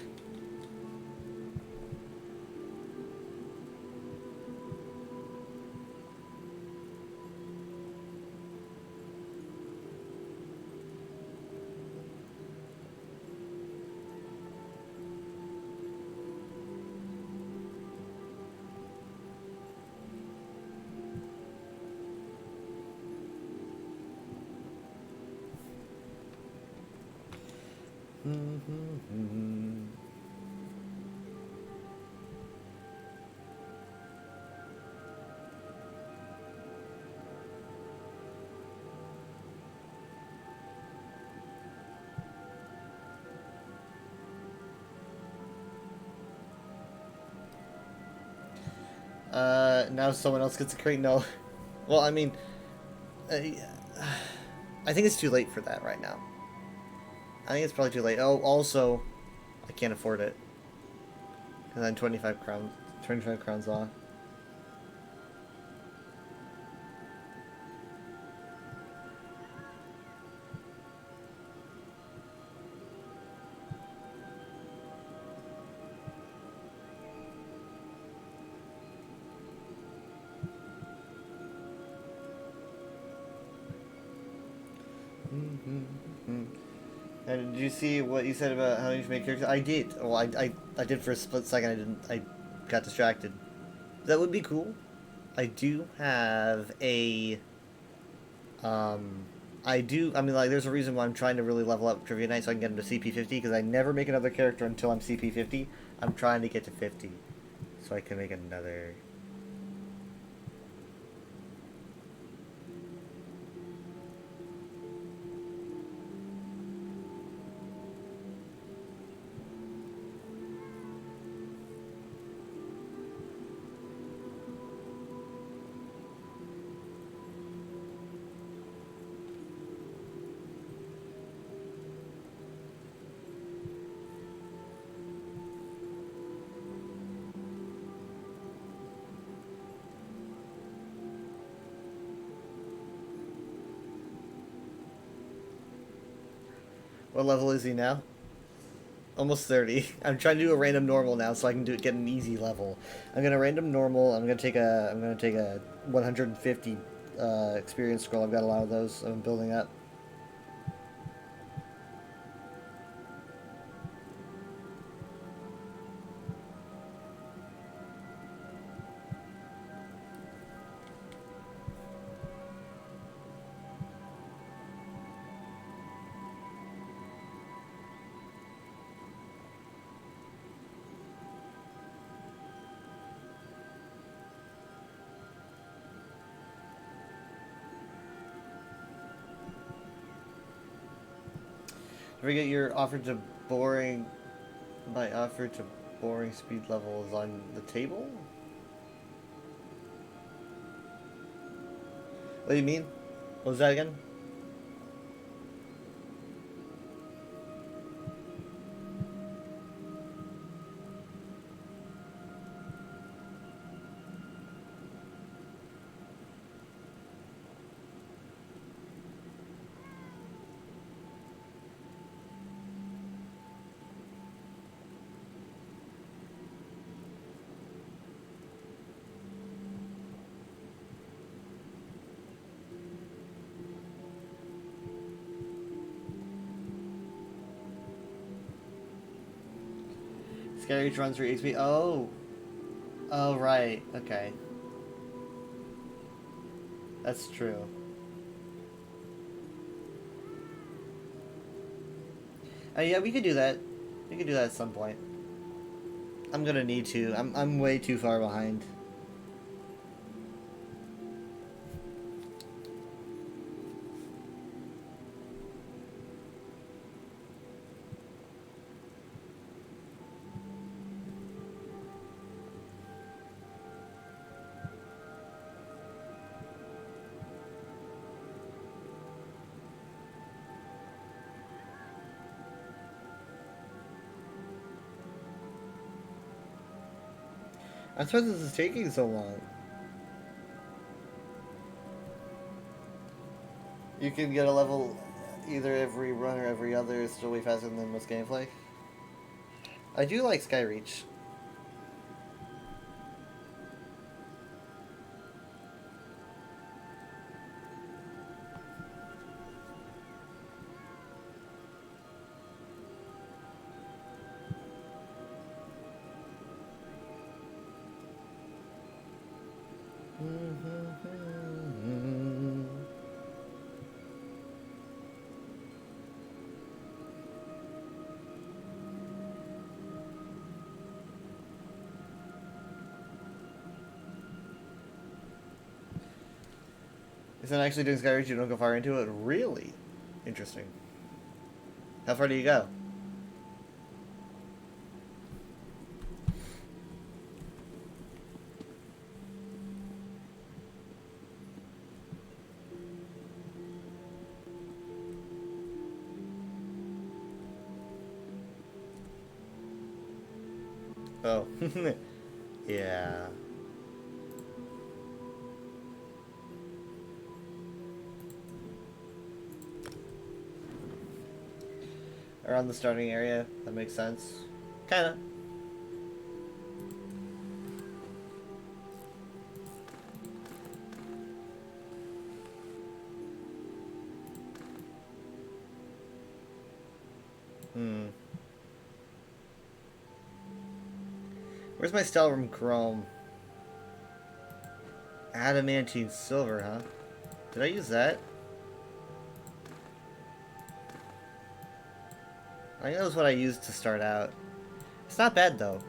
Now someone else gets a crate? No. Well, I mean, I think it's too late for that right now. I think it's probably too late. Oh, also, I can't afford it. Because I'm 25 crowns off. And did you see what you said about how you should make characters? I did. Well, I did for a split second. I got distracted. That would be cool. I do have a... I mean, like, there's a reason why I'm trying to really level up Trivia Night so I can get him to CP50, because I never make another character until I'm CP50. I'm trying to get to 50, so I can make another... What level is he now? Almost 30. I'm trying to do a random normal now so I can get an easy level. I'm gonna random normal. I'm gonna take a 150 experience scroll. I've got a lot of those. I'm building up. Forget your offer to boring. My offer to boring speed level is on the table? What do you mean? What was that again? Skyreach runs through HP. Oh. Oh, right. Okay. That's true. Yeah, we could do that. We could do that at some point. I'm gonna need to. I'm way too far behind. I'm surprised this is taking so long. You can get a level either every run or every other. It's still way faster than most gameplay. I do like Skyreach. Is that actually doing Skyreach? You don't go far into it? Really? Interesting. How far do you go? Oh. Yeah. Around the starting area, that makes sense. Kinda. Where's my Stellrum Chrome? Adamantine Silver, huh? Did I use that? I think that was what I used to start out. It's not bad, though.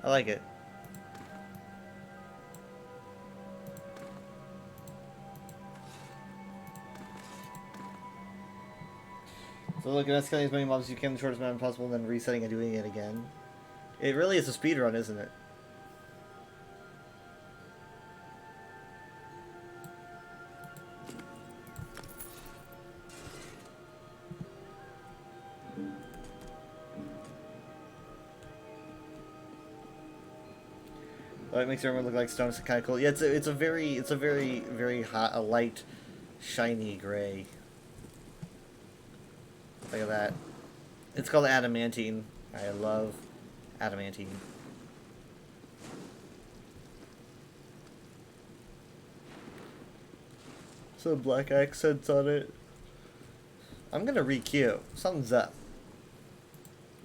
I like it. So look at us killing as many mobs as you can in the shortest amount possible, and then resetting and doing it again. It really is a speedrun, isn't it? Oh, it makes everyone look like stone. It's kind of cool. Yeah, it's a very hot, a light, shiny gray. Look at that. It's called adamantine. I love adamantine. Some black accents on it. I'm gonna re-queue. Something's up.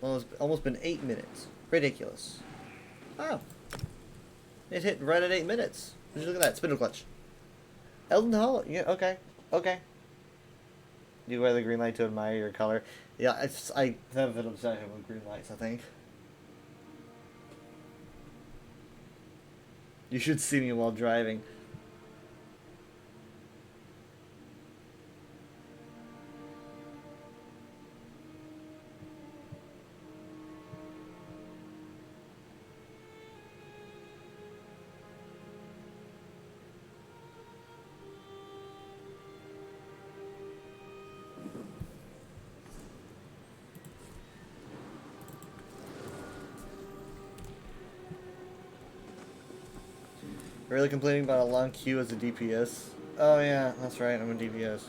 Almost been 8 minutes. Ridiculous. Oh. It hit right at 8 minutes. Would you look at that? Spindle clutch. Elden Hall? Yeah, okay. Okay. You wear the green light to admire your color. Yeah, I have an obsession with green lights, I think. You should see me while driving. Really complaining about a long queue as a DPS? Oh yeah, that's right, I'm a DPS.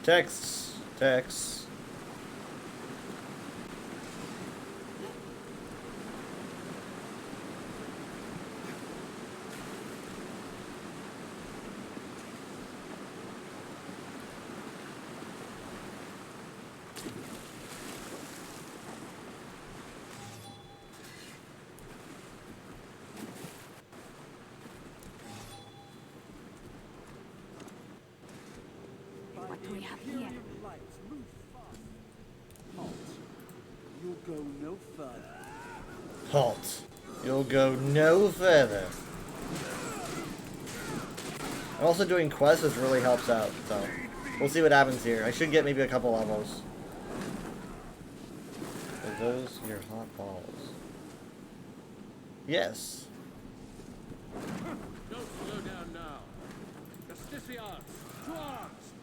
Texts. Texts. What do we have here? You'll go no further. Halt. You'll go no further. I'm also doing quests, which really helps out, so we'll see what happens here. I should get maybe a couple levels. Are those your hot balls? Yes. Don't slow down now. Justiciars, to arms!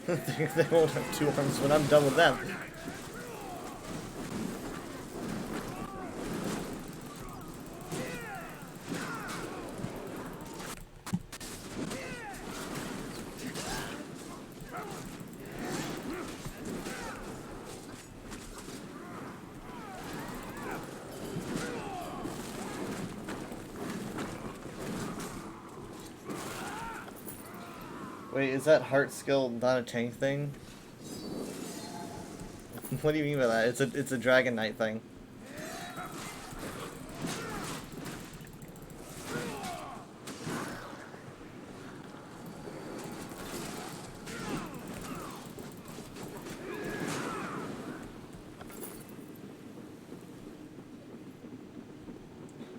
They won't have 2 arms when I'm done with them. Wait, is that heart skill not a tank thing? What do you mean by that? It's a Dragon Knight thing.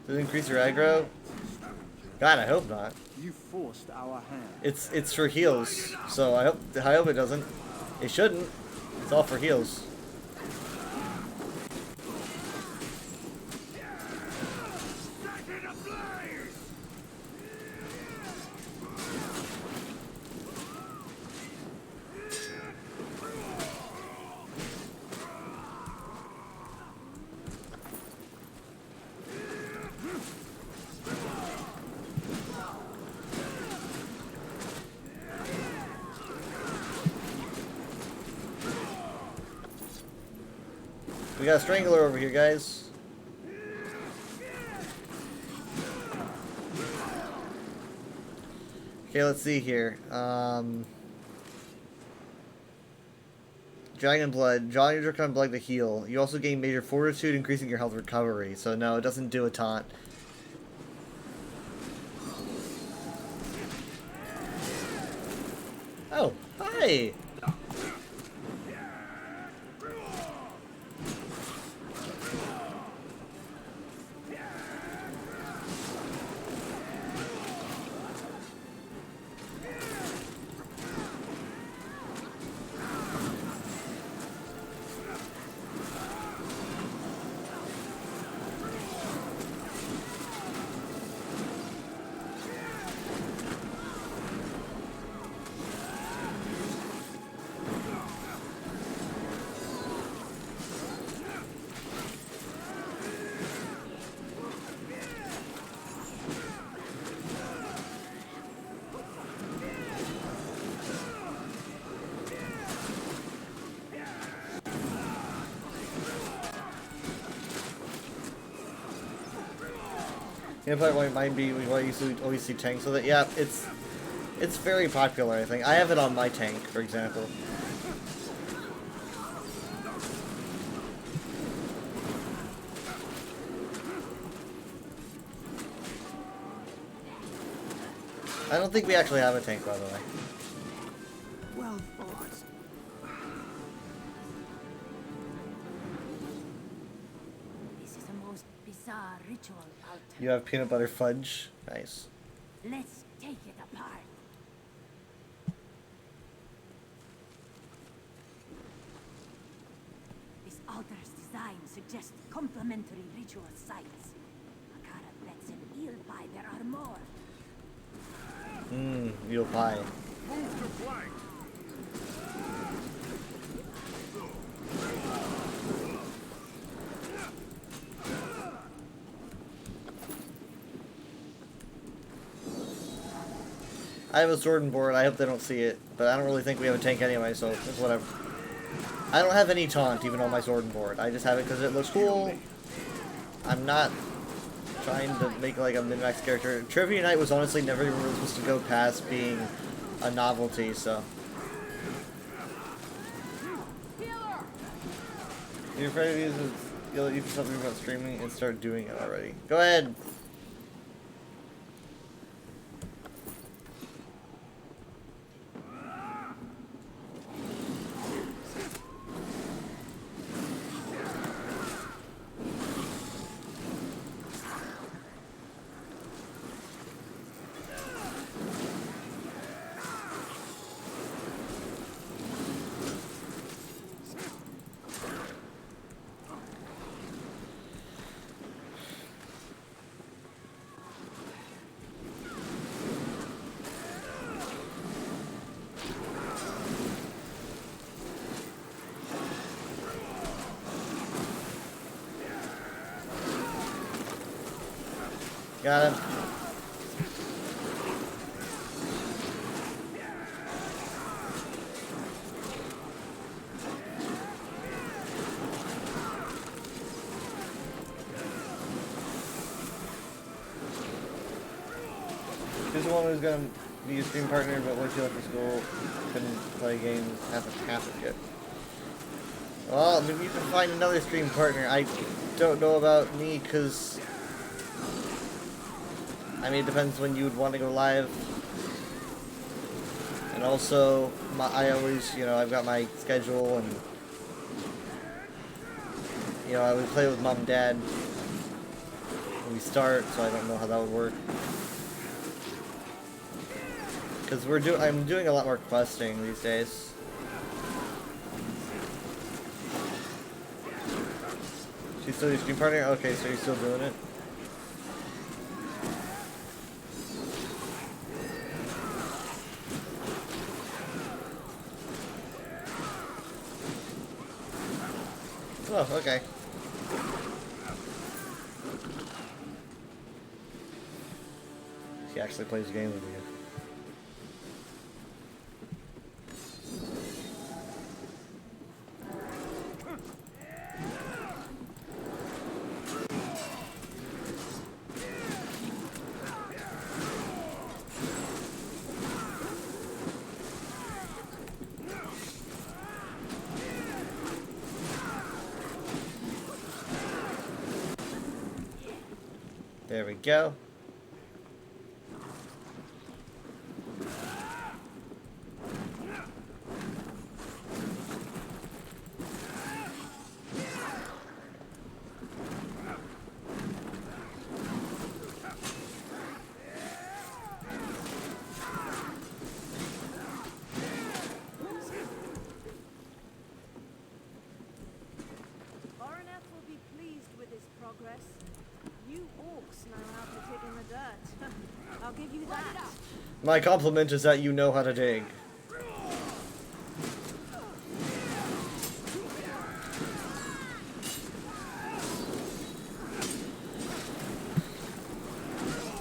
Does it increase your aggro? God, I hope not. You forced our hand. It's for heals, so I hope it doesn't. It shouldn't. It's all for heals. We got a strangler over here, guys. Okay, let's see here. Dragon Blood. Drawing your Dragon Blood to heal. You also gain major fortitude, increasing your health recovery. So no, it doesn't do a taunt. Oh, hi! You know, why it might be why you used to always see tanks with it. Yeah, it's very popular. I think I have it on my tank, for example. I don't think we actually have a tank, by the way. Well fought. This is a most bizarre ritual, Alter. You have peanut butter fudge. Nice. Let's take it apart. This altar's design suggests complementary ritual sites. Akara bets in Eelpai there are more. Eel pie. Move to flank. I have a sword and board. I hope they don't see it, but I don't really think we have a tank anyway, so it's whatever. I don't have any taunt even on my sword and board. I just have it because it looks cool. I'm not trying to make like a min-max character. Trivia Night was honestly never even really supposed to go past being a novelty, so. You're afraid to use it, you'll use something about streaming and start doing it already. Go ahead. Got him. She's the one who's gonna be a stream partner, but when she left for school, couldn't play games, hasn't happened yet. Well, maybe you can find another stream partner. I don't know about me, because I mean, it depends when you would want to go live. And also, I always, you know, I've got my schedule and, you know, I would play with mom and dad when we start, so I don't know how that would work. Because I'm doing a lot more questing these days. She's still your stream partner? Okay, so you're still doing it? Oh, okay. She actually plays a game with you. There we go. Baroneth will be pleased with his progress. You orcs know how to dig in the dirt. I'll give you that. My compliment is that you know how to dig.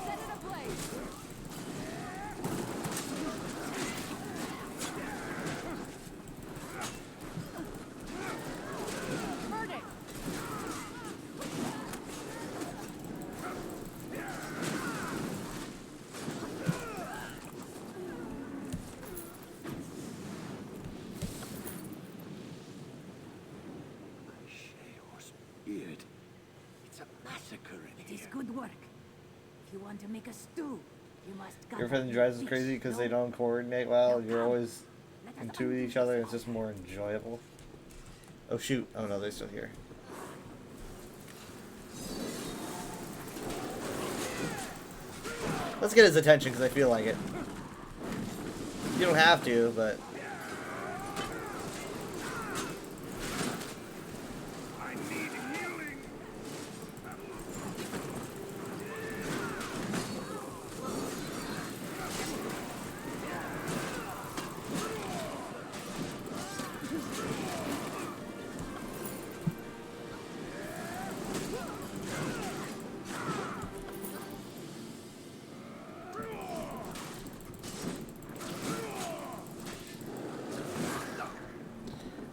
Set it ablaze. Verdict. want to make a stew, you must Your friend drives is crazy because they don't coordinate well. You're always in two with each other. It's just more enjoyable. Oh shoot! Oh no, they're still here. Let's get his attention because I feel like it. You don't have to, but.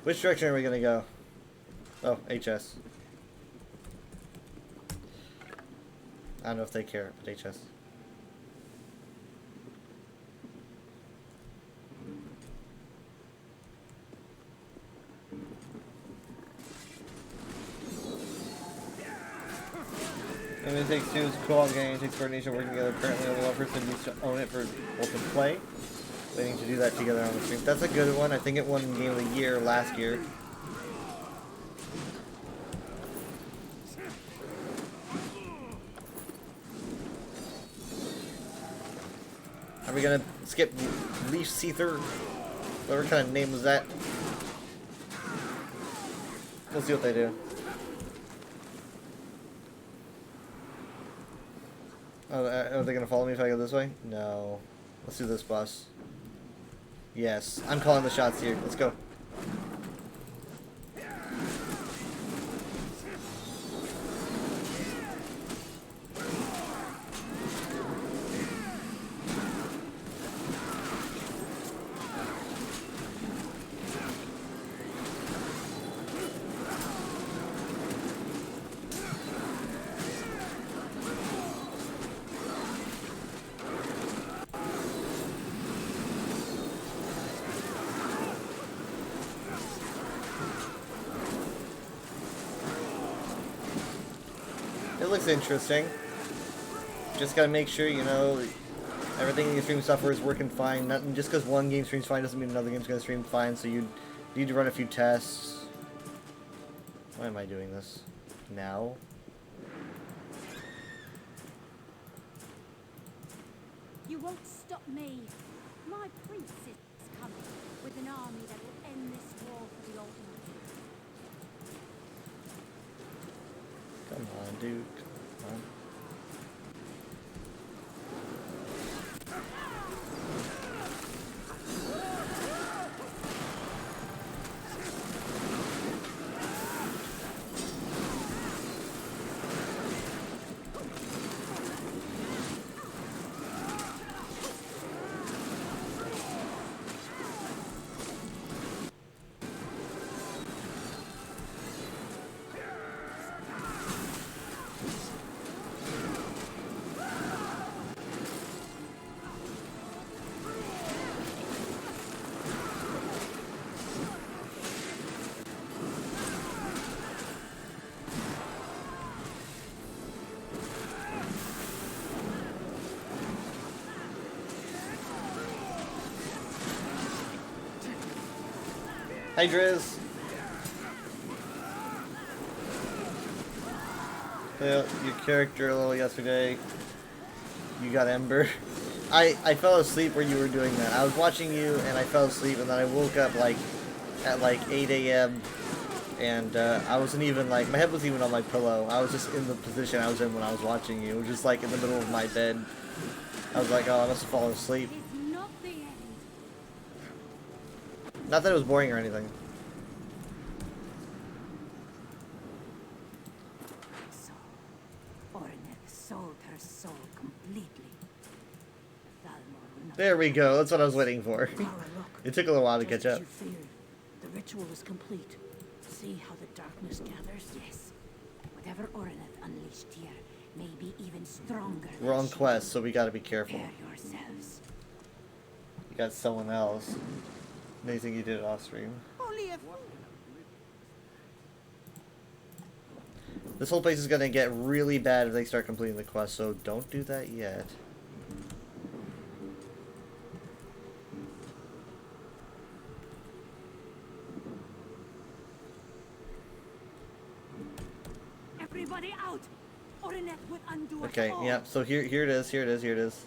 Which direction are we gonna go? Oh, HS. I don't know if they care, but HS. It takes two is a co-op game, it takes coordination working together. Apparently only one person needs to own it for both to play. Waiting to do that together on the stream. That's a good one. I think it won Game of the Year last year. Are we gonna skip Leaf Seether? Whatever kind of name was that? We'll see what they do. Oh, are they gonna follow me if I go this way? No. Let's do this boss. Yes, I'm calling the shots here. Let's go. It looks interesting. Just gotta make sure, you know, everything in the stream software is working fine. Nothing, just because one game streams fine doesn't mean another game's gonna stream fine, so you need to run a few tests. Why am I doing this? Now? You won't stop me. My prince is coming with an army that will end this war for the ultimate. Come on, dude. Come on. Hey, Driz. Failed your character a little yesterday. You got Ember. I fell asleep where you were doing that. I was watching you and I fell asleep and then I woke up like at like 8 a.m. and I wasn't even like, my head wasn't even on my pillow. I was just in the position I was in when I was watching you. It was just like in the middle of my bed. I was like, oh, I must have fallen asleep. Not that it was boring or anything. So, Orneth sold her soul completely. Thalmor will not. There we go. That's what I was waiting for. Laura, look. It took a little while to Just catch as up. you feared, the ritual is complete. See how the darkness gathers? Yes. Whatever Orneth unleashed here may be even stronger. We're on quest, so we gotta be careful. Prepare yourselves. You got someone else. They think you did it off stream. Only a This whole place is gonna get really bad if they start completing the quest, so don't do that yet. Everybody out! Orinet would undo us Okay, all. yeah, so here it is, here it is, here it is.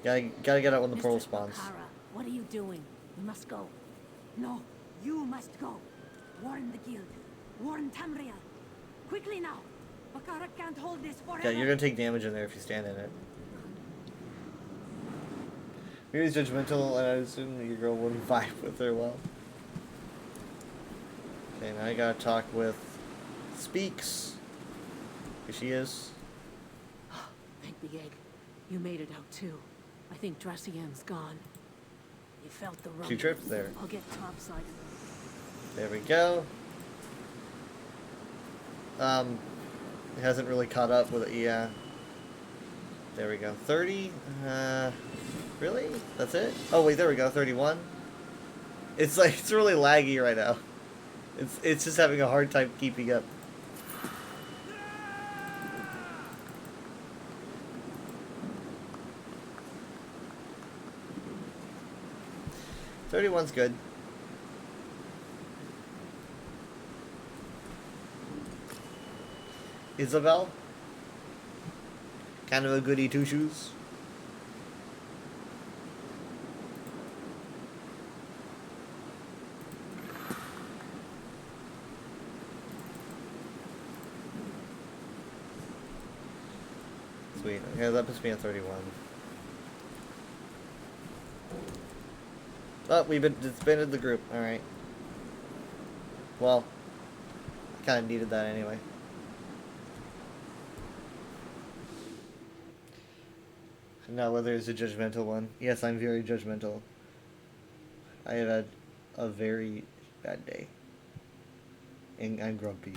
Gotta get out when the portal spawns. Makara, what are you doing? We must go. No, you must go. Warn the guild. Warn Tamriel. Quickly now. Makara can't hold this forever. Yeah, you're gonna take damage in there if you stand in it. Miri's judgmental, and I assume that your girl wouldn't vibe with her well. Okay, now I gotta talk with Speaks. Here she is. Thank the egg. You made it out too. I think Dracien's gone. You felt the rumble. She tripped there. I'll get topside. There we go. It hasn't really caught up with it. Yeah. There we go. 30. Really? That's it? Oh wait, there we go. 31. It's like it's really laggy right now. It's just having a hard time keeping up. "31's good. Isabel? Kind of a goody two-shoes. Sweet. Okay, that puts me at 31. Oh, we've been disbanded the group. Alright. Well, I kind of needed that anyway. Now whether it's a judgmental one. Yes, I'm very judgmental. I have had a very bad day. And I'm grumpy.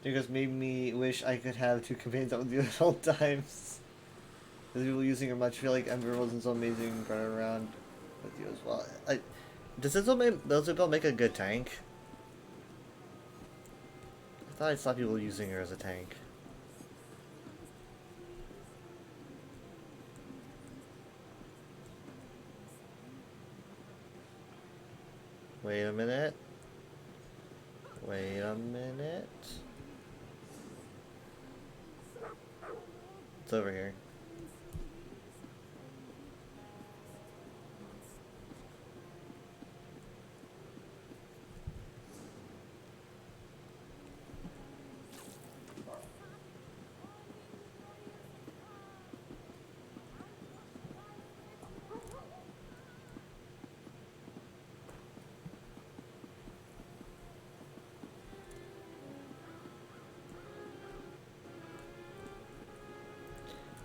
Because made me wish I could have two campaigns out with you at all times. Because people using her much. I feel like Ember wasn't so amazing running around with you as well. Does Isabel make a good tank? I thought I saw people using her as a tank. Wait a minute. Wait a minute. It's over here.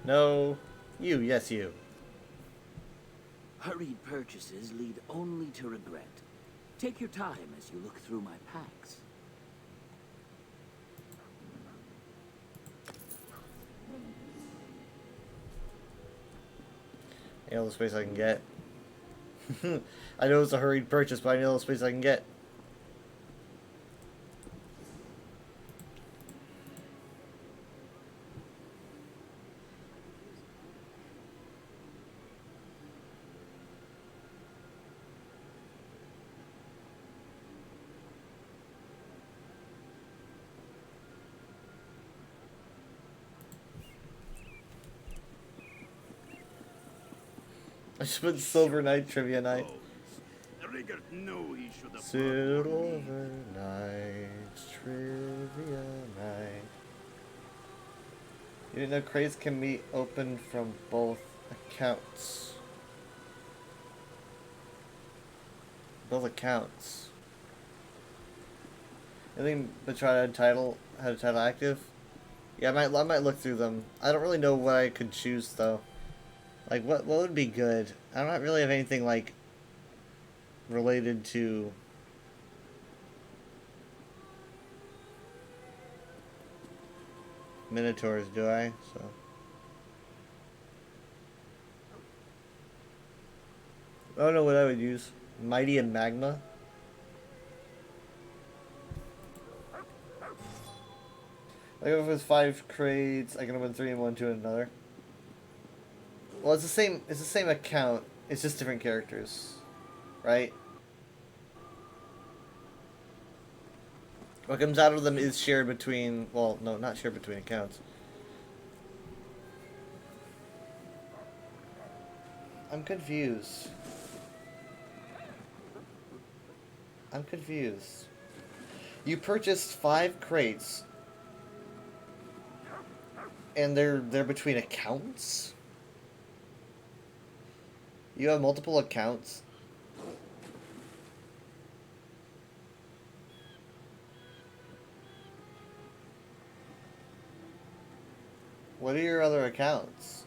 No. You, yes you. Hurried purchases lead only to regret. Take your time as you look through my packs. I know the space I can get. I know it's a hurried purchase, but I know the space I can get. I just put Silver Night Trivia Night. Rigert knew he should have Silver Night Trivia Night. You know, crates can be opened from both accounts. Both accounts. I think Betrayed had a title active. Yeah, I might look through them. I don't really know what I could choose though. Like what would be good? I don't really have anything like related to Minotaurs, do I? So I don't know what I would use. Mighty and Magma. Like if it was 5 crates, I can open 3 in one, 2 in another. Well, it's the same account. It's just different characters, right? What comes out of them is shared between, well, no, not shared between accounts. I'm confused. I'm confused. You purchased 5 crates, and they're between accounts? You have multiple accounts? What are your other accounts?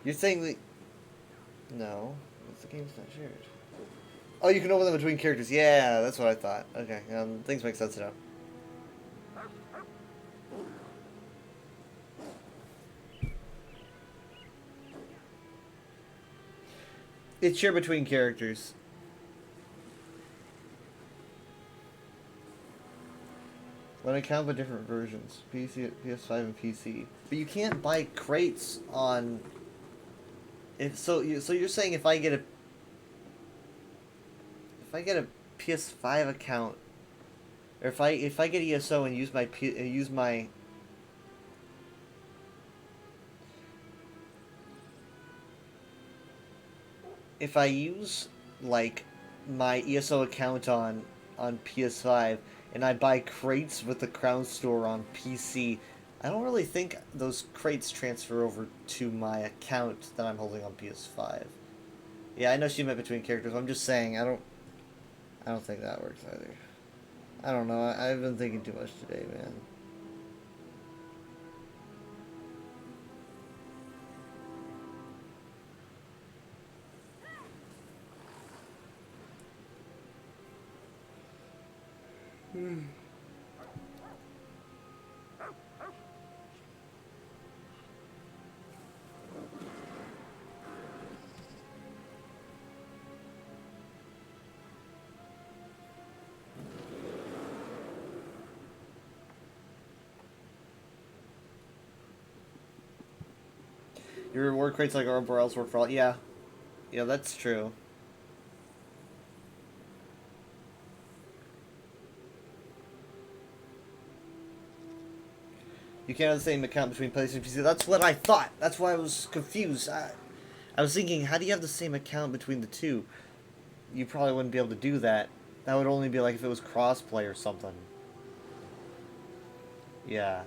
You're saying that... No, the game's not shared. Oh, you can open them between characters. Yeah, that's what I thought. Okay, things make sense now. It's shared between characters. One account with different versions. PC, PS5, and PC. But you can't buy crates on... So you're saying if I get a PS5 account, or if I get ESO and use my if I use like my ESO account on PS5 and I buy crates with the Crown Store on PC, I don't really think those crates transfer over to my account that I'm holding on PS5. Yeah, I know she meant between characters. I'm just saying I don't think that works either. I don't know. I've been thinking too much today, man. Your reward crates like Ouroboros work for all. Yeah, that's true. You can't have the same account between PlayStation and PC. That's what I thought. That's why I was confused. I was thinking, how do you have the same account between the two? You probably wouldn't be able to do that. That would only be like if it was crossplay or something. Yeah.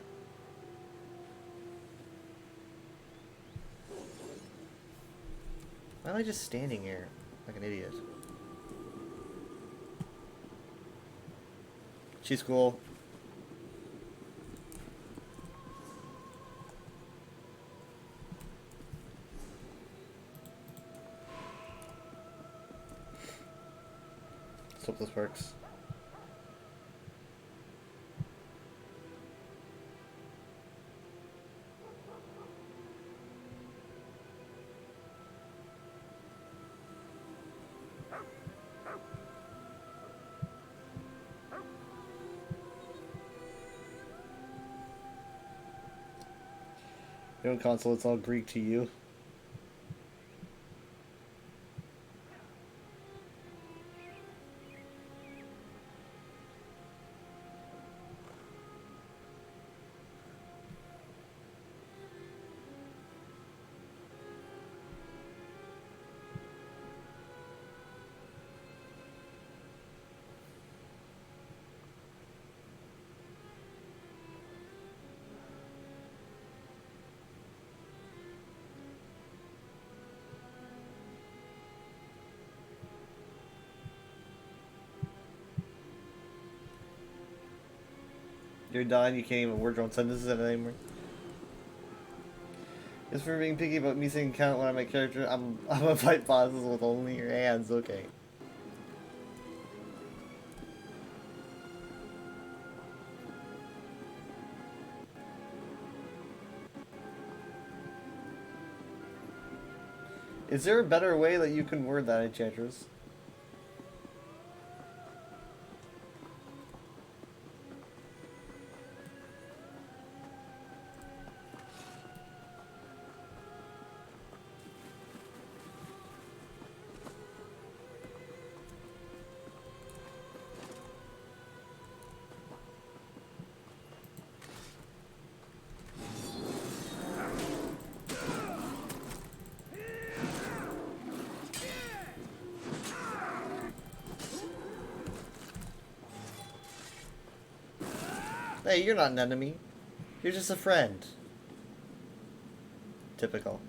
Why am I just standing here like an idiot? She's cool. Let's hope this works. Your own console, it's all Greek to you. You're done. You can't even word your own sentences anymore. Just for being picky about me saying count when I make character, I'm gonna fight bosses with only your hands. Okay. Is there a better way that you can word that, Enchantress? Hey, you're not an enemy. You're just a friend. Typical.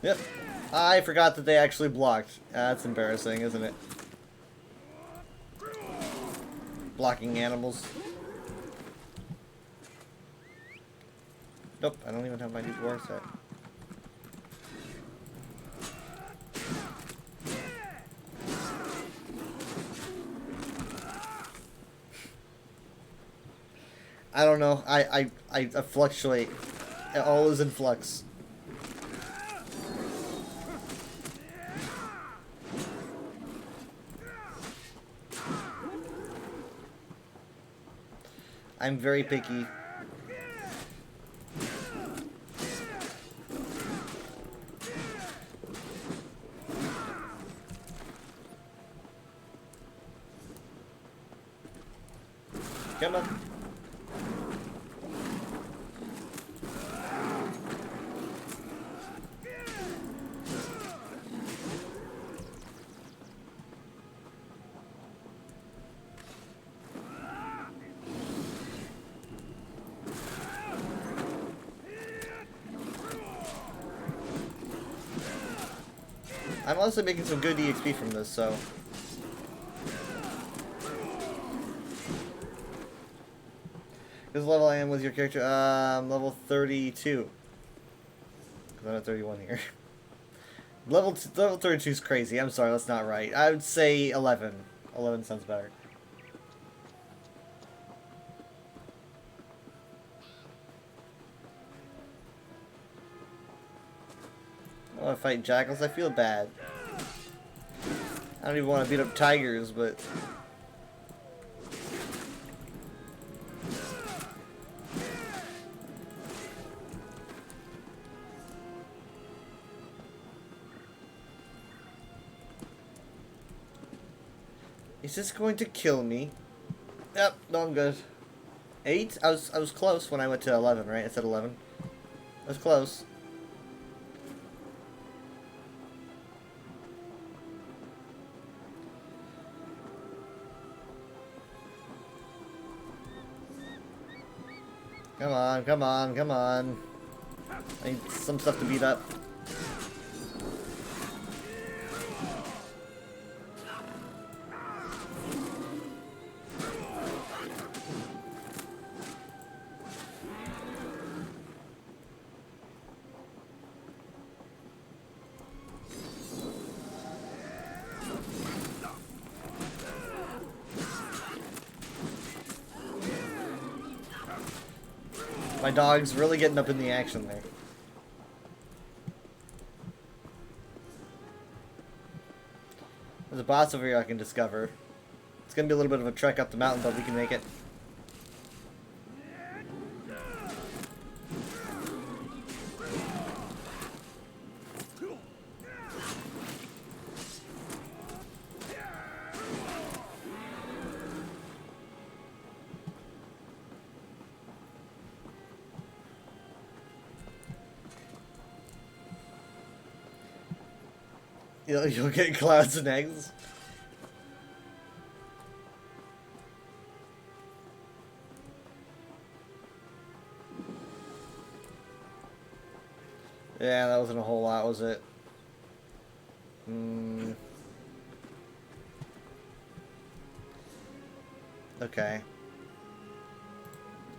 Yep. I forgot that they actually blocked. That's embarrassing, isn't it? Blocking animals. Nope, I don't even have my new dwarf set. I don't know. I fluctuate. It all is in flux. I'm very picky. Come on. I'm also making some good EXP from this, so... What level I am with your character? Level 32. Because I'm at 31 here. level 32 is crazy. I'm sorry, that's not right. I would say 11. 11 sounds better. I want to fight jackals. I feel bad. I don't even want to beat up tigers, but... Is this going to kill me? Yep, no, I'm good. 8? I was close when I went to 11, right? I said 11. I was close. Come on, come on, come on. I need some stuff to beat up. My dog's really getting up in the action there. There's a boss over here I can discover. It's gonna be a little bit of a trek up the mountain, but we can make it. You'll get clouds and eggs. Yeah, that wasn't a whole lot, was it? Okay.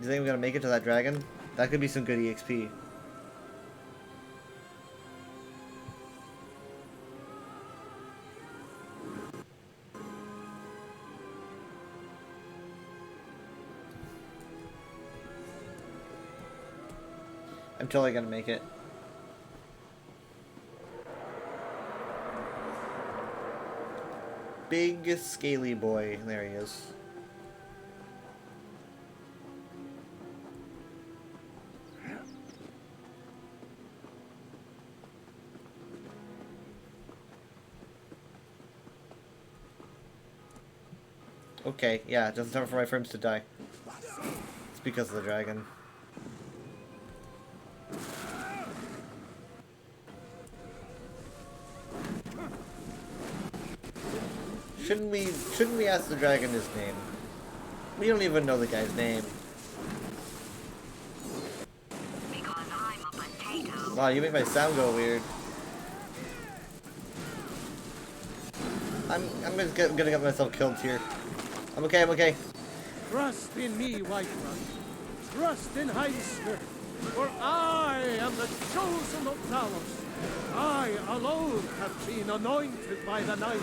Do you think we're gonna make it to that dragon? That could be some good EXP. I'm totally gonna make it. Big scaly boy. There he is. Okay, yeah, it doesn't time for my friends to die. It's because of the dragon. Shouldn't we ask the dragon his name? We don't even know the guy's name. Because I'm a potato. Wow, you make my sound go weird. I'm gonna get myself killed here. I'm okay, I'm okay. Trust in me, Whiterun. Trust in Heinster. For I am the chosen of Talos. I alone have been anointed by the Knight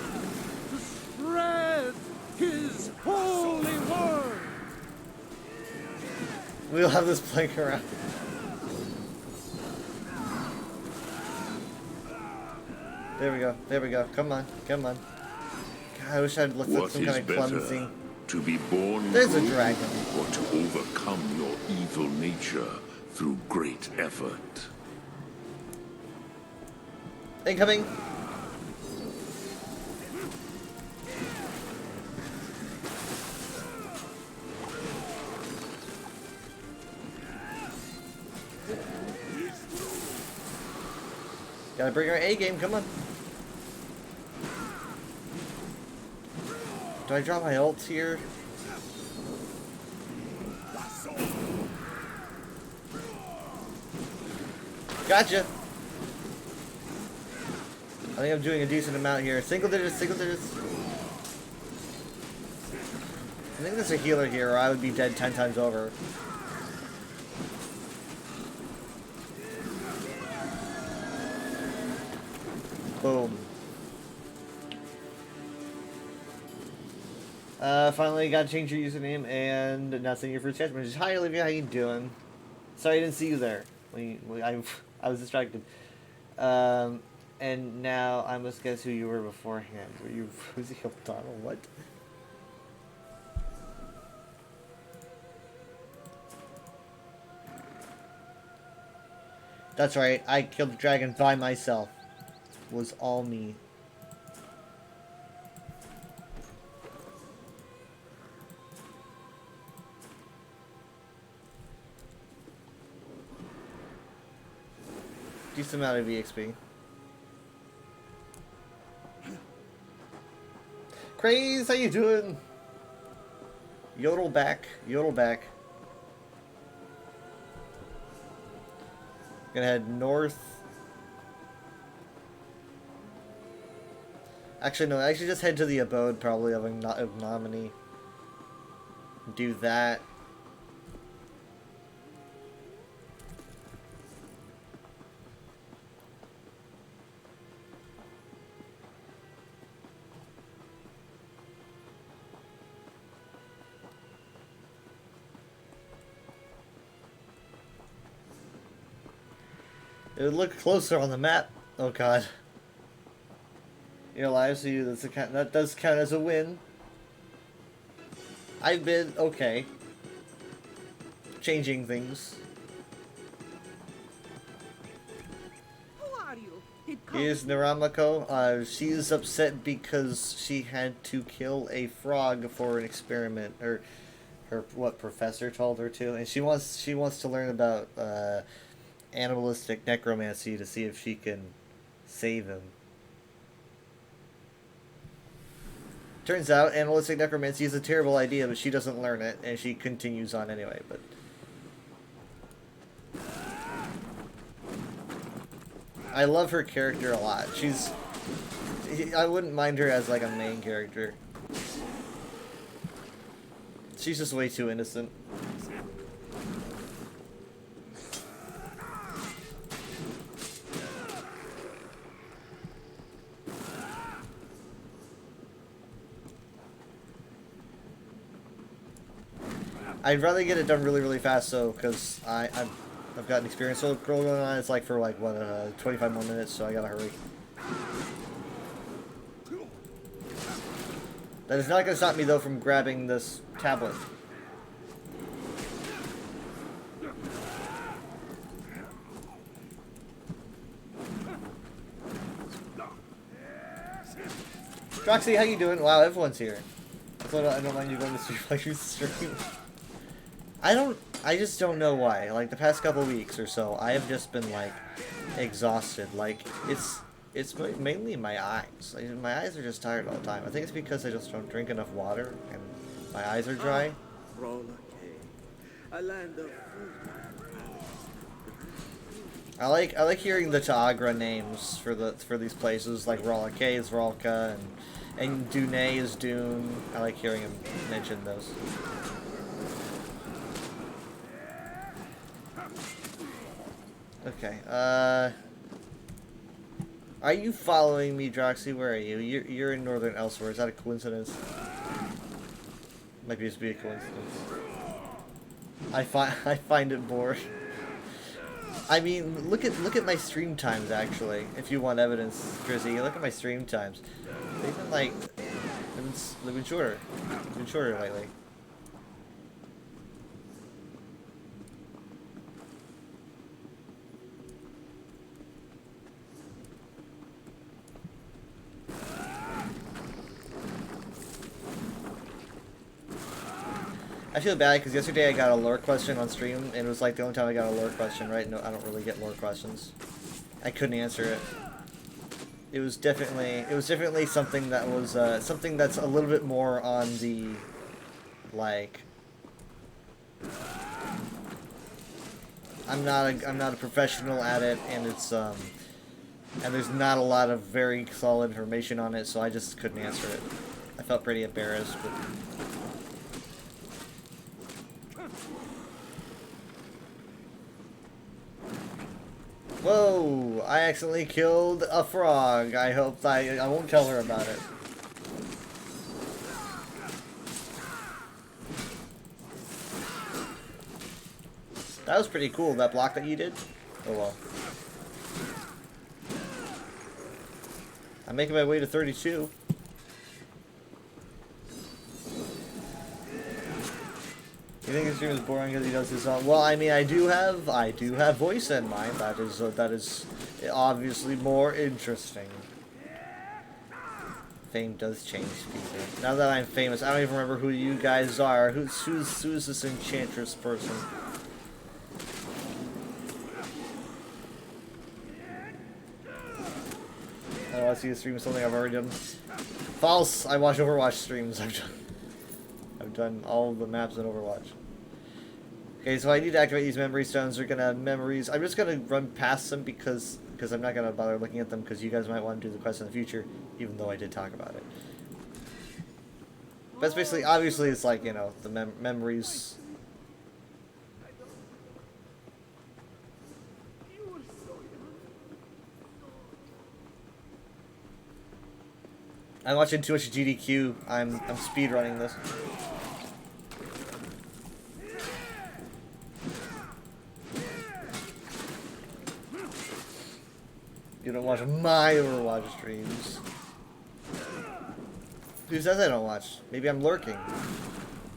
to spread his holy word. We'll have this playing around. There we go. There we go. Come on. Come on. God, I wish I'd looked at some kind of cleansing. To be born There's good, a dragon. or to overcome your evil nature through great effort. Incoming. Gotta bring our A game, come on. Do I drop my ult here? Gotcha! I think I'm doing a decent amount here. Single digits, single digits. I think there's a healer here or I would be dead 10 times over. Boom. Finally got to change your username and not saying your first chat message. Hi Olivia, how you doing? Sorry I didn't see you there. I was distracted. And now I must guess who you were beforehand. Were you Rosie O'Donnell? What? That's right, I killed the dragon by myself. It was all me. Decent amount of EXP. Craze, how you doing? Yodel back, yodel back. Gonna head north. Actually, no, I should just head to the abode, probably, of Ignominy. Do that. It would look closer on the map. Oh god. You're alive, so that does count as a win. I've been okay. Changing things. Who are you? Here's Naramako. She's upset because she had to kill a frog for an experiment, or her professor told her to, and she wants to learn about animalistic necromancy to see if she can save him. Turns out animalistic necromancy is a terrible idea, but she doesn't learn it, and she continues on anyway, but... I love her character a lot. I wouldn't mind her as like a main character. She's just way too innocent. I'd rather get it done really, really fast, though, because I've got an experience going on. It's like for like what 25 more minutes, so I gotta hurry. That is not gonna stop me though from grabbing this tablet. Droxy, how you doing? Wow, everyone's here. I don't mind you going to stream. I just don't know why. Like, the past couple weeks or so, I have just been, like, exhausted. Like, it's mainly my eyes. Like, my eyes are just tired all the time. I think it's because I just don't drink enough water, and my eyes are dry. Roller Cay, a land of I like hearing the Ta'agra names for these places, like Roller Cay is Rolka, and Dune is Dune. I like hearing him mention those. Okay, are you following me, Droxy? Where are you? You're in Northern Elsewhere. Is that a coincidence? Might just be a coincidence. I find it boring. I mean, look at my stream times, actually. If you want evidence, Drizzy, look at my stream times. They've been like, they've been shorter. They've been shorter lately. I feel bad because yesterday I got a lore question on stream, and it was like the only time I got a lore question, right? No, I don't really get lore questions. I couldn't answer it. It was definitely something that was something that's a little bit more on the like. I'm not a professional at it, and it's and there's not a lot of very solid information on it, so I just couldn't answer it. I felt pretty embarrassed, but. Whoa! I accidentally killed a frog. I hope I won't tell her about it. That was pretty cool, that block that you did. Oh well. I'm making my way to 32. You think his stream is boring because he does his own? Well, I mean, I do have voice in mind. That is obviously more interesting. Fame does change people. Now that I'm famous, I don't even remember who you guys are. Who's this enchantress person? I don't want to see a stream of something I've already done. False. I watch Overwatch streams. I've done all the maps in Overwatch. Okay, so I need to activate these memory stones. They're gonna have memories. I'm just gonna run past them because I'm not gonna bother looking at them because you guys might want to do the quest in the future, even though I did talk about it. But it's basically, obviously, it's like, you know, the memories. I'm watching too much GDQ. I'm speedrunning this. You don't watch my Overwatch streams. Who says I don't watch? Maybe I'm lurking.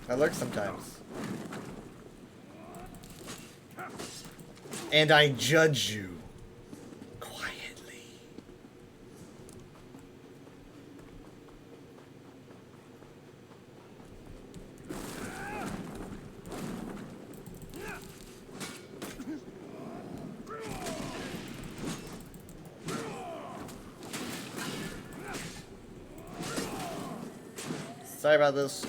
I lurk sometimes. And I judge you. Sorry about this.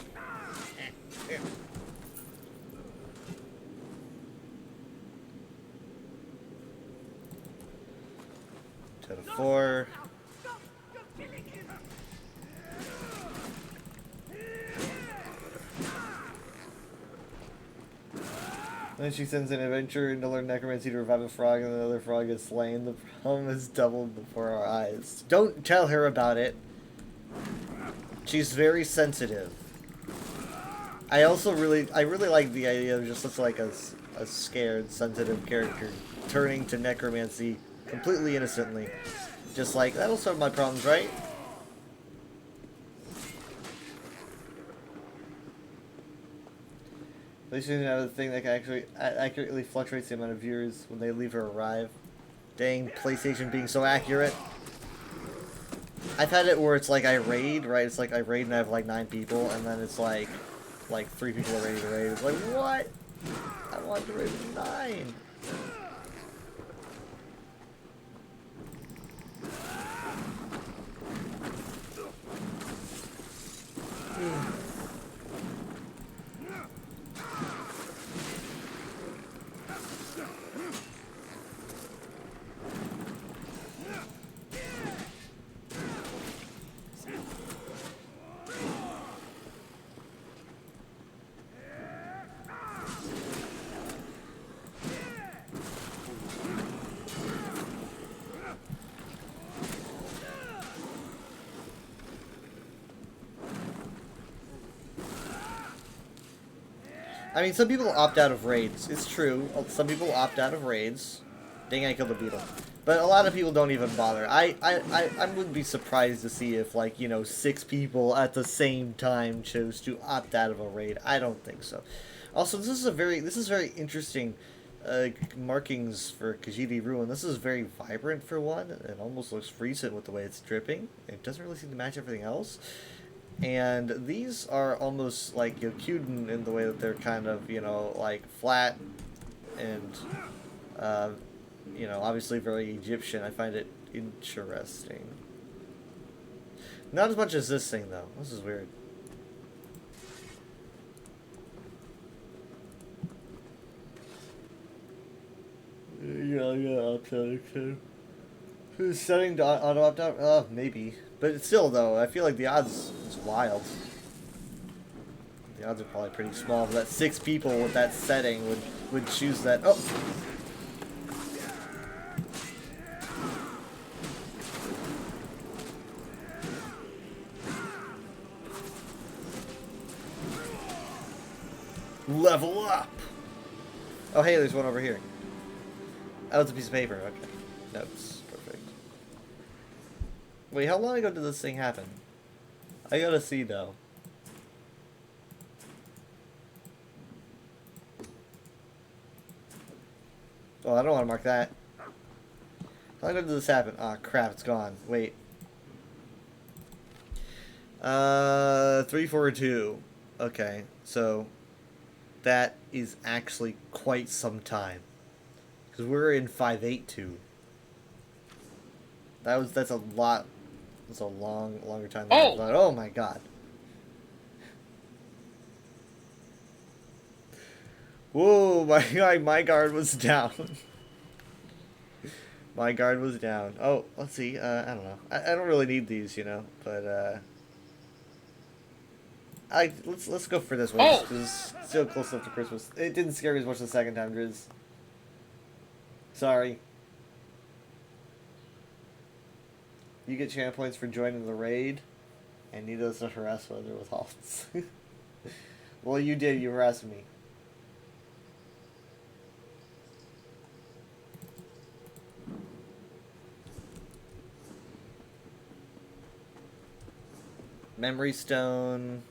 before. Then she sends an adventurer to learn necromancy to revive a frog, and another frog is slain. The problem is doubled before our eyes. Don't tell her about it. She's very sensitive. I really like the idea of just looks like a scared, sensitive character turning to necromancy completely innocently. Just like, that'll solve my problems, right? At least you have a thing that can actually accurately fluctuates the amount of viewers when they leave or arrive. Dang, PlayStation being so accurate. I've had it where it's like I raid, right? It's like I raid and I have like 9 people, and then it's like 3 people are ready to raid. It's like, what? I want to raid with 9. I mean, some people opt out of raids. It's true. Some people opt out of raids. Dang, I killed a beetle. But a lot of people don't even bother. I would be surprised to see if, like, you know, 6 people at the same time chose to opt out of a raid. I don't think so. Also, this is very interesting markings for Khajiit Ruin. This is very vibrant for one. It almost looks recent with the way it's dripping. It doesn't really seem to match everything else. And these are almost like Yokuden in the way that they're kind of, you know, like flat and, you know, obviously very Egyptian. I find it interesting. Not as much as this thing, though. This is weird. Yeah, opt out too. Who's setting to auto opt out? Maybe. But it's still, though, I feel like the odds is wild. The odds are probably pretty small, but that 6 people with that setting would choose that. Oh! Level up! Oh, hey, there's one over here. Oh, it's a piece of paper. Okay. Notes. Wait, how long ago did this thing happen? I gotta see, though. Oh, I don't want to mark that. How long ago did this happen? Aw, crap, it's gone. Wait. 342. Okay, so that is actually quite some time. Because we're in 582. That's a lot. It's a longer time than I thought. Oh my god. Whoa, my guard was down. My guard was down. Oh, let's see. I don't know. I don't really need these, you know, but let's go for this one because it's still close enough to Christmas. It didn't scare me as much the second time, Driz. Sorry. You get channel points for joining the raid, and need us to harass weather with halts. Well, you did. You harassed me. Memory stone.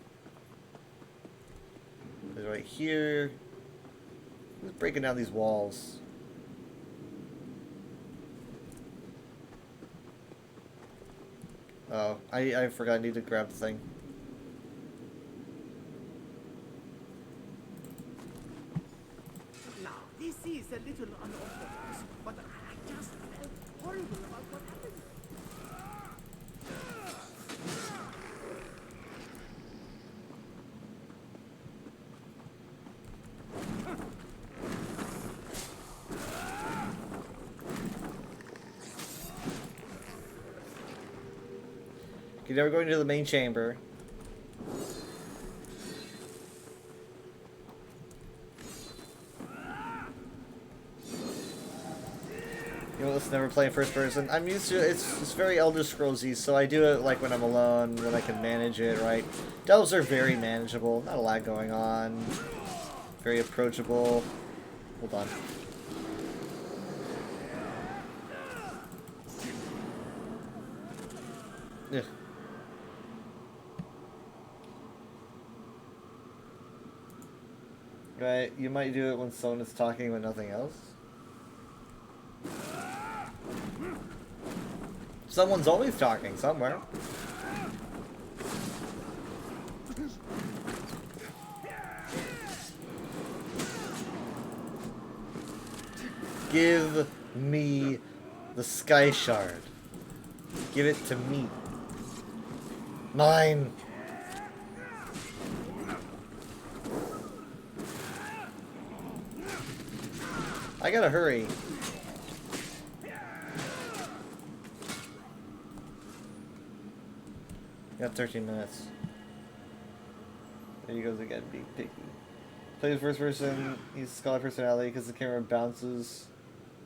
Is right here. Who's breaking down these walls? Oh, I forgot I need to grab the thing. Now, this is a little unorthodox, but I just felt horrible about what happened. You're never going to the main chamber. You know, let's never play in first person. I'm used to it. It's very Elder Scrolls-y, so I do it like when I'm alone, when I can manage it, right? Delves are very manageable. Not a lot going on. Very approachable. Hold on. Yeah. Right, you might do it when someone is talking but nothing else. Someone's always talking somewhere. Give me the Sky Shard. Give it to me. Mine. I gotta hurry. Got 13 minutes. There he goes again, being picky. Play the first person, he's Scholar personality because the camera bounces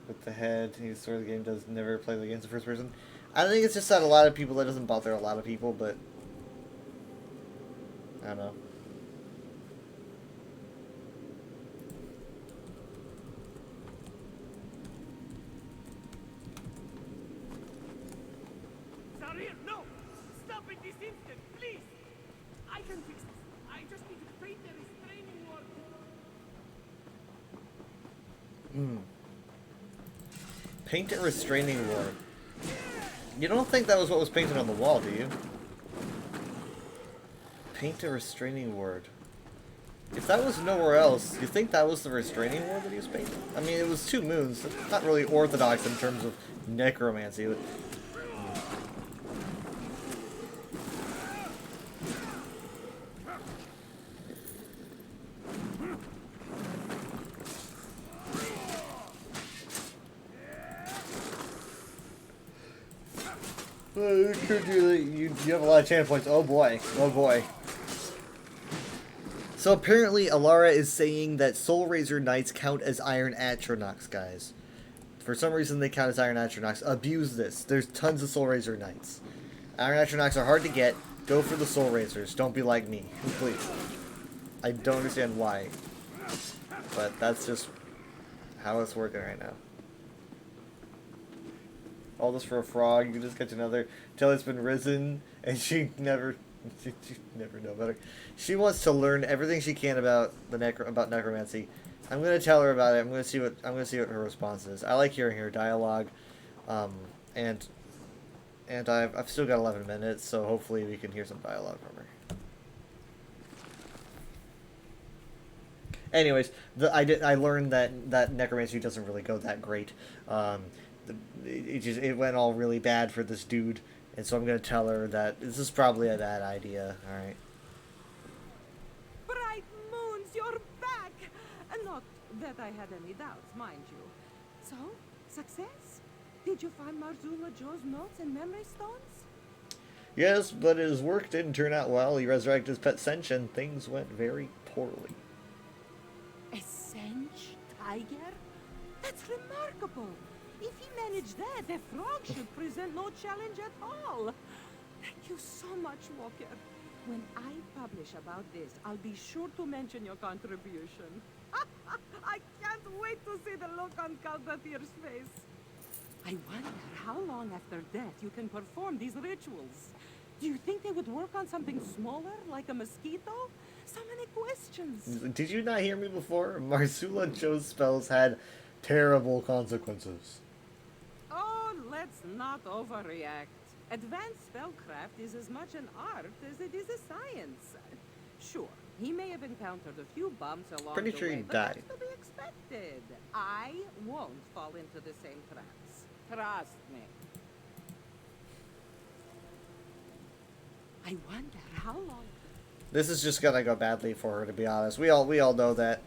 with the head. He's sort of the game does never play the games in first person. I think it's just that a lot of people, that doesn't bother a lot of people, but I don't know. Zarir, no! Stop it this instant, please! I can fix this. I just need to paint the restraining word. Paint a restraining ward. You don't think that was what was painted on the wall, do you? Paint a restraining ward. If that was nowhere else, you think that was the restraining ward that he was painting? I mean, it was 2 moons. It's not really orthodox in terms of necromancy. But you have a lot of chance points. Oh boy. Oh boy. So apparently Alara is saying that Soul Razor Knights count as Iron Atronachs, guys. For some reason they count as Iron Atronachs. Abuse this. There's tons of Soul Razor Knights. Iron Atronachs are hard to get. Go for the Soul Razors. Don't be like me. Please. I don't understand why. But that's just how it's working right now. All this for a frog. You can just catch another till it's been risen, and she never know better. She wants to learn everything she can about necromancy. I'm gonna tell her about it. I'm gonna see what her response is. I like hearing her dialogue, and I've still got 11 minutes, so hopefully we can hear some dialogue from her. Anyways, I learned that necromancy doesn't really go that great. It went all really bad for this dude, and so I'm gonna tell her that this is probably a bad idea. All right. Bright moons, you're back! Not that I had any doubts, mind you. So, success? Did you find Marzula Joe's notes and memory stones? Yes, but his work didn't turn out well. He resurrected his pet Sench, and things went very poorly. A Sench tiger? That's remarkable! If he managed that, the frog should present no challenge at all. Thank you so much, Walker. When I publish about this, I'll be sure to mention your contribution. I can't wait to see the look on Kaldathir's face. I wonder how long after death you can perform these rituals. Do you think they would work on something smaller, like a mosquito? So many questions. Did you not hear me before? Marzula Joe's spells had terrible consequences. Oh, let's not overreact. Advanced spellcraft is as much an art as it is a science. Sure, he may have encountered a few bumps along Pretty the sure way, he but died. that's to be expected. I won't fall into the same traps. Trust me. I wonder how long... This is just gonna go badly for her, to be honest. We all know that.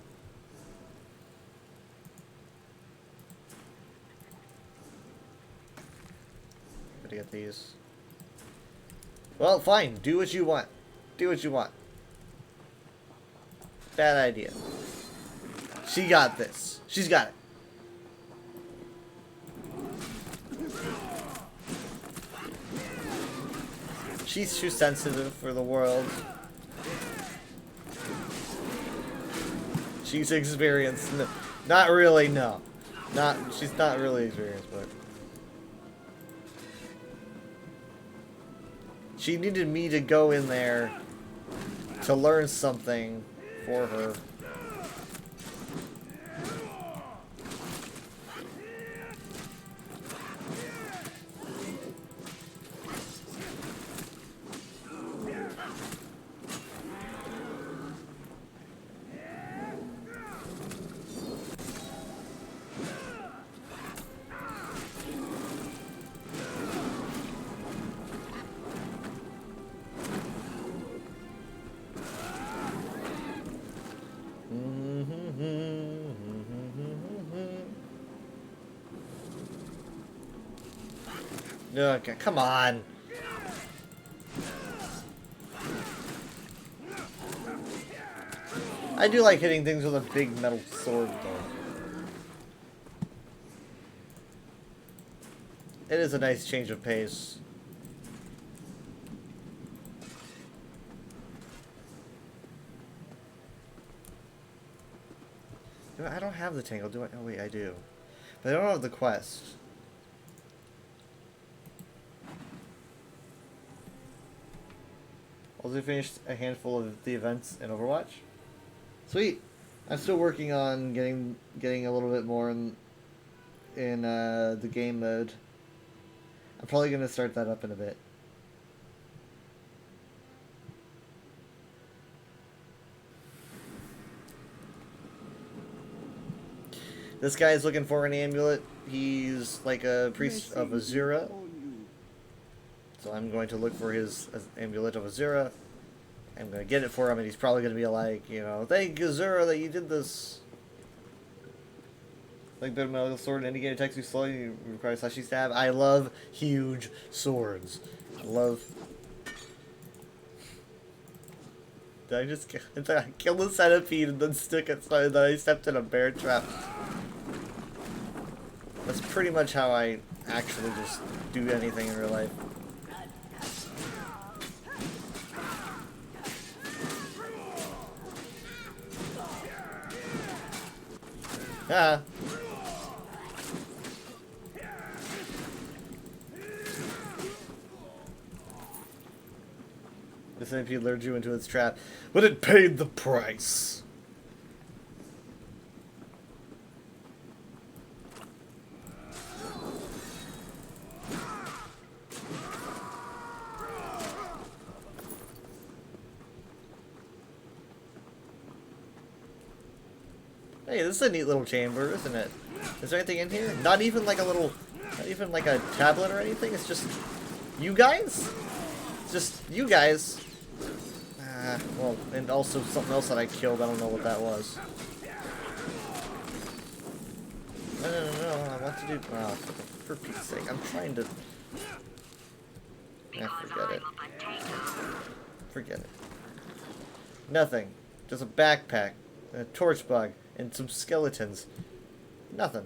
Gotta get these. Well, fine. Do what you want. Do what you want. Bad idea. She got this. She's got it. She's too sensitive for the world. She's experienced. Not really, no. She's not really experienced, but... She needed me to go in there to learn something for her. Okay, come on. I do like hitting things with a big metal sword, though. It is a nice change of pace. I don't have the tangle, do I? Oh wait, I do. But I don't have the quest. Also finished a handful of the events in Overwatch. Sweet. I'm still working on getting a little bit more in the game mode. I'm probably gonna start that up in a bit. This guy is looking for an amulet. He's like a priest of Azura. So I'm going to look for his amulet of Azura. I'm going to get it for him, and he's probably going to be like, you know, thank you, Azura, that you did this. Like bit of metal sword, indicator attacks you slowly, you require slashy stab. I love huge swords. I love... Did I just kill the centipede and then stick it so that I stepped in a bear trap? That's pretty much how I actually just do anything in real life. Ah. The centipede lured you into its trap, but it paid the price. Hey, this is a neat little chamber, isn't it? Is there anything in here? Not even like a little, not even like a tablet or anything? It's just you guys? It's just you guys. Well, and also something else that I killed. I don't know what that was. No, I want to do... Oh, for Pete's sake, I'm trying to... forget it. Forget it. Nothing. Just a backpack, a torch bug, and some skeletons. Nothing.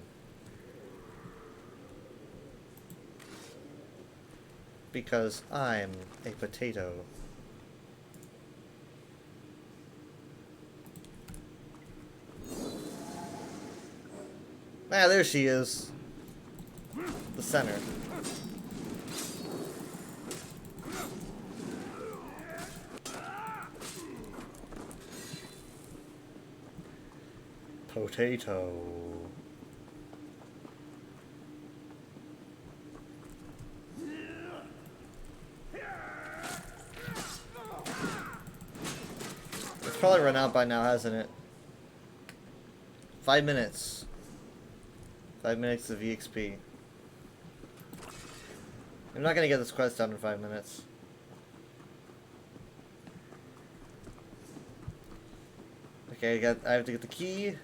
Because I'm a potato. Ah, there she is. The center. Potato. It's probably run out by now, hasn't it? 5 minutes. 5 minutes of EXP. I'm not gonna get this quest done in 5 minutes. Okay, I have to get the key.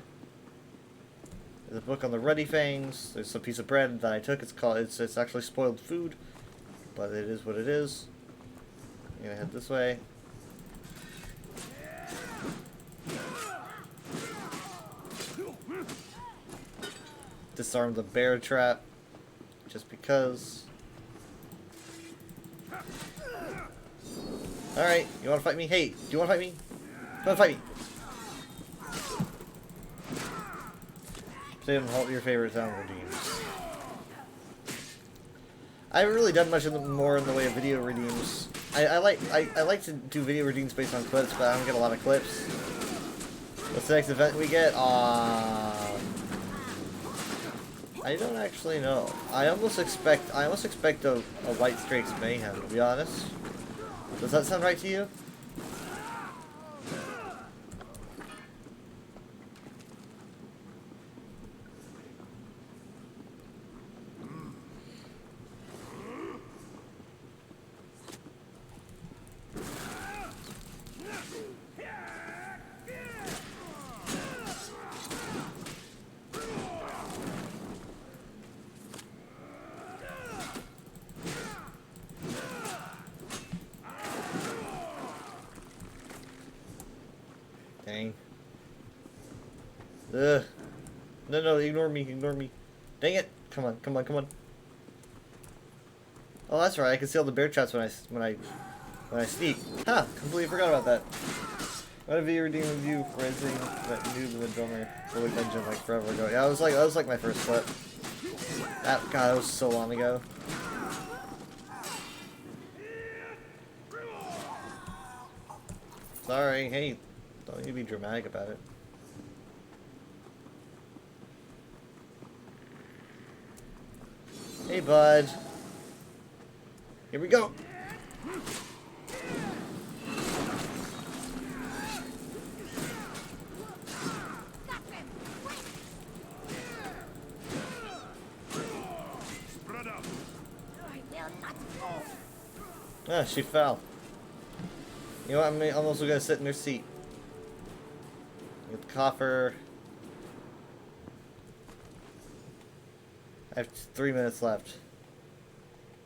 There's a book on the Ruddy Fangs. There's a piece of bread that I took. It's actually spoiled food, but it is what it is. I'm gonna head this way. Disarm the bear trap, just because. Alright, you wanna fight me? Hey, do you wanna fight me? You wanna fight me? Play all your favorite sound redeems. I haven't really done much more in the way of video redeems. I like to do video redeems based on clips, but I don't get a lot of clips. What's the next event we get? I don't actually know. I almost expect a White Strakes Mayhem, to be honest. Does that sound right to you? Dang. Ugh. No, ignore me, ignore me. Dang it! Come on, come on, come on. Oh, that's right. I can see all the bear traps when I sneak. Ha! Completely forgot about that. What a video redeem of you raising that noob in the drummer Bully Dungeon like forever ago. Yeah, that was like my first clip. God, that was so long ago. Sorry, hey, don't need to be dramatic about it. Hey, bud. Here we go. Ah, she fell. You know what? I'm also gonna sit in her seat. Get the coffer. I have 3 minutes left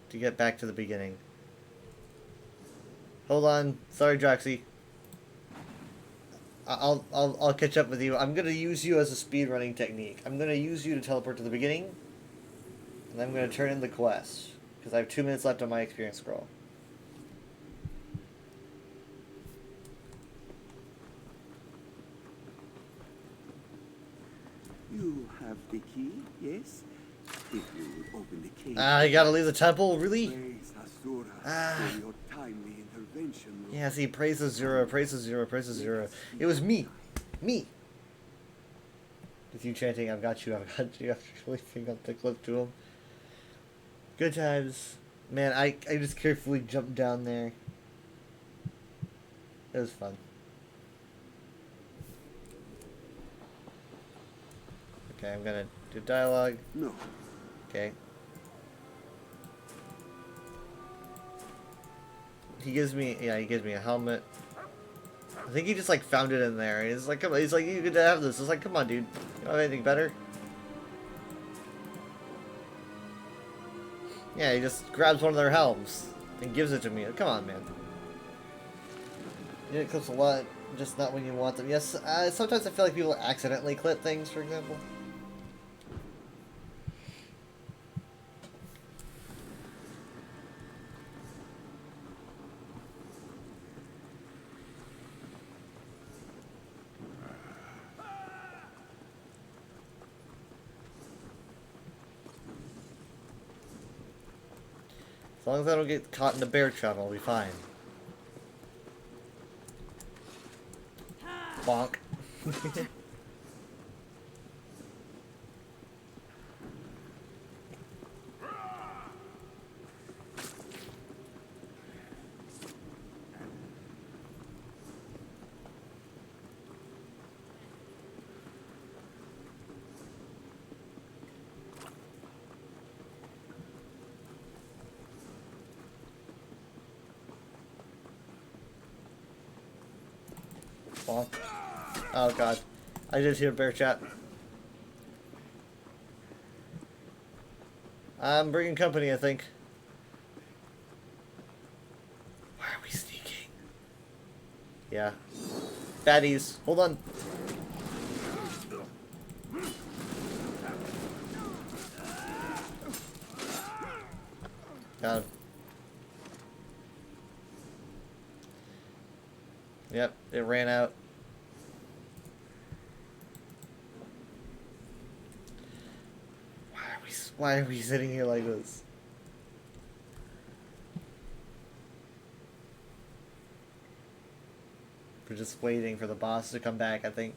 to get back to the beginning. Hold on. Sorry, Droxy. I'll catch up with you. I'm gonna use you as a speedrunning technique. I'm gonna use you to teleport to the beginning, and I'm gonna turn in the quest because I have 2 minutes left on my experience scroll. You have the key, yes? If you would open the cage. Ah, you gotta leave the temple? Really? Praise Asura for your timely intervention. Yeah, see, praise Azura, praise Azura, praise Azura. It was me. Me. With you chanting, I've got you, I've got you, after leaving up the clip to him. Good times. Man, I just carefully jumped down there. It was fun. Okay, I'm gonna do dialogue. No. Okay. He gives me a helmet. I think he just like found it in there. He's like, come on, he's like, you could have this. It's like, come on, dude. You don't have anything better? Yeah, he just grabs one of their helms and gives it to me. Come on, man. You get clips a lot, just not when you want them. Yes, sometimes I feel like people accidentally clip things, for example. As long as I don't get caught in the bear trap, I'll be fine. Bonk. Bonk. Oh god. I did hear bear chat. I'm bringing company, I think. Why are we sneaking? Yeah. Baddies, hold on. Got him. Yep, it ran out. Why are we sitting here like this? We're just waiting for the boss to come back, I think.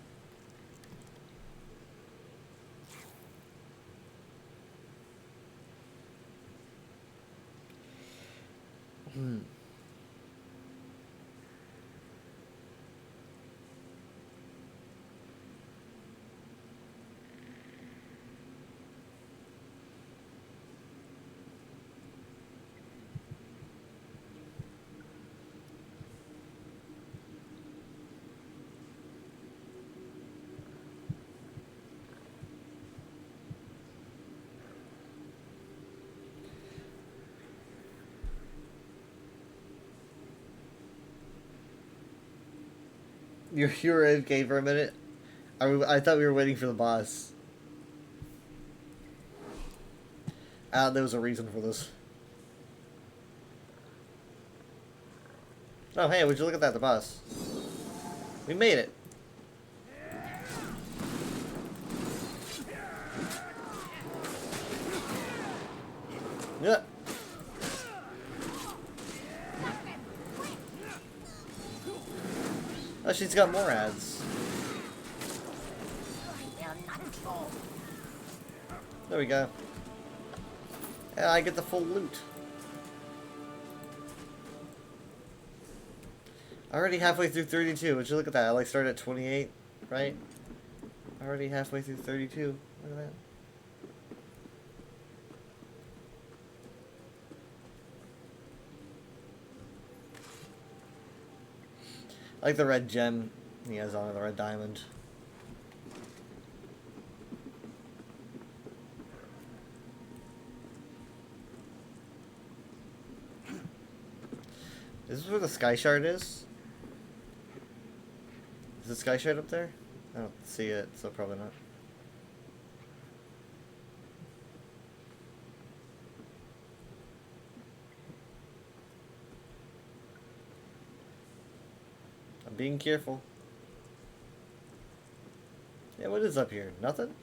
You were AFK for a minute? I thought we were waiting for the boss. There was a reason for this. Oh, hey, would you look at that, the boss. We made it. Yeah. Oh, she's got more ads. There we go. And I get the full loot. Already halfway through 32. Would you look at that? I like started at 28, right? Already halfway through 32. Look at that. I like the red gem he has on it, the red diamond. Is this where the sky shard is? Is the sky shard up there? I don't see it, so probably not. I'm being careful. Yeah, what is up here? Nothing?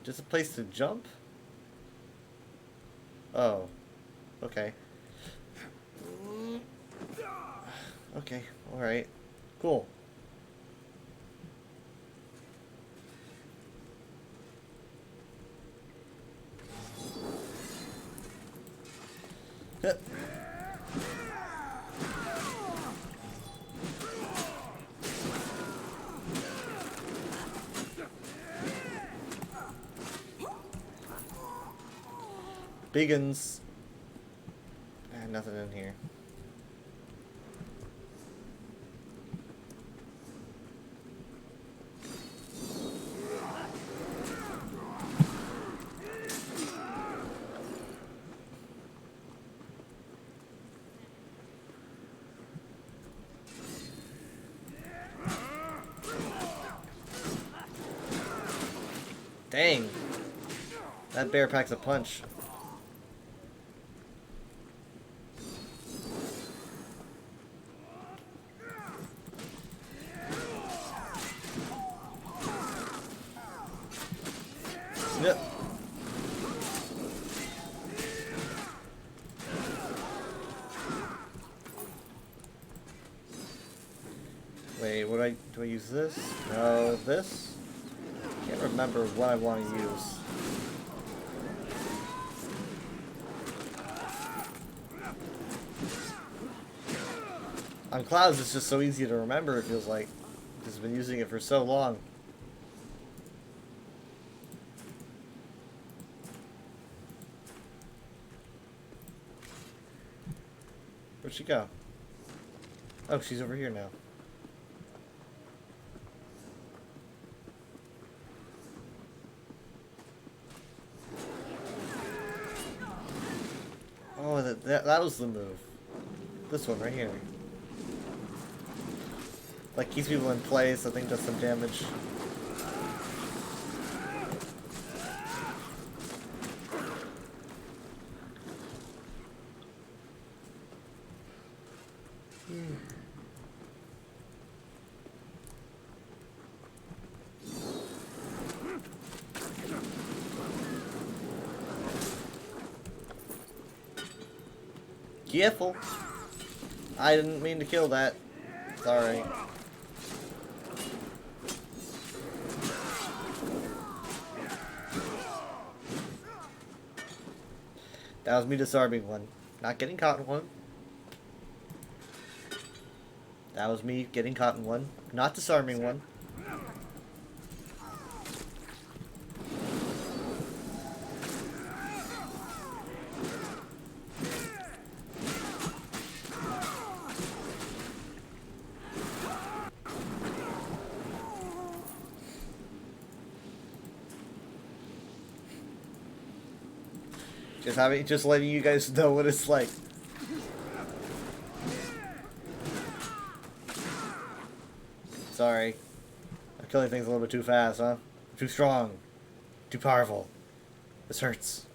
Just a place to jump? Oh. Okay. Okay, alright. Cool. Yep. Biggins. Nothing in here. Dang. That bear packs a punch. Yep. Wait, do I use this? No, this? Can't remember what I want to use. On Clouds, it's just so easy to remember, it feels like. Because I've been using it for so long. Where'd she go? Oh, she's over here now. Oh, that was the move. This one right here. Like, keeps people in place, I think does some damage. Careful! I didn't mean to kill that. Sorry. That was me disarming one. Not getting caught in one. That was me getting caught in one. Not disarming one. Just letting you guys know what it's like. Sorry. I'm killing things a little bit too fast, huh? Too strong. Too powerful. This hurts.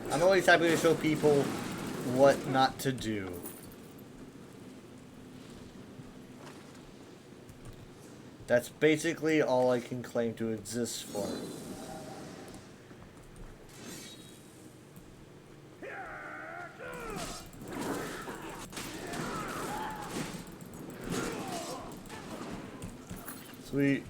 I'm always happy to show people what not to do. That's basically all I can claim to exist for. Sweet.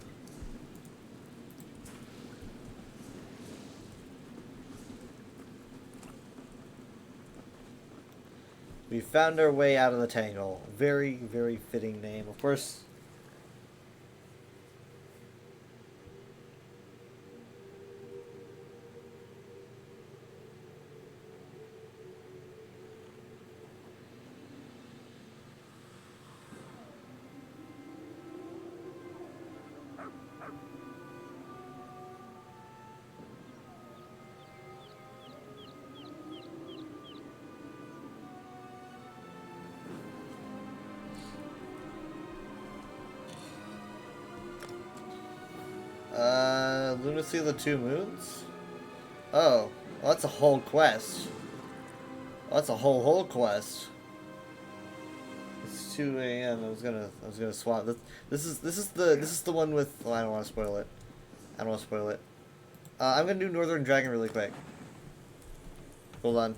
We found our way out of the tangle. Very, very fitting name. Of course, Lunacy of the Two Moons? Oh, well, that's a whole quest. Well, that's a whole quest. It's 2 a.m. I was gonna swap. This is the one with. Oh, I don't want to spoil it. I don't want to spoil it. I'm gonna do Northern Dragon really quick. Hold on.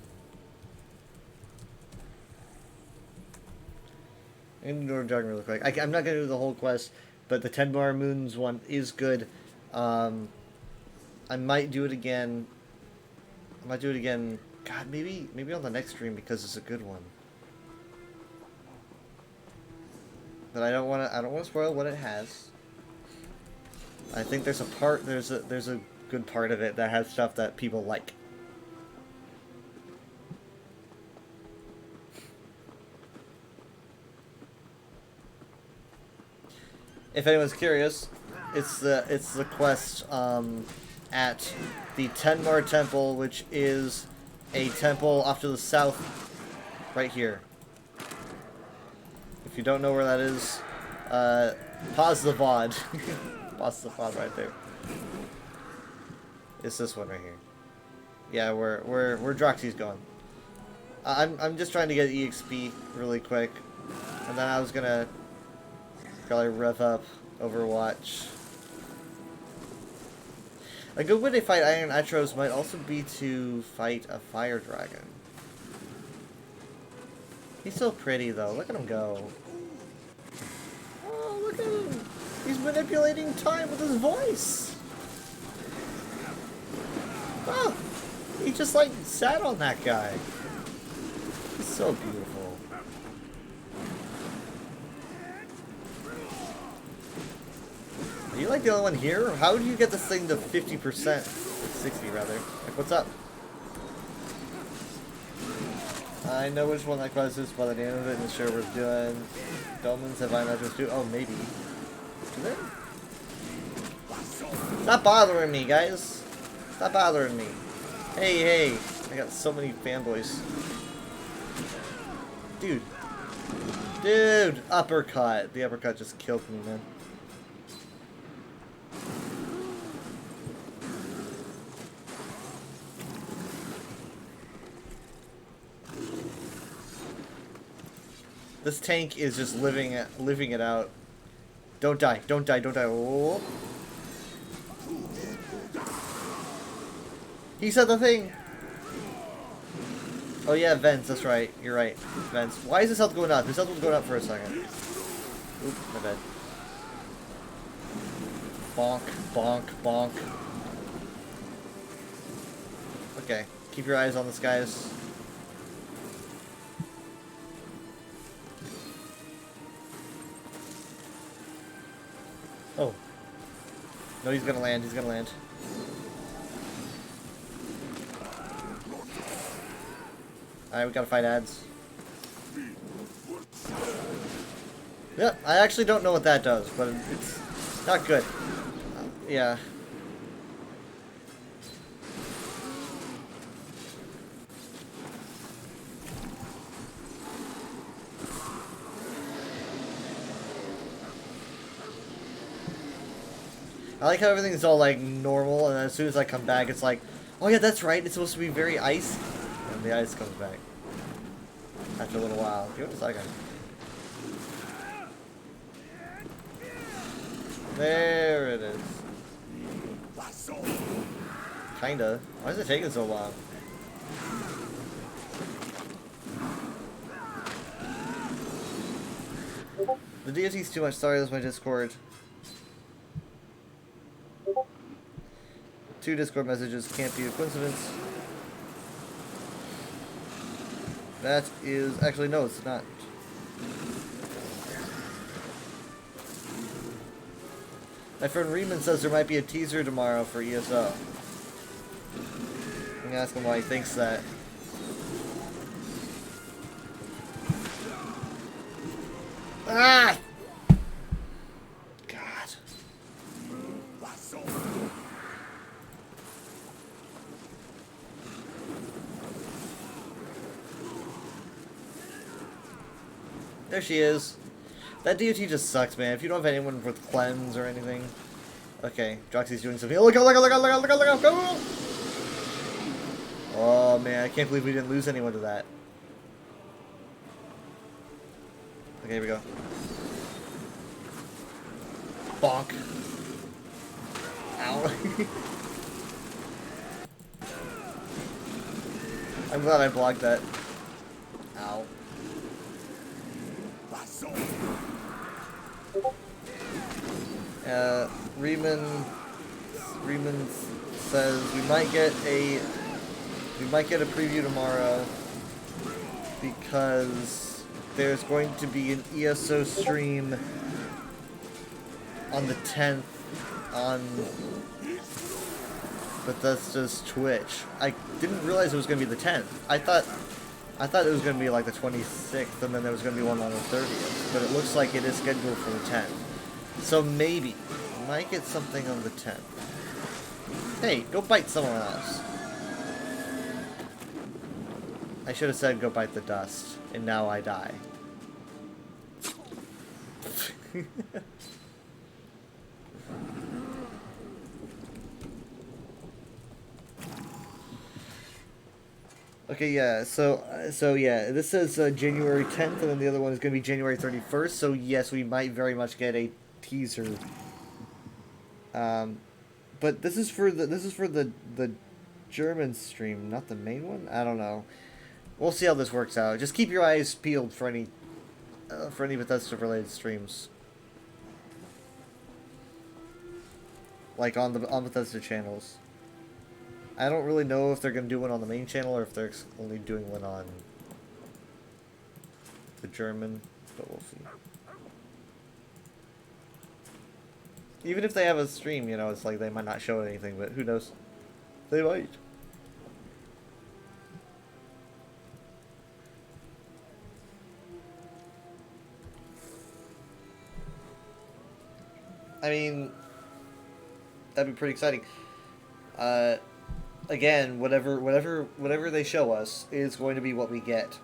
I'm gonna do Northern Dragon really quick. I'm not gonna do the whole quest, but the 10 Bar Moons one is good. I might do it again. God, maybe on the next stream because it's a good one. But I don't want to spoil what it has. I think there's a good part of it that has stuff that people like. If anyone's curious, it's the quest at the Tenmar Temple, which is a temple off to the south, right here. If you don't know where that is, pause the VOD. Pause the VOD right there. It's this one right here. Yeah, where Droxy's going. I'm just trying to get EXP really quick, and then I was gonna probably rev up Overwatch. A good way to fight Iron Atros might also be to fight a fire dragon. He's so pretty though. Look at him go. Oh, look at him. He's manipulating time with his voice. Oh, he just like sat on that guy. He's so beautiful. Are you like the only one here? How do you get this thing to 50%? 60 rather. Like, what's up? I know which one that crisis by the name of it and sure we're doing. Dolmens have I not just do? Oh, maybe. Do they? Stop bothering me, guys. Stop bothering me. Hey, hey. I got so many fanboys. Dude. Dude. Uppercut. The uppercut just killed me, man. This tank is just living it out. Don't die, don't die, don't die. Oh. He said the thing. Oh yeah, vents, that's right. You're right. Vents. Why is his health going up? His health was going up for a second. Oop, my bad. Bonk, bonk, bonk. Okay, keep your eyes on this, guys. Oh. No, he's gonna land, he's gonna land. Alright, we gotta fight ads. Yep, I actually don't know what that does, but it's not good. Yeah. I like how everything's all like normal, and as soon as I come back, it's like, oh yeah, that's right, it's supposed to be very ice. And the ice comes back. After a little while. Give it a second. There it is. Kinda. Why is it taking so long? The DFT's too much. Sorry, that's my Discord. 2 Discord messages can't be a coincidence. That is... Actually, no, it's not. My friend Riemann says there might be a teaser tomorrow for ESO. I'm gonna ask him why he thinks that. Ah! God. There she is. That DOT just sucks, man. If you don't have anyone with cleanse or anything. Okay, Droxy's doing something. Oh, look out, look out, look out, look out, look out, look out, go! Oh, man, I can't believe we didn't lose anyone to that. Okay, here we go. Bonk. Ow. I'm glad I blocked that. Ow. Riemann says we might get a preview tomorrow because there's going to be an ESO stream on the 10th on Bethesda's Twitch. I didn't realize it was going to be the 10th. I thought it was going to be like the 26th, and then there was going to be one on the 30th. But it looks like it is scheduled for the 10th. So maybe we might get something on the 10th. Hey, go bite someone else. I should have said go bite the dust, and now I die. Okay, yeah, so yeah, this says January 10th, and then the other one is going to be January 31st, so yes, we might very much get a teaser. But this is for the German stream, not the main one? I don't know. We'll see how this works out. Just keep your eyes peeled for any Bethesda-related streams. Like on Bethesda channels. I don't really know if they're going to do one on the main channel or if they're only doing one on the German, but we'll see. Even if they have a stream, you know, it's like they might not show anything, but who knows? They might. I mean, that'd be pretty exciting. Again, whatever they show us is going to be what we get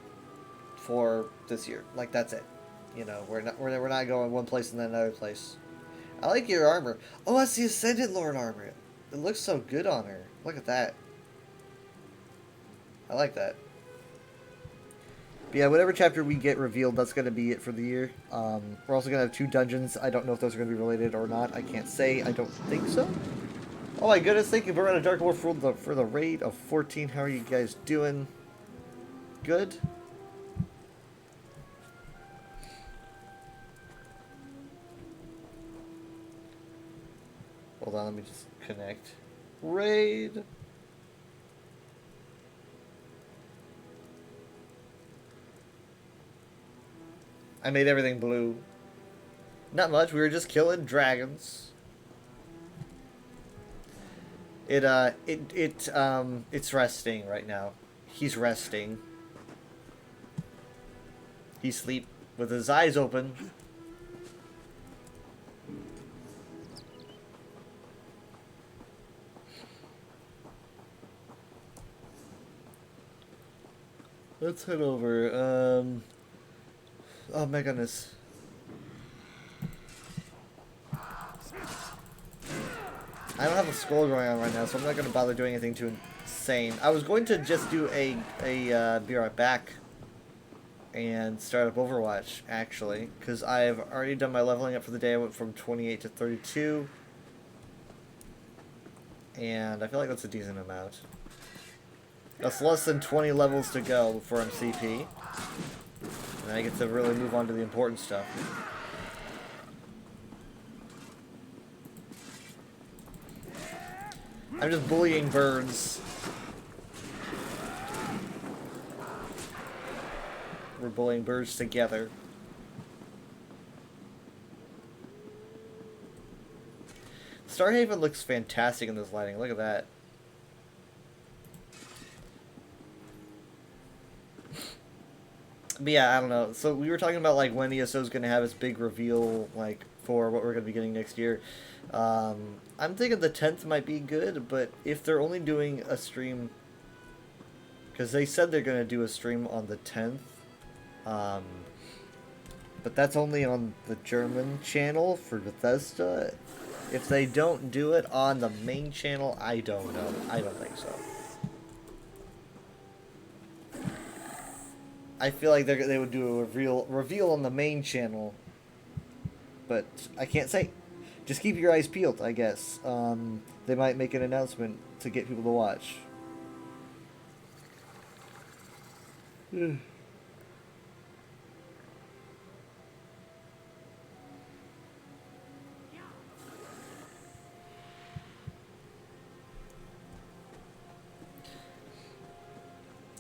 for this year. Like, that's it. You know, we're not going one place and then another place. I like your armor. Oh, that's the Ascendant Lord armor. It looks so good on her. Look at that. I like that. But yeah, whatever chapter we get revealed, that's going to be it for the year. We're also going to have 2 dungeons. I don't know if those are going to be related or not. I can't say. I don't think so. Oh my goodness, thank you for running a Dark Wolf for the raid of 14. How are you guys doing? Good? Hold on, let me just connect. Raid! I made everything blue. Not much, we were just killing dragons. It's resting right now. He's resting. He's asleep with his eyes open. Let's head over. Oh my goodness. I don't have a scroll going on right now, so I'm not going to bother doing anything too insane. I was going to just do be right back and start up Overwatch, actually, because I've already done my leveling up for the day. I went from 28 to 32, and I feel like that's a decent amount. That's less than 20 levels to go before I'm CP, and I get to really move on to the important stuff. I'm just bullying birds. We're bullying birds together. Starhaven looks fantastic in this lighting. Look at that. But yeah, I don't know. So we were talking about like when ESO is going to have its big reveal, like for what we're going to be getting next year. I'm thinking the 10th might be good, but if they're only doing a stream, because they said they're going to do a stream on the 10th, but that's only on the German channel for Bethesda. If they don't do it on the main channel, I don't know. I don't think so. I feel like they would do a reveal on the main channel, but I can't say. Just keep your eyes peeled, I guess. They might make an announcement to get people to watch. I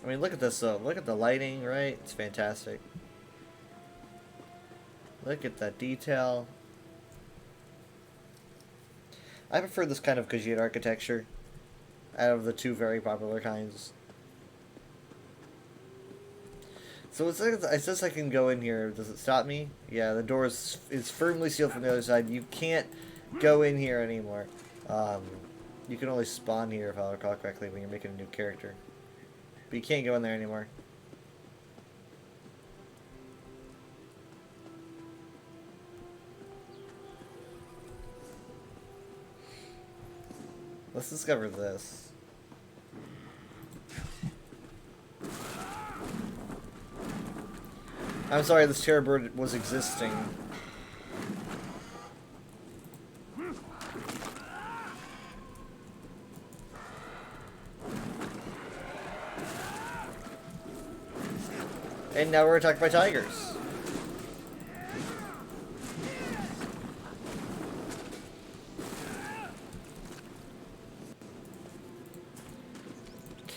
mean, look at this though. Look at the lighting, right? It's fantastic. Look at that detail. I prefer this kind of Khajiit architecture out of the 2 very popular kinds. So it says I can go in here. Does it stop me? Yeah, the door is firmly sealed from the other side. You can't go in here anymore. You can only spawn here, if I recall correctly, when you're making a new character. But you can't go in there anymore. Let's discover this. I'm sorry, this terror bird was existing. And now we're attacked by tigers.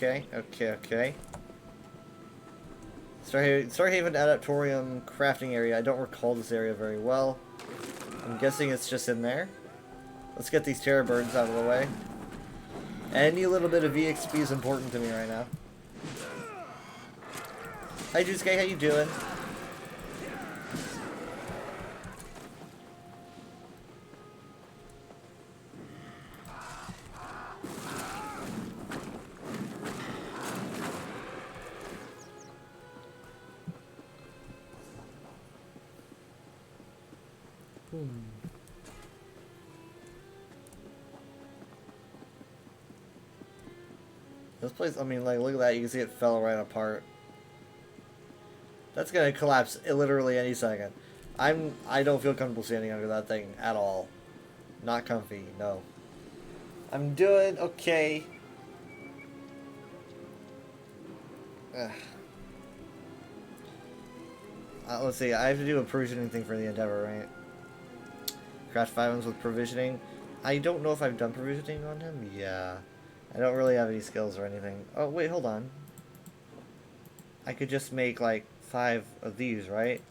Okay. Starhaven Adaptorium crafting area. I don't recall this area very well. I'm guessing it's just in there. Let's get these terror birds out of the way. Any little bit of EXP is important to me right now. Hi Juice-K, how you doing? This place, I mean, like, look at that. You can see it fell right apart. That's gonna collapse literally any second. I don't feel comfortable standing under that thing at all. Not comfy, no. I'm doing okay. Let's see, I have to do a provisioning thing for the Endeavor, right? Craft 5 ones with provisioning. I don't know if I've done provisioning on him. Yeah. I don't really have any skills or anything. Oh, wait, hold on. I could just make, like, 5 of these, right?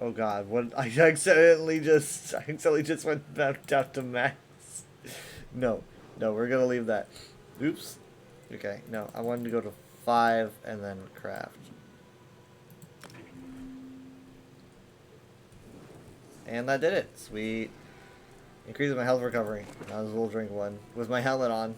Oh god, what? I accidentally just went back down to max. No, we're gonna leave that. Oops. Okay, no, I wanted to go to 5 and then craft. And that did it. Sweet. Increases my health recovery. Now this will drink one. With my helmet on.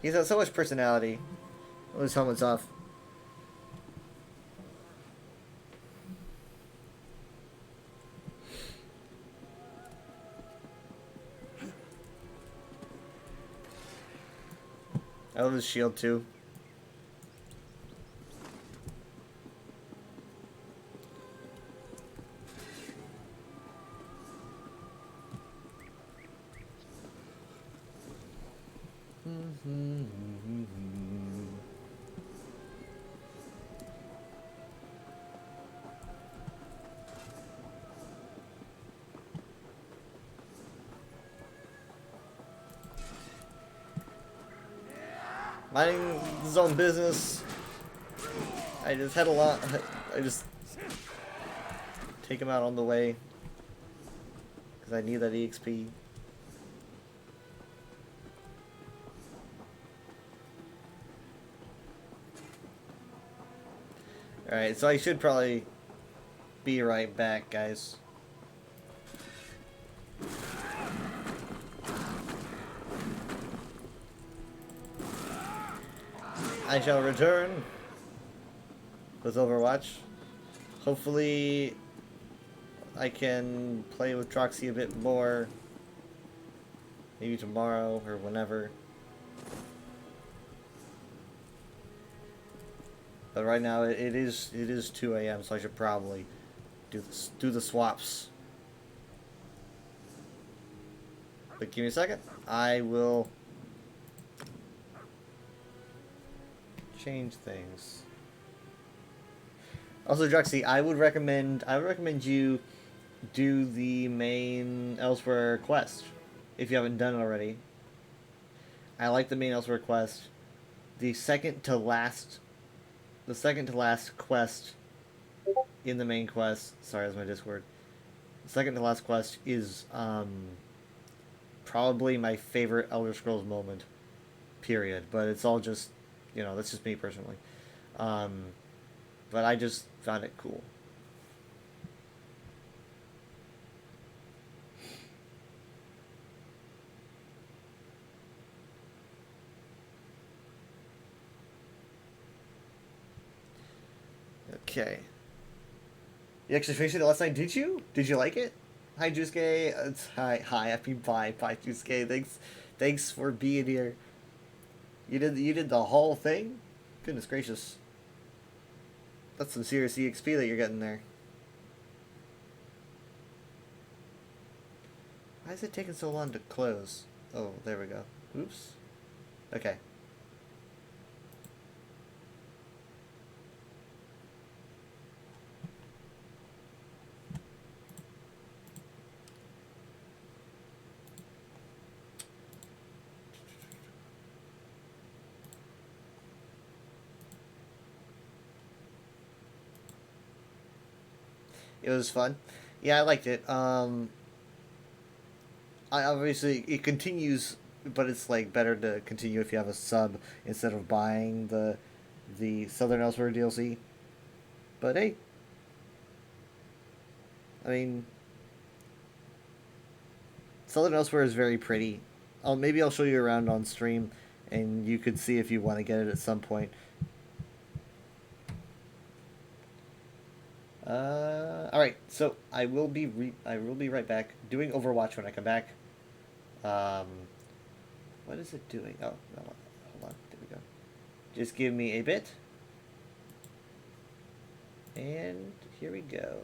He's got so much personality. Oh, his helmet's off. I love his shield too. Minding his own business. I just had a lot. I just take him out on the way because I need that EXP. Alright, so I should probably be right back, guys. I shall return with Overwatch. Hopefully I can play with Troxy a bit more. Maybe tomorrow or whenever. But right now it is 2 AM, so I should probably do the swaps. But give me a second. I will change things. Also, Druxy, I would recommend you do the main Elsewhere quest if you haven't done it already. I like the main Elsewhere quest. The second to last quest in the main quest. Sorry, that's my Discord. The second to last quest is probably my favorite Elder Scrolls moment. Period. But it's all just, you know, that's just me personally. But I just found it cool. Okay. You actually finished it last night, did you? Did you like it? Hi, Jusuke. Hi, I mean, bye, Jusuke. Thanks for being here. You did the whole thing? Goodness gracious. That's some serious EXP that you're getting there. Why is it taking so long to close? Oh, there we go. Oops. Okay. It was fun. Yeah, I liked it. I obviously it continues, but it's like better to continue if you have a sub instead of buying the Southern Elsewhere DLC. But hey, I mean, Southern Elsewhere is very pretty. Maybe I'll show you around on stream and you could see if you want to get it at some point. All right, so I will be right back doing Overwatch when I come back. What is it doing? Oh, no, hold on. There we go. Just give me a bit. And here we go.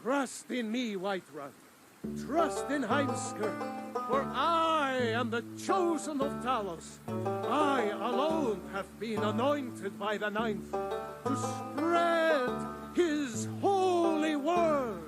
Trust in me, Whiterun. Trust in Heimskr, for I am the chosen of Talos. I alone have been anointed by the Ninth to spread his holy word.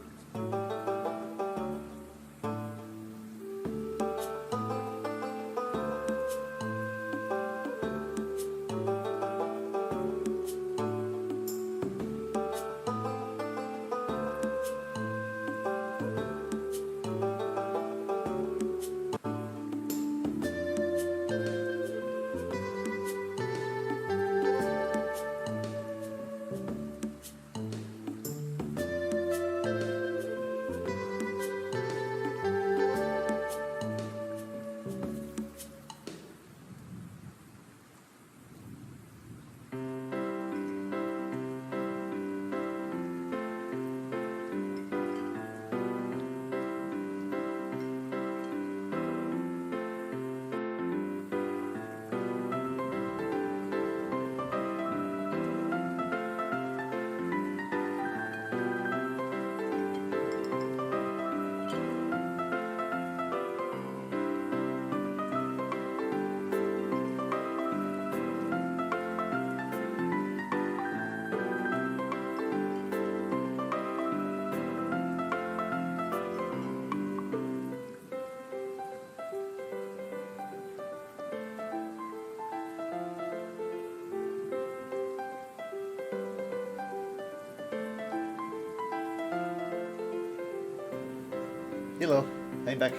Hello, I'm back.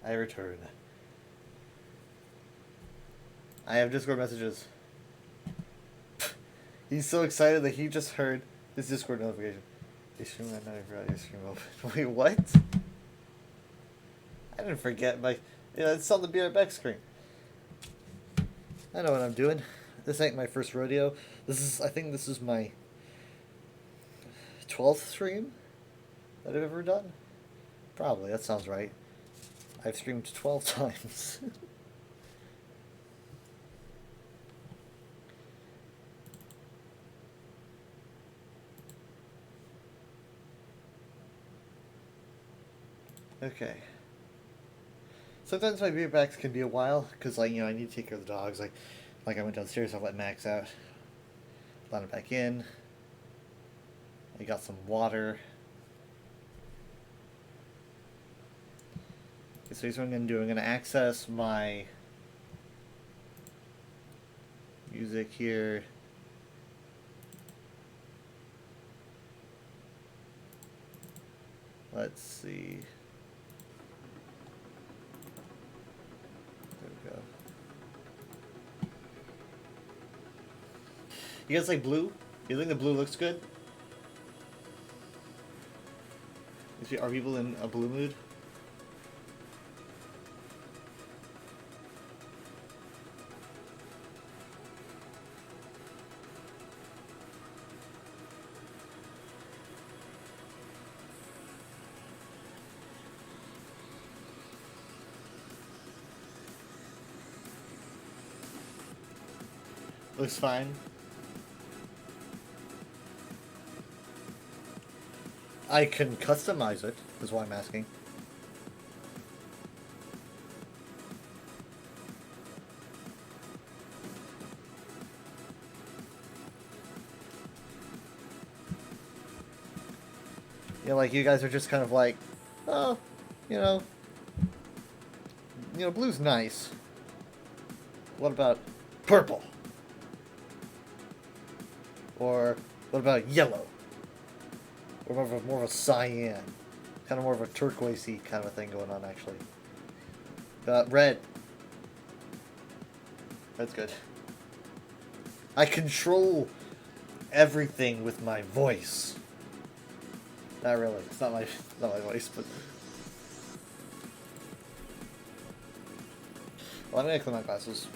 I return. I have Discord messages. He's so excited that he just heard this Discord notification. They stream that night, I forgot your stream open. Wait, what? I didn't forget my... Yeah, it's on the Be Right Back screen. I know what I'm doing. This ain't my first rodeo. I think this is my 12th stream that I've ever done. Probably, that sounds right. I've streamed 12 times. Okay. Sometimes my beer backs can be a while, because, like, I need to take care of the dogs. Like I went downstairs, I let Max out. Let him back in. I got some water. Okay, so here's what I'm going to do. I'm going to access my music here. Let's see. There we go. You guys like blue? You think the blue looks good? Are people in a blue mood? Looks fine. I can customize it, is why I'm asking. You know, like, you guys are just kind of like, oh, you know, blue's nice. What about purple? Or what about yellow? Or more of a cyan? Kind of more of a turquoisey kind of a thing going on, actually. Red. That's good. I control everything with my voice. Not really. It's not my voice, but... Well, I'm gonna clean my glasses.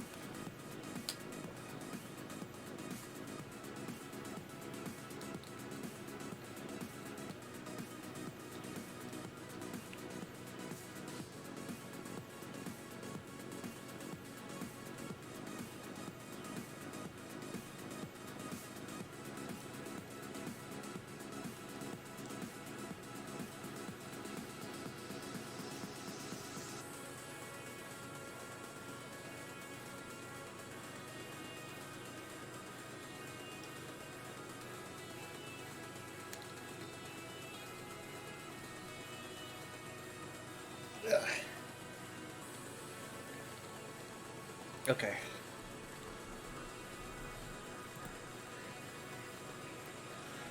Okay.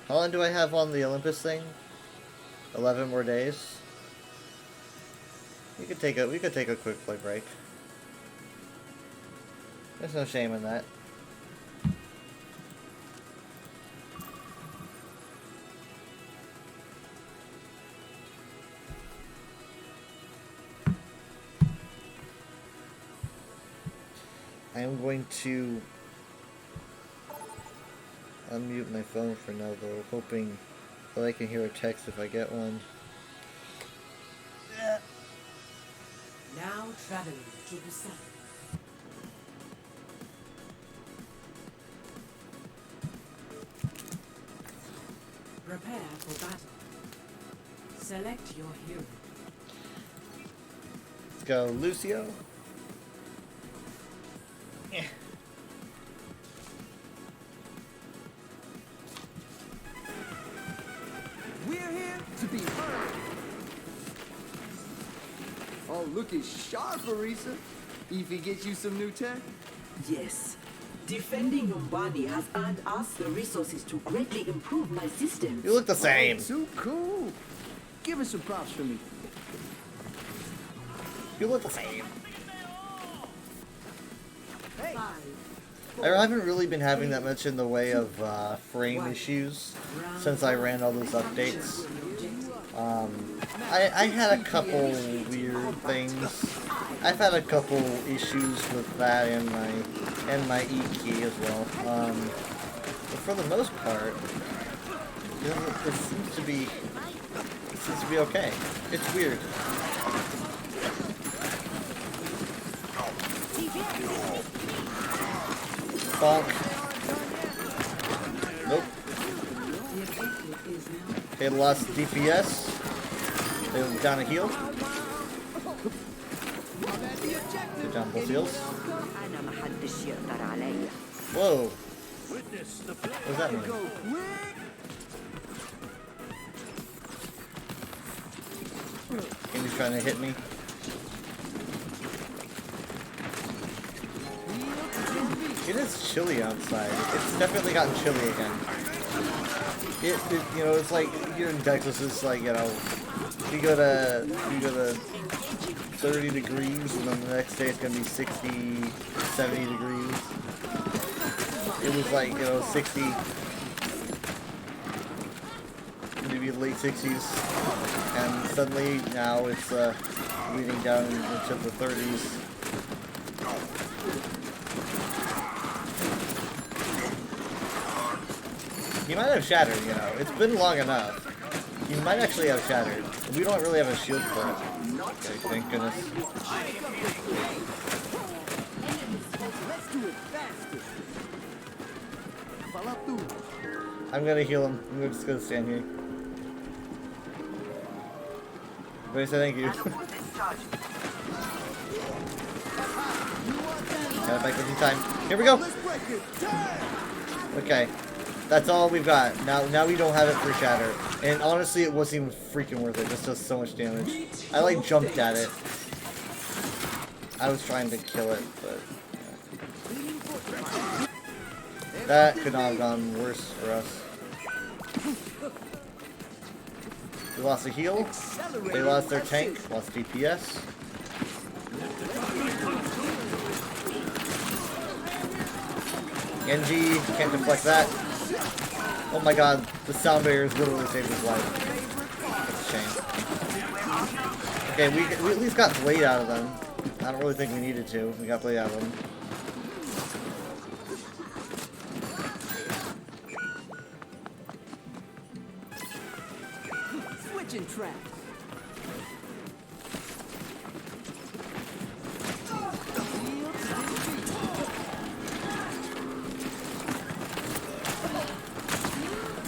How long do I have on the Olympus thing? 11 more days. We could take a quick play break. There's no shame in that. I'm going to unmute my phone for now, though, hoping that I can hear a text if I get one. Now traveling to the sun. Prepare for battle. Select your hero. Let's go, Lucio. We're here to be heard. Oh, looking sharp, Arisa. If he gets you some new tech? Yes. Defending your body has earned us the resources to greatly improve my systems. You look the same. Oh, too cool. Give us some props for me. You look the same. Hey. I haven't really been having that much in the way of frame issues since I ran all those updates. I had a couple weird things. I've had a couple issues with that and my E key as well. But for the most part, it seems to be okay. It's weird. Bonk. Nope. Okay, lost DPS. They down a heal. Good job, both heals. Whoa. What does that mean? Game's trying to hit me. It is chilly outside. It's definitely gotten chilly again. You know, it's like here in Texas, it's like, you know, you go to 30 degrees and then the next day it's gonna be 60, 70 degrees. It was like, you know, 60, maybe late 60s, and suddenly now it's leading down into the 30s. He might have shattered, you know. It's been long enough. He might actually have shattered. We don't really have a shield for it. Okay, thank goodness. I'm gonna heal him. I'm just gonna stand here. Everybody say thank you. Got it back in time. Here we go. Okay, that's all we've got. Now we don't have it for Shatter, and honestly, it wasn't even freaking worth it. It just does so much damage. I like jumped at it. I was trying to kill it, but yeah. That could not have gone worse for us. We lost a heal. They lost their tank. Lost DPS. Genji can't deflect that. Oh my god, the sound barriers literally saved his life. That's a shame. Okay, we at least got Blade out of them. I don't really think we needed to. We got Blade out of them. Switching tracks.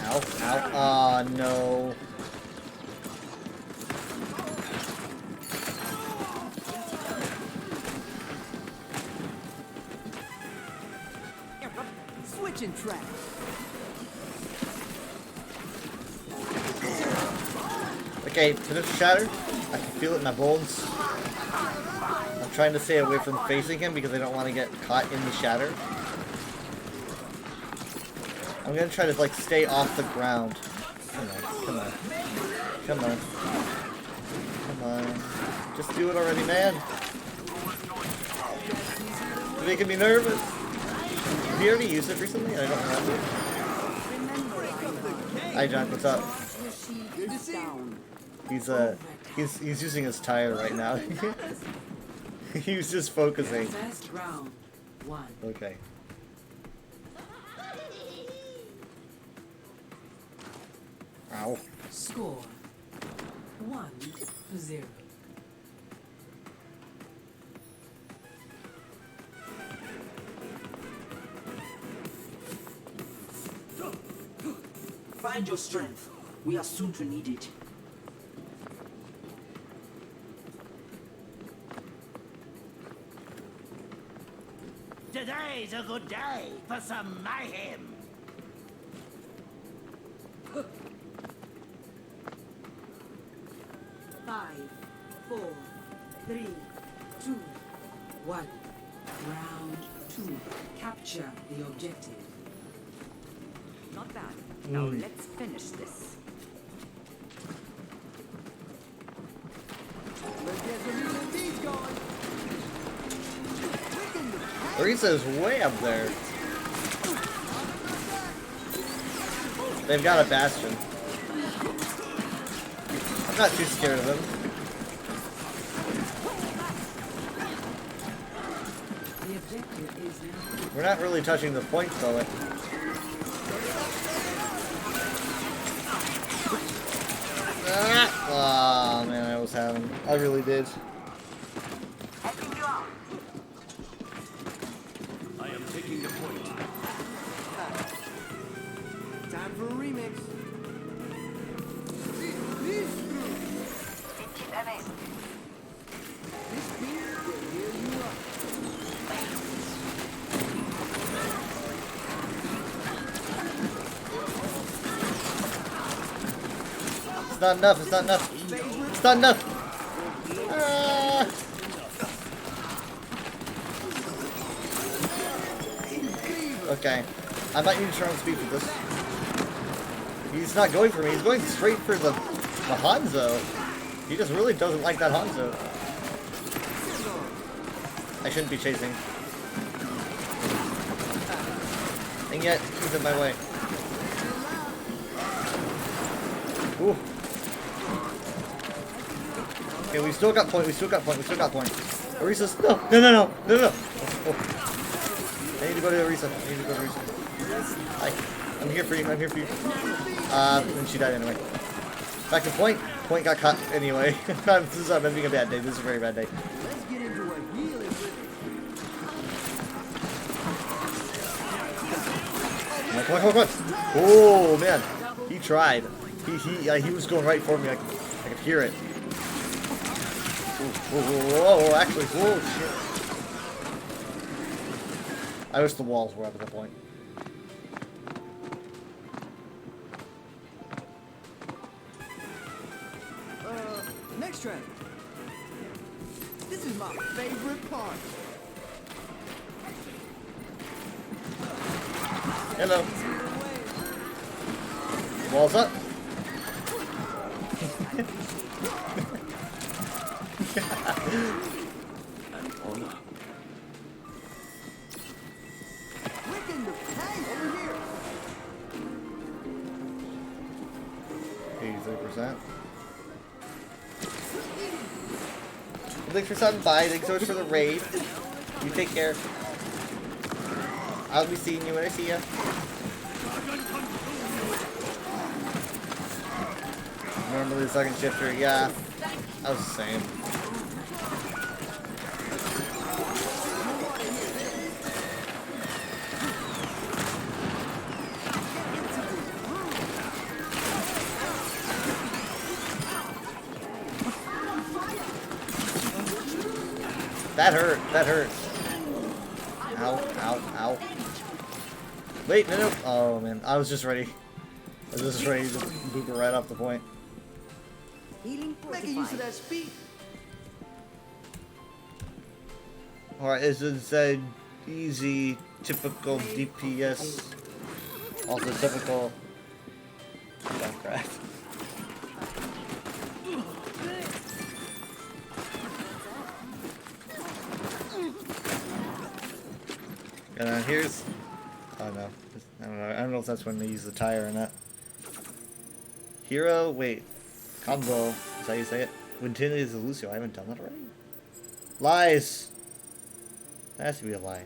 Ow, ow. Aw, no. Switching tracks. Okay, finish Shatter. I can feel it in my bones. I'm trying to stay away from facing him because I don't want to get caught in the Shatter. I'm gonna try to like stay off the ground. Come on, come on, come on, come on. Just do it already, man. You're making me nervous. Have you already used it recently? I don't remember. Hi, John. What's up? He's using his tire right now. He was just focusing. First round, 1. Okay. Ow. Score 1-0. Find your strength. We are soon to need it. Today's a good day for some mayhem. 5, 4, 3, 2, 1. Round 2. Capture the objective. Not bad. Now let's finish this. Orisa is way up there. They've got a Bastion. I'm not too scared of them. The objective is now. We're not really touching the point though. Ah, oh man, I was having. I really did. I am taking the point. Time for a remix. It's not enough, it's not enough. It's not enough. Ah. Okay. I might need to turn on speed for this. He's not going for me, he's going straight for the Hanzo. He just really doesn't like that Hanzo. I shouldn't be chasing. And yet, he's in my way. Ooh. Okay, we still got point, we still got point, we still got point. Orisa's, no, no, no, no, no, no. Oh. I need to go to Orisa, I need to go to Orisa. Hi, I'm here for you, I'm here for you. And she died anyway. Back to point, point got caught anyway. This is having a bad day, this is a very bad day. Let's get into a healing. Come on, come on, come on. Oh, man. He tried. He was going right for me. I could hear it. Whoa, actually, whoa, shit. I wish the walls were up at that point. Next track. This is my favorite part. Hello. Walls up. Wicked, hey, over here. 83%. Thanks for stopping by. Thanks so much for the raid. You take care. I'll be seeing you when I see you. Remember the second shifter? Yeah. I was the same. That hurt. That hurt. Ow, ow, ow. Wait, no, no. Oh, man. I was just ready. I was just ready to boop it right off the point. Making use of that speed. Alright, it's a easy, typical DPS. Also typical Junkrat. And then here's, oh no, I don't know if that's when they use the tire or not. Hero, wait, combo, is that how you say it? Wintinity is a Lucio, I haven't done that already? Lies! That has to be a lie.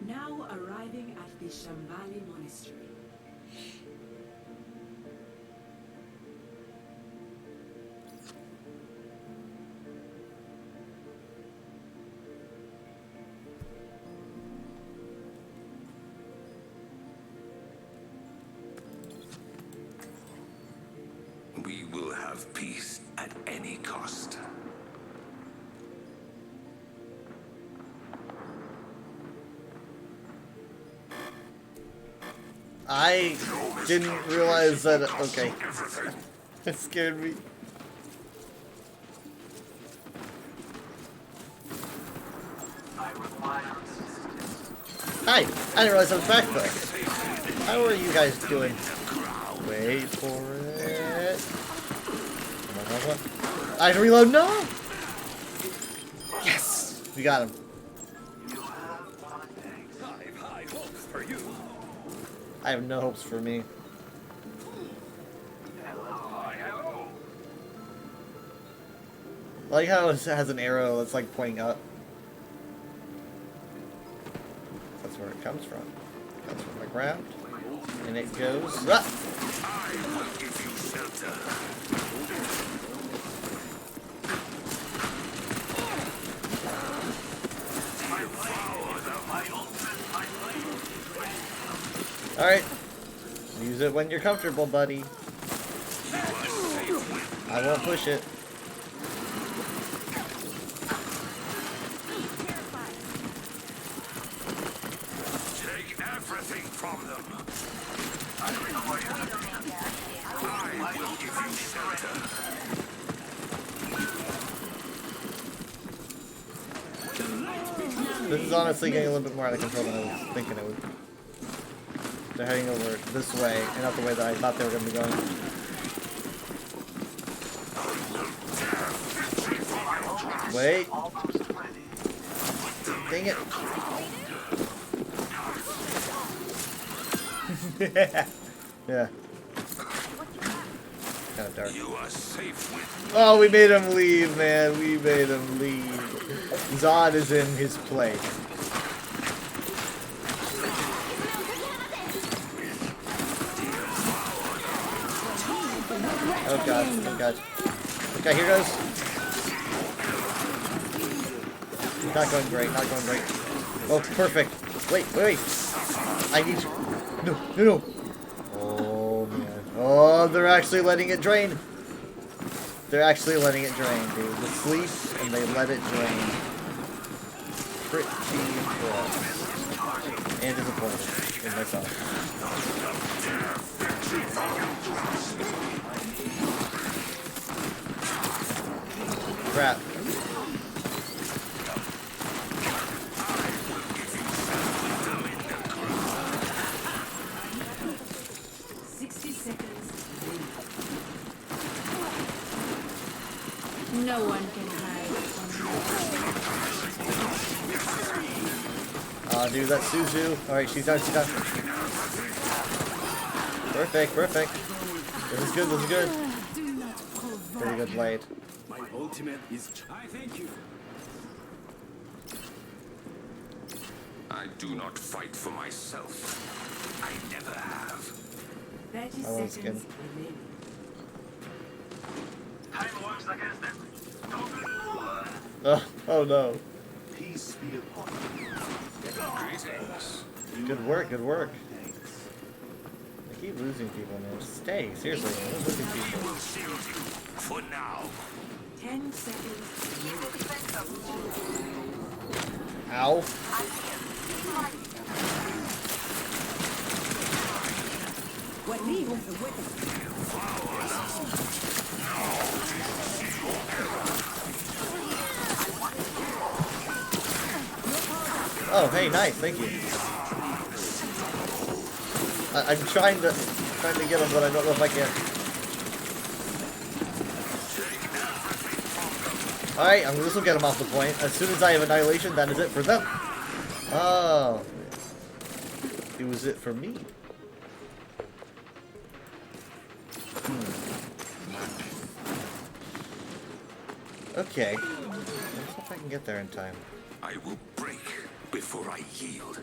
Now arriving at the Shambhali Monastery. We will have peace at any cost. I didn't realize that. Okay. It scared me. Hi! I didn't realize I was back there. How are you guys doing? Wait for it. I have to reload. No! Yes! We got him. I have no hopes for me. I like how it has an arrow that's like pointing up. That's where it comes from. It comes from the ground. And it goes up. I will give you shelter. Alright. Use it when you're comfortable, buddy. I won't push it. Take everything from them. I will give you shelter. This is honestly getting a little bit more out of control than I was thinking it would. They're heading over this way, and not the way that I thought they were going to be going. Wait. Dang it. Yeah. Kind of dark. You are safe with Oh, we made him leave, man. We made him leave. Zod is in his place. Oh god, oh god. Okay, here goes. Not going great, not going great. Oh, perfect. Wait, wait, wait. I need to... No, no, no. Oh, man. Oh, they're actually letting it drain. They're actually letting it drain, dude. The sleep, and they let it drain. Pretty impressed. And disappointed in myself. Crap. No one can hide from Aw, dude, that's Suzu. Alright, she's done, she's done. Perfect, perfect. This is good, this is good. Pretty good blade. My ultimate is... I thank you. I do not fight for myself. I never have. 30 I want skin. seconds remaining. Oh no. Peace be upon you. Greetings. Good work, good work. I keep losing people, man. Stay, seriously. I'm losing people. will shield you for now. 10 seconds remaining. Ow. What leave with the weapon? Oh, hey, nice, thank you. I'm trying to get him, but I don't know if I can. Alright, this will get him off the point. As soon as I have Annihilation, that is it for them. Oh. It was it for me. Okay. Let's see if I can get there in time. I will break before I yield.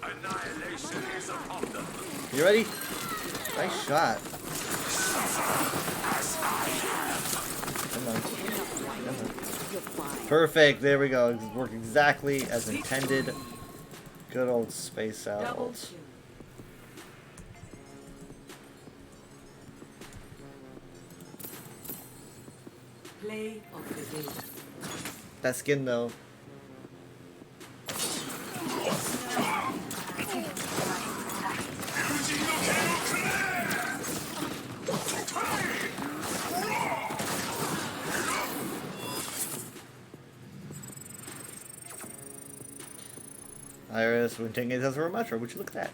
Annihilation is upon them. You ready? Nice shot. Come on. Come on. Perfect. There we go. It worked exactly as intended. Good old space out. Play of the day. That skin though. Iris, when taking it as a Ramatra, would you look at that?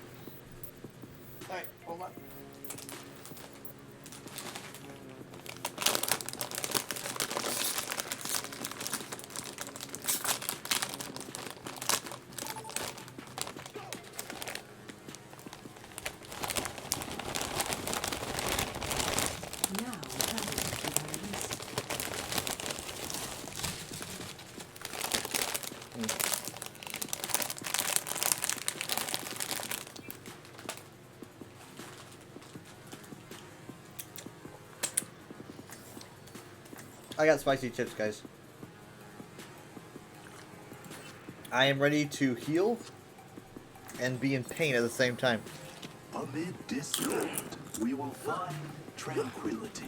Alright, hold on. I got spicy chips, guys. I am ready to heal and be in pain at the same time. Amid discord, we will find tranquility.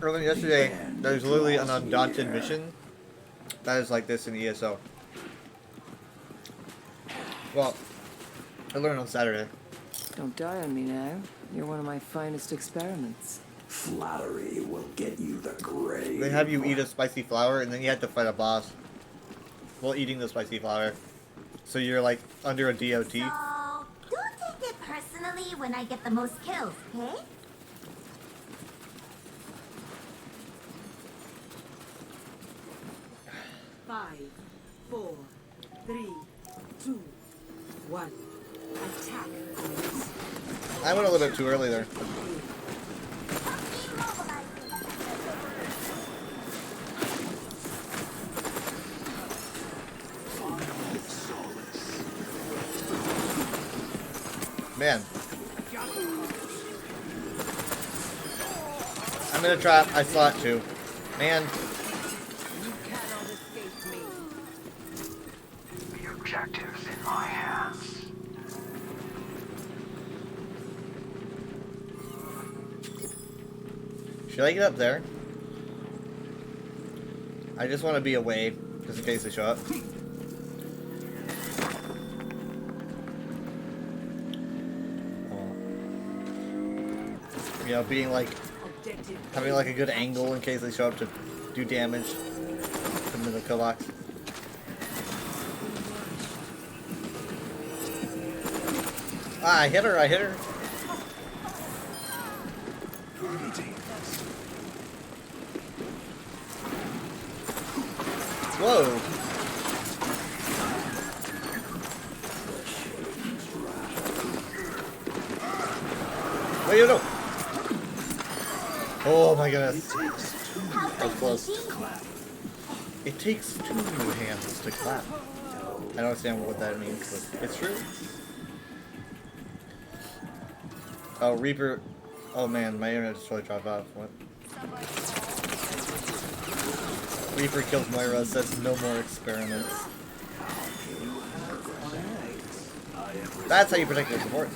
Earlier yesterday, there was literally an Undaunted mission that is like this in ESO. Well, I learned on Saturday. Don't die on me now. You're one of my finest experiments. Flattery will get you the grave. They have you eat a spicy flower, and then you have to fight a boss while eating the spicy flower. So you're like under a DOT. So, don't take it personally when I get the most kills, okay? Five, 4, 3, 2, 1. Attack. I went a little bit too early there. Man. I'm in a trap. I saw it too. Man. You cannot escape me. The objective's in my hands. Should I get up there? I just want to be away, just in case they show up. You know, being like, having like a good angle in case they show up to do damage to the kill box. Ah, I hit her, I hit her. Whoa. Wait, no. Oh my goodness. That was close. It takes 2 hands to clap. I don't understand what that means, but it's true. Oh, Reaper. Oh man, my internet just totally dropped off. What? Reaper kills Moira, says no more experiments. That's how you protect your support.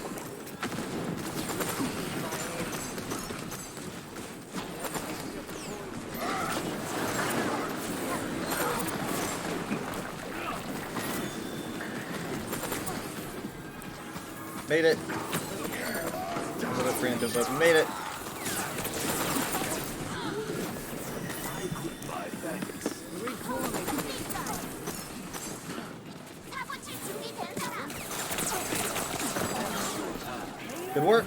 Made it. A little bit preemptive, but we made it. Good work.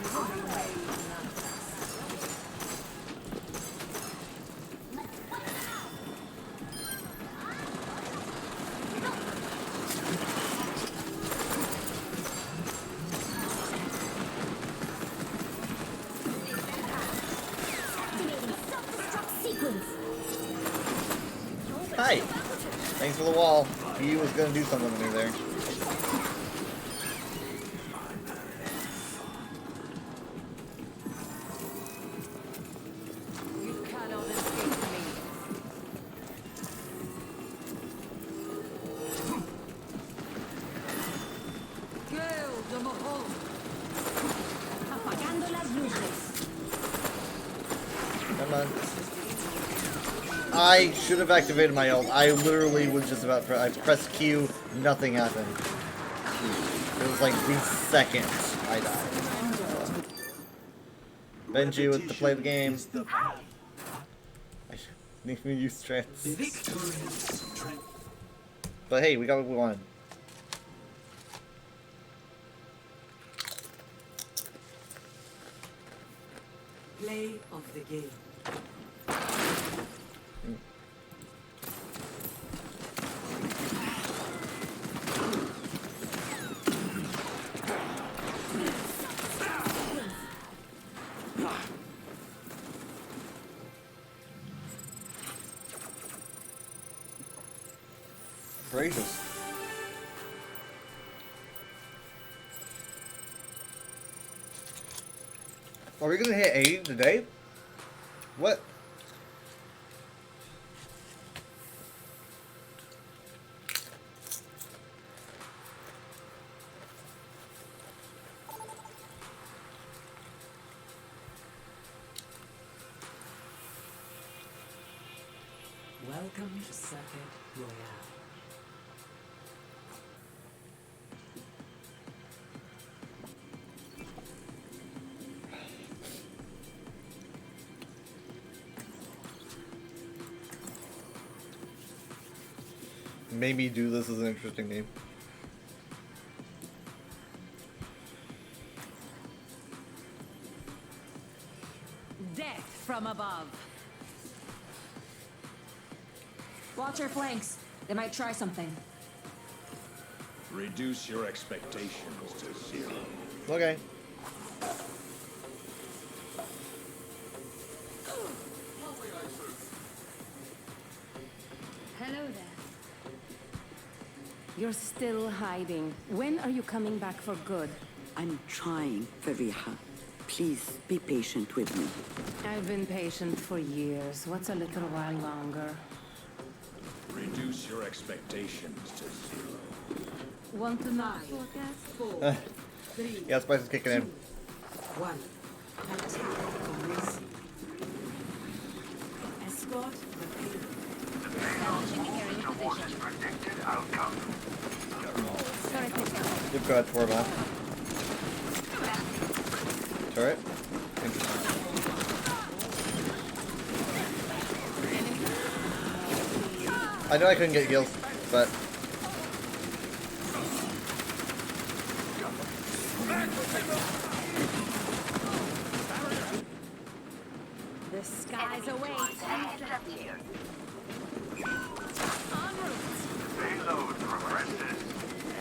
Hi. Thanks for the wall. He was gonna do something to me there. You cannot escape me. Gale de Mahon. Apagando las luces. Come on. I should have activated my ult. I literally was just about to I pressed Q, nothing happened. It was like the second I died. Benji with the play of the game. I need to use strengths. But hey, we got what we wanted. Play of the game. Gracious. Are we gonna hit 80 today? What? Welcome to Circuit Royale. Maybe do this as an interesting game. Death from above. Watch your flanks. They might try something. Reduce your expectations to 0. Okay. Hello there. You're still hiding. When are you coming back for good? I'm trying, Fariha. Please be patient with me. I've been patient for years. What's a little while longer? Reduce your expectations to 0. Want to know? 4, 3, Yeah, Spice is kicking in. 1. Attack commencing. Escort the Predicted outcome. You've got Torb on. Turret. I know I couldn't get heals, but The skies await. Payload progresses.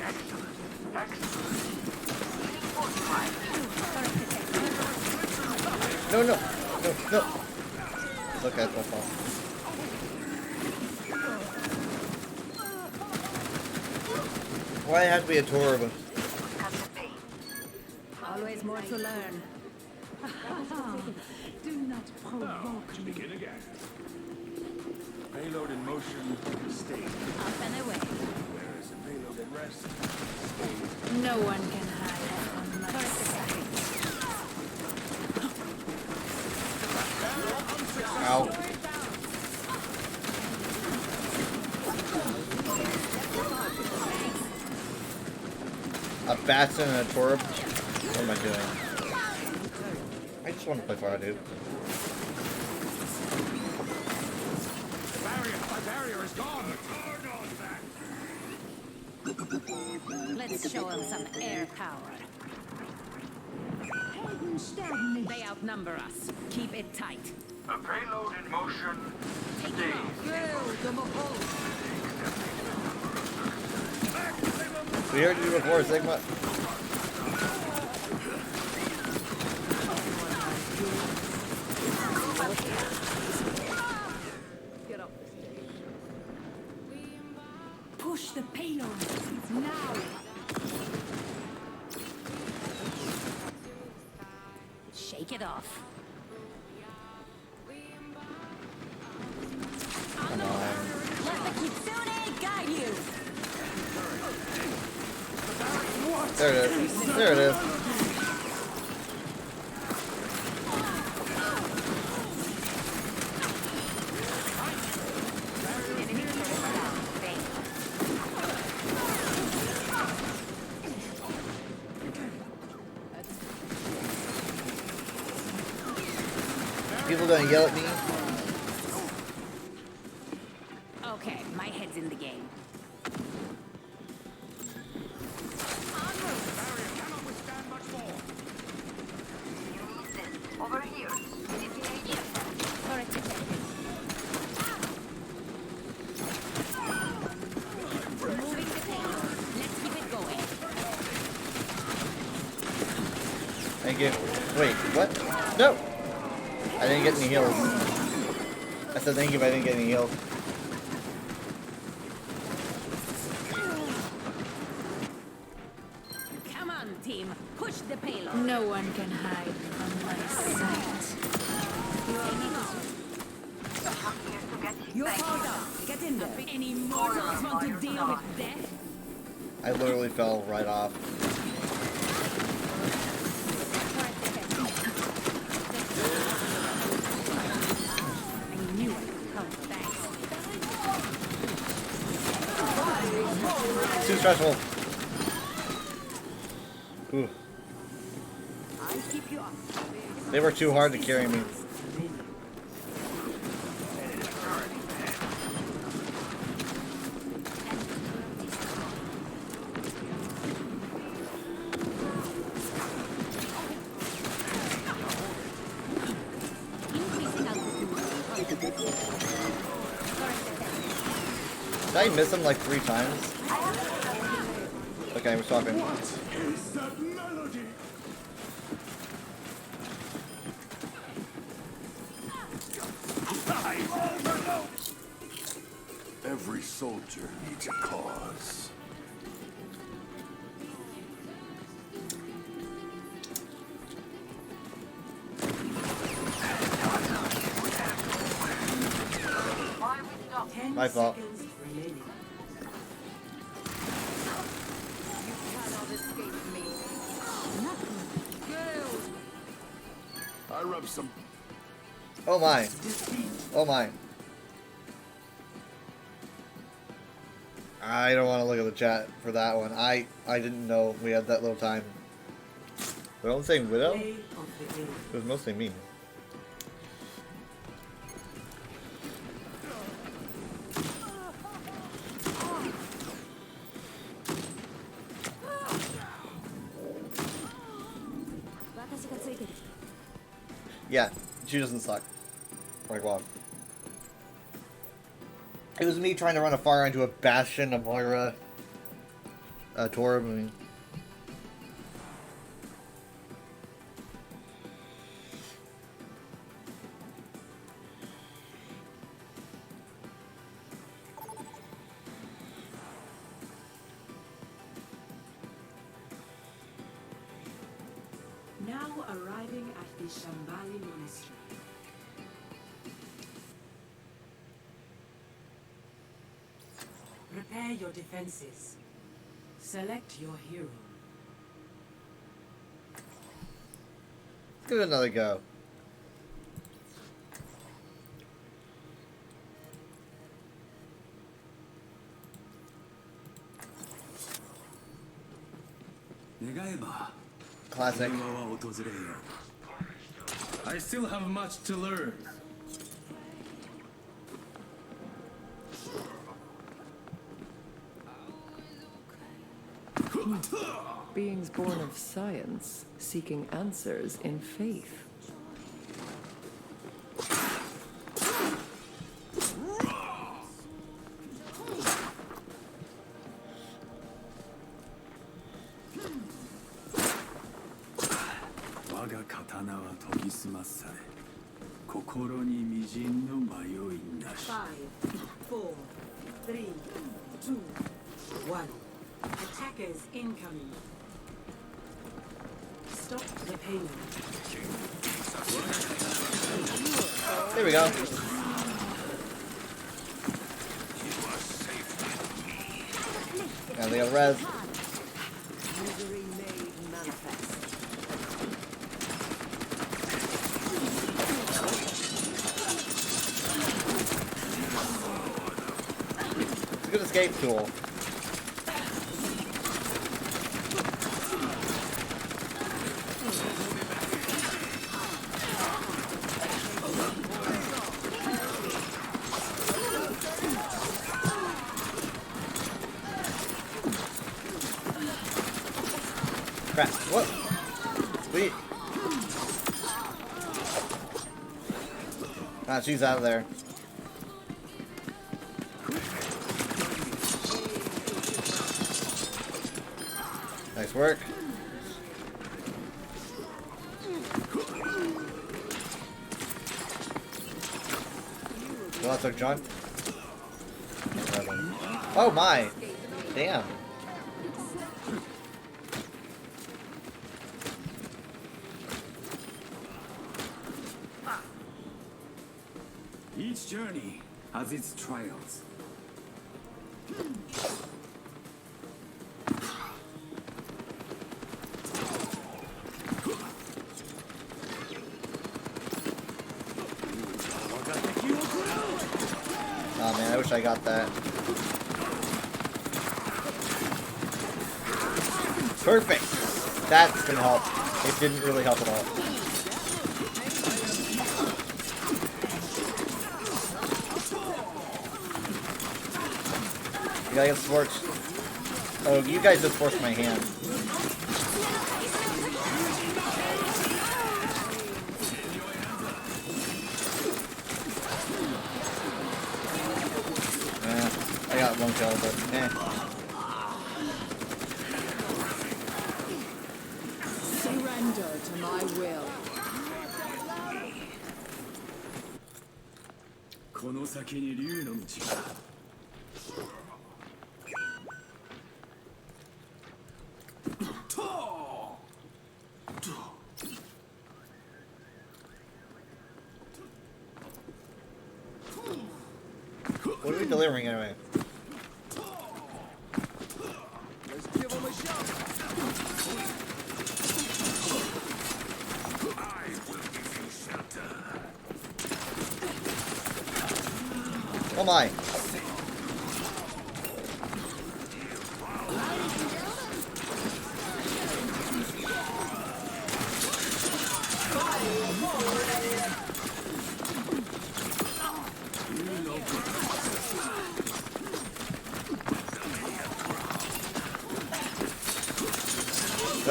Excellent. Excellent. no. Look at my fault. Why it had to be a Torb? Always more to learn. Do not provoke me. Begin again. Payload in motion. Stay. Up and away. Where is the payload at rest? Stay. No one can hide from my sight. Ow. A Batson and a Torb? What am I doing? I just want to play Fire, dude. My barrier is gone. Let's show them some air power. They outnumber us. Keep it tight. A payload in motion. We heard you before, Sigma. Push the payload. Now. Shake it off. Come on. Let the Kitsune guide you. There it is. There it is. People gonna yell at me? Okay, my head's in the game. Over here. Turret detected. Moving the payload. Let's keep it going. Thank you. Wait, what? No! I didn't get any heals. I said thank you, but I didn't get any heals. Come on, team. Push the payload. No one can hide from my sight. You're powered up. Get in there. Any mortals want to deal with death? I literally fell right off. Too stressful. Ooh. They were too hard to carry me. Did I miss him like 3 times? Okay, we're talking. What is that melody? Every soldier needs a cause. My fault. seconds remaining. You cannot escape me. I rub some. Oh my. Oh my. I don't want to look at the chat for that one. I didn't know we had that little time. They're all saying widow? Play of the game. It was mostly me. Yeah, she doesn't suck. Like, well. It was me trying to run a fire into a Bastion, a Moira, a Torb, I mean. Now arriving at the Shambali Monastery. Prepare your defenses. Select your hero. Let's give it another go. Classic. I still have much to learn. Beings born of science, seeking answers in faith. Five, 4, 3, 2, 1. Attackers incoming. Stop the payload. There we go. And they got res. Misery made manifest. It's a good escape tool. Crap. What? Sweet. Ah, she's out of there. Nice work. Well, that's our John. Oh my! Damn. Each journey has its trials. Oh man, I wish I got that. Perfect! That's gonna help. It didn't really help at all. You gotta get scorched. Oh, you guys just forced my hand. I got one kill, but eh. Surrender to my will. この先に竜の道が。What are we delivering anyway? Let's give him a shot. I will give you shelter. Oh my!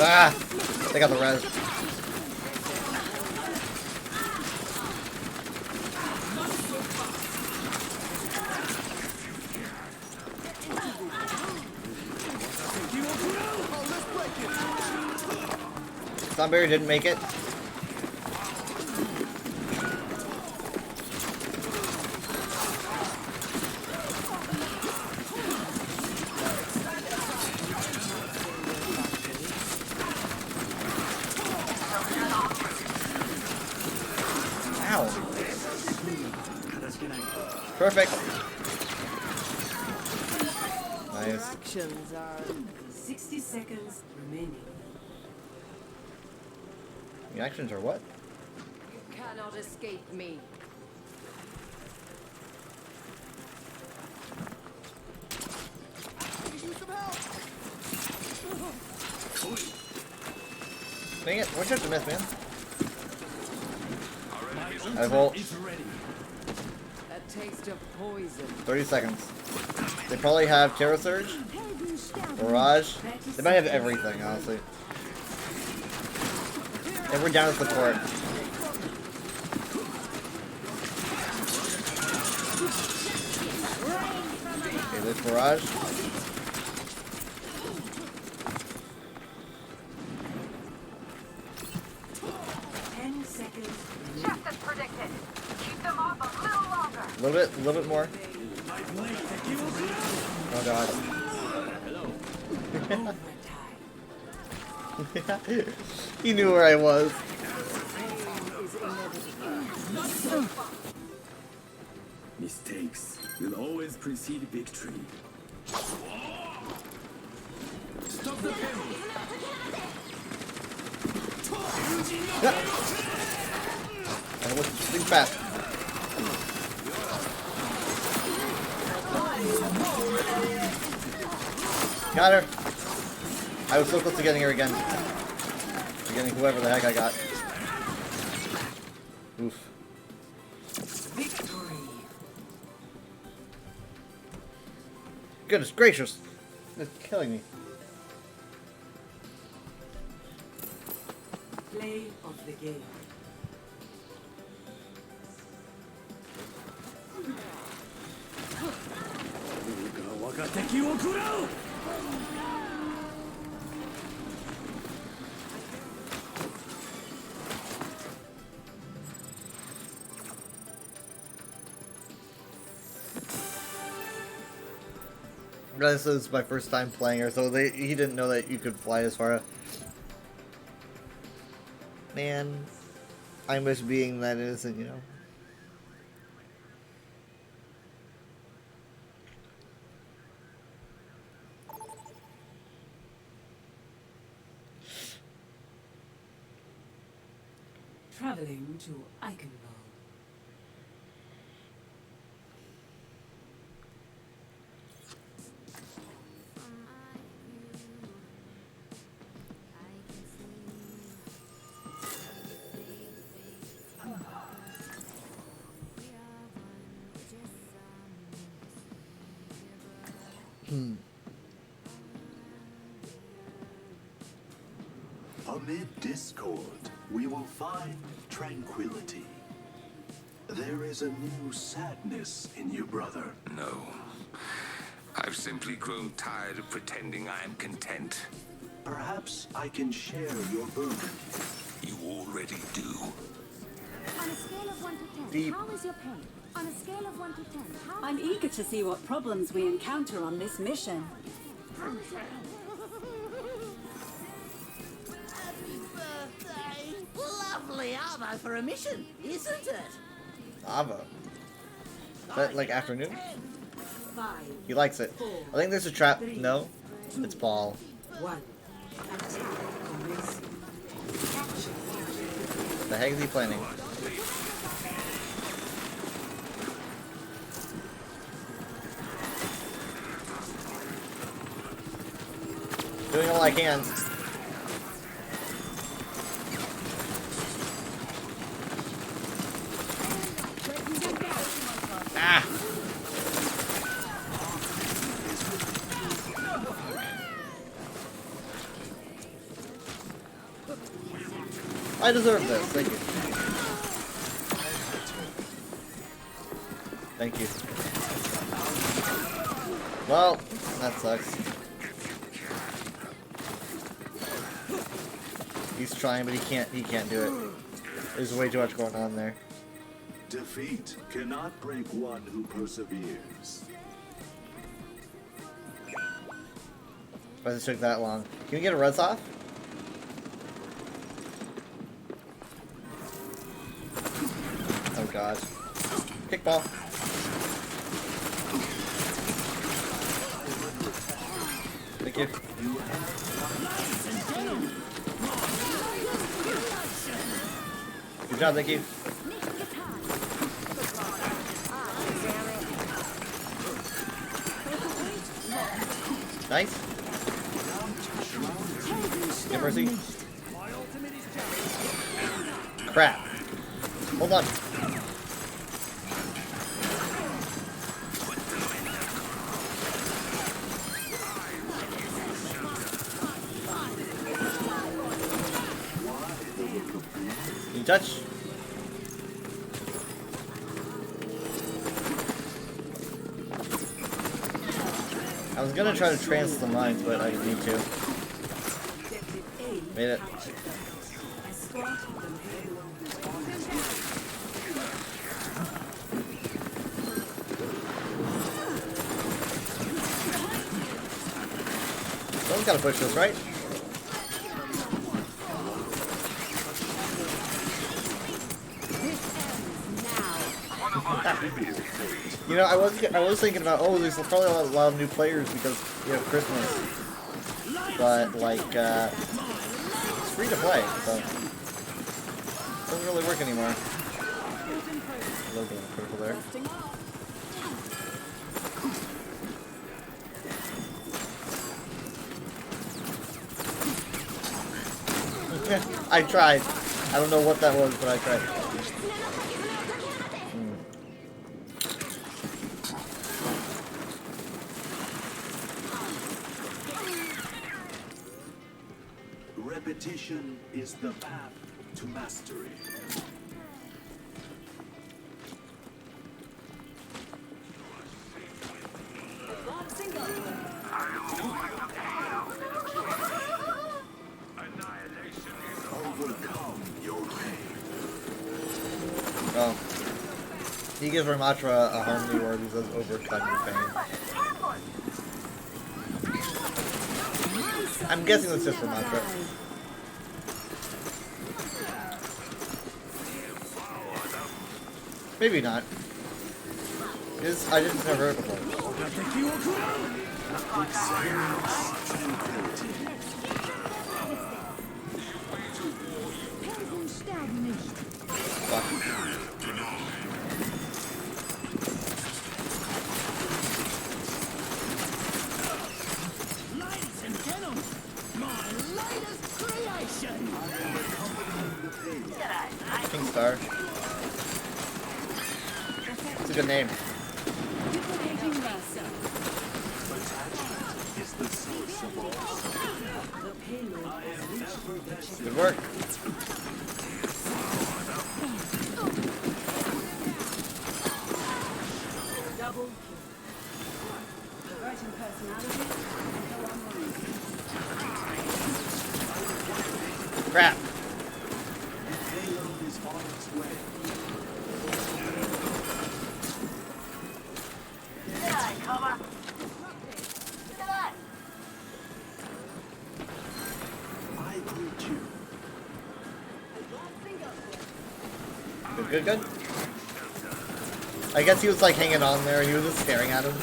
Ah! They got the res. Sunberry didn't make it. Ow. Perfect. Nice. Actions are 60 seconds remaining. The actions are what? You cannot escape me. Dang it, one shot to miss, man. I volt. A taste of poison. 30 seconds. They probably have Terra Surge, Barrage. They might have everything, honestly. And we're down to support. Okay, there's Barrage. Just as predicted. Keep them off a little longer. A little bit more. Oh god. He knew where I was. Mistakes will always precede victory. Stop the payload! Think fast. Got her. I was so close to getting her again. To getting whoever the heck I got. Oof. Victory. Goodness gracious. It's killing me. Play of the game. This is my first time playing her, so he didn't know that you could fly as far. Man, I miss being that innocent, you know. Traveling to Eichenwald. Amid discord, we will find tranquility. There is a new sadness in you, brother. No. I've simply grown tired of pretending I am content. Perhaps I can share your burden. You already do. On a scale of 1 to 10, Deep. how is your pain? On a scale of 1 to 10, how... I'm eager to see what problems we encounter on this mission. Happy birthday! Lovely armor for a mission, isn't it? Ava. Is that like afternoon? He likes it. I think there's a trap. No, it's Paul. 1. Attack commencing. Action. The heck is he planning? Doing all I can. Ah! I deserve this. Thank you. Thank you. Well, that sucks. He's trying, but he can't do it. There's way too much going on there. Defeat cannot break one who perseveres. Why does it took that long? Can we get a res off? Oh god. Kickball. Thank you. Good job, thank you. Nice. Get mercy. Crap. Hold on. You touch. I was gonna try to trance the mines, but I didn't need to. Made it. Someone's gotta push this, right? You know, I was thinking about, oh, there's probably a lot of new players because you have Christmas, but like it's free to play, so it doesn't really work anymore. A little bit of critical there. I tried. I don't know what that was, but I tried. Repetition is the path to mastery. Overcome your pain. Oh. He gives Ramatra a harmony word. He says, overcome your pain. I'm guessing that's just Ramatra. Maybe not. I just never heard it before. Fuck. Ladies and gentlemen, my latest creation! King Star. It's a good name. Good work. Double kill. Converting personality and go online. Crap. Payload is on its way. I greet you. Good. I guess he was like hanging on there. He was just staring at him.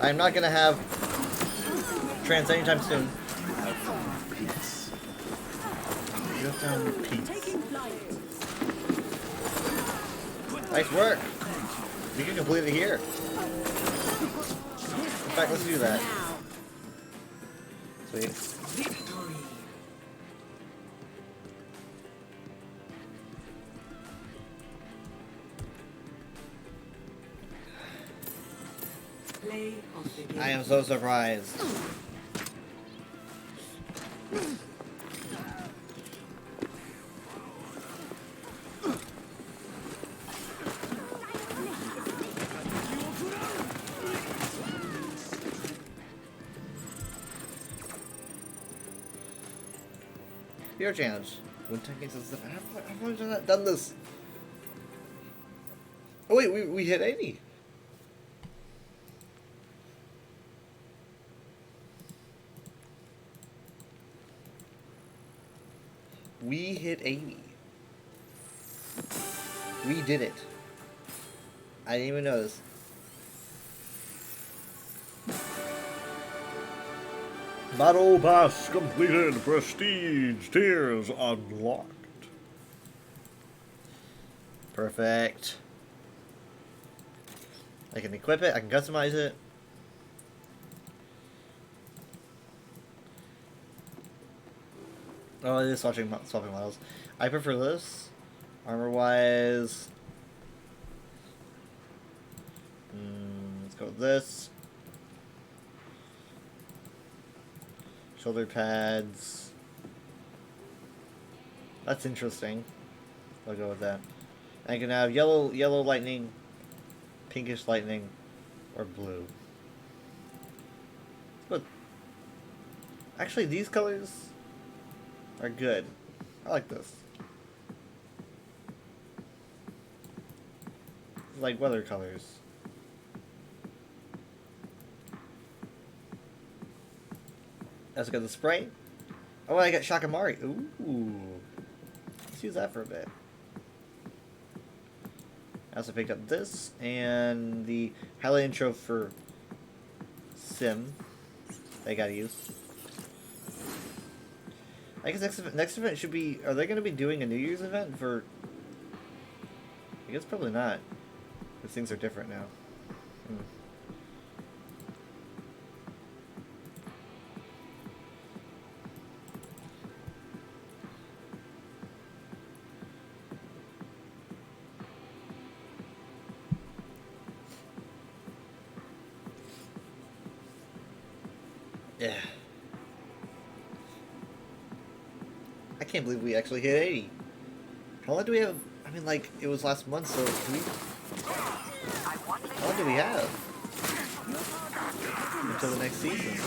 I'm not gonna have trans anytime soon. You have found peace. Nice work. You can complete it here. In fact, let's do that. Sweet. I am so surprised. Your challenge. When taking some stuff. I've always done this. Oh wait, we hit 80. We hit 80. We did it. I didn't even notice. Battle Pass completed. Prestige tiers unlocked. Perfect. I can equip it. I can customize it. Oh, it is swapping models. I prefer this. Armor-wise. Let's go with this. Shoulder pads. That's interesting. I'll go with that. I can have yellow lightning, pinkish lightning, or blue. But actually, these colors are good. I like this. Like weather colors. Let's get the spray. Oh, I got Shakamari. Ooh. Let's use that for a bit. I also picked up this and the highlight intro for Sim. I gotta use. I guess next event should be. Are they going to be doing a New Year's event for? I guess probably not, because things are different now. Yeah. I can't believe we actually hit 80. How long do we have? I mean, like, it was last month, so can we... How long do we have? Until the next season.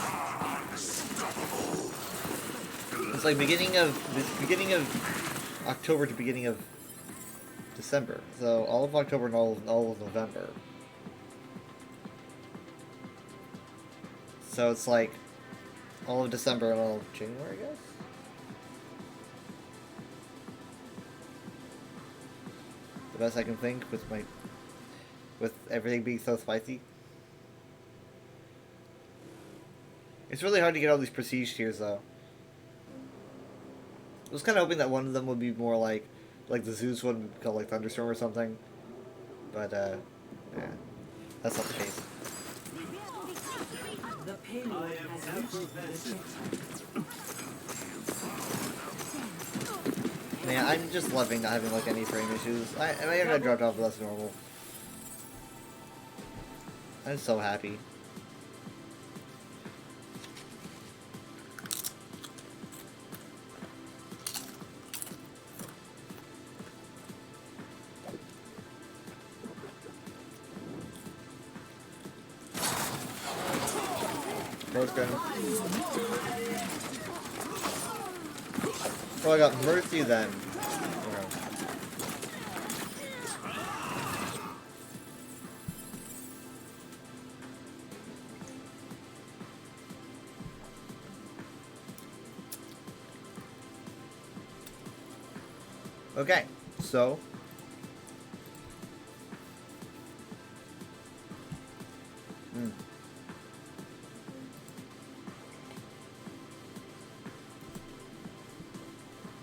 It's like beginning of October to beginning of December. So all of October and all of November. So it's like all of December and all of January, I guess? The best I can think with everything being so spicy. It's really hard to get all these prestige tiers though. I was kind of hoping that one of them would be more like the Zeus one would be called like Thunderstorm or something. But yeah, that's not the case. The payload has reached the checkpoint. Man, I'm just loving not having like any frame issues. I got dropped off, but that's normal. I'm so happy. Broken. Oh, I got Mercy then. Okay, so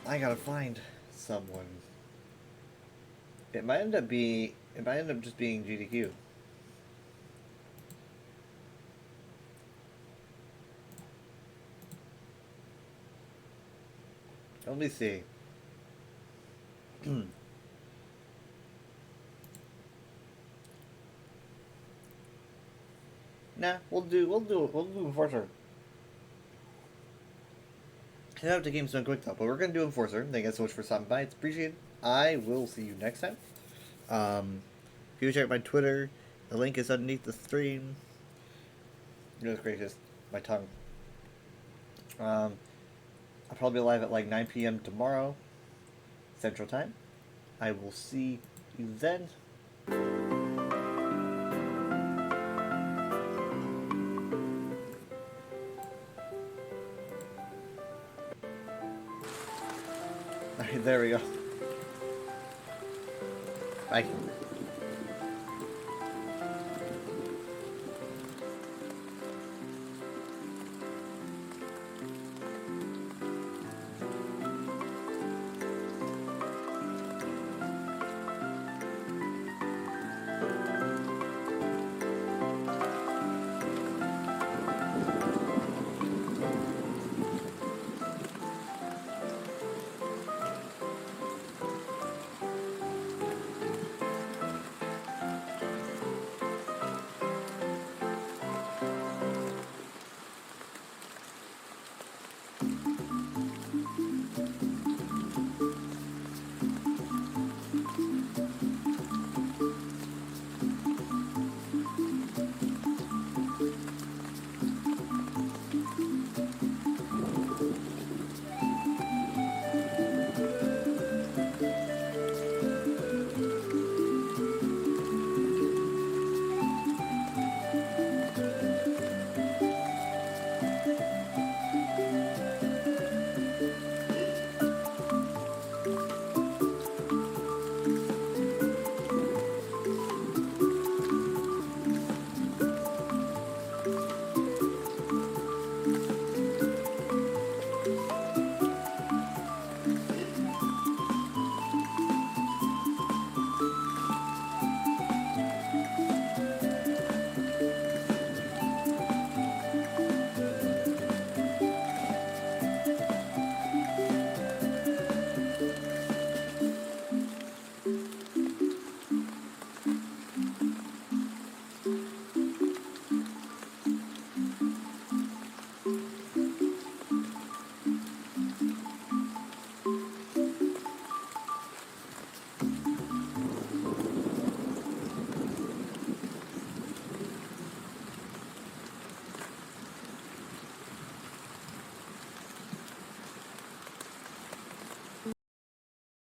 I gotta find someone. It might end up just being GDQ. Let me see. Nah, we'll do Enforcer. Head out to Games Done Quick though, but we're gonna do Enforcer. Thank you guys so much for stopping by. It's appreciated. I will see you next time. If you check out my Twitter, the link is underneath the stream. Goodness gracious, my tongue. I'll probably be live at like 9 p.m. tomorrow, Central Time. I will see you then. Alright, there we go. Bye.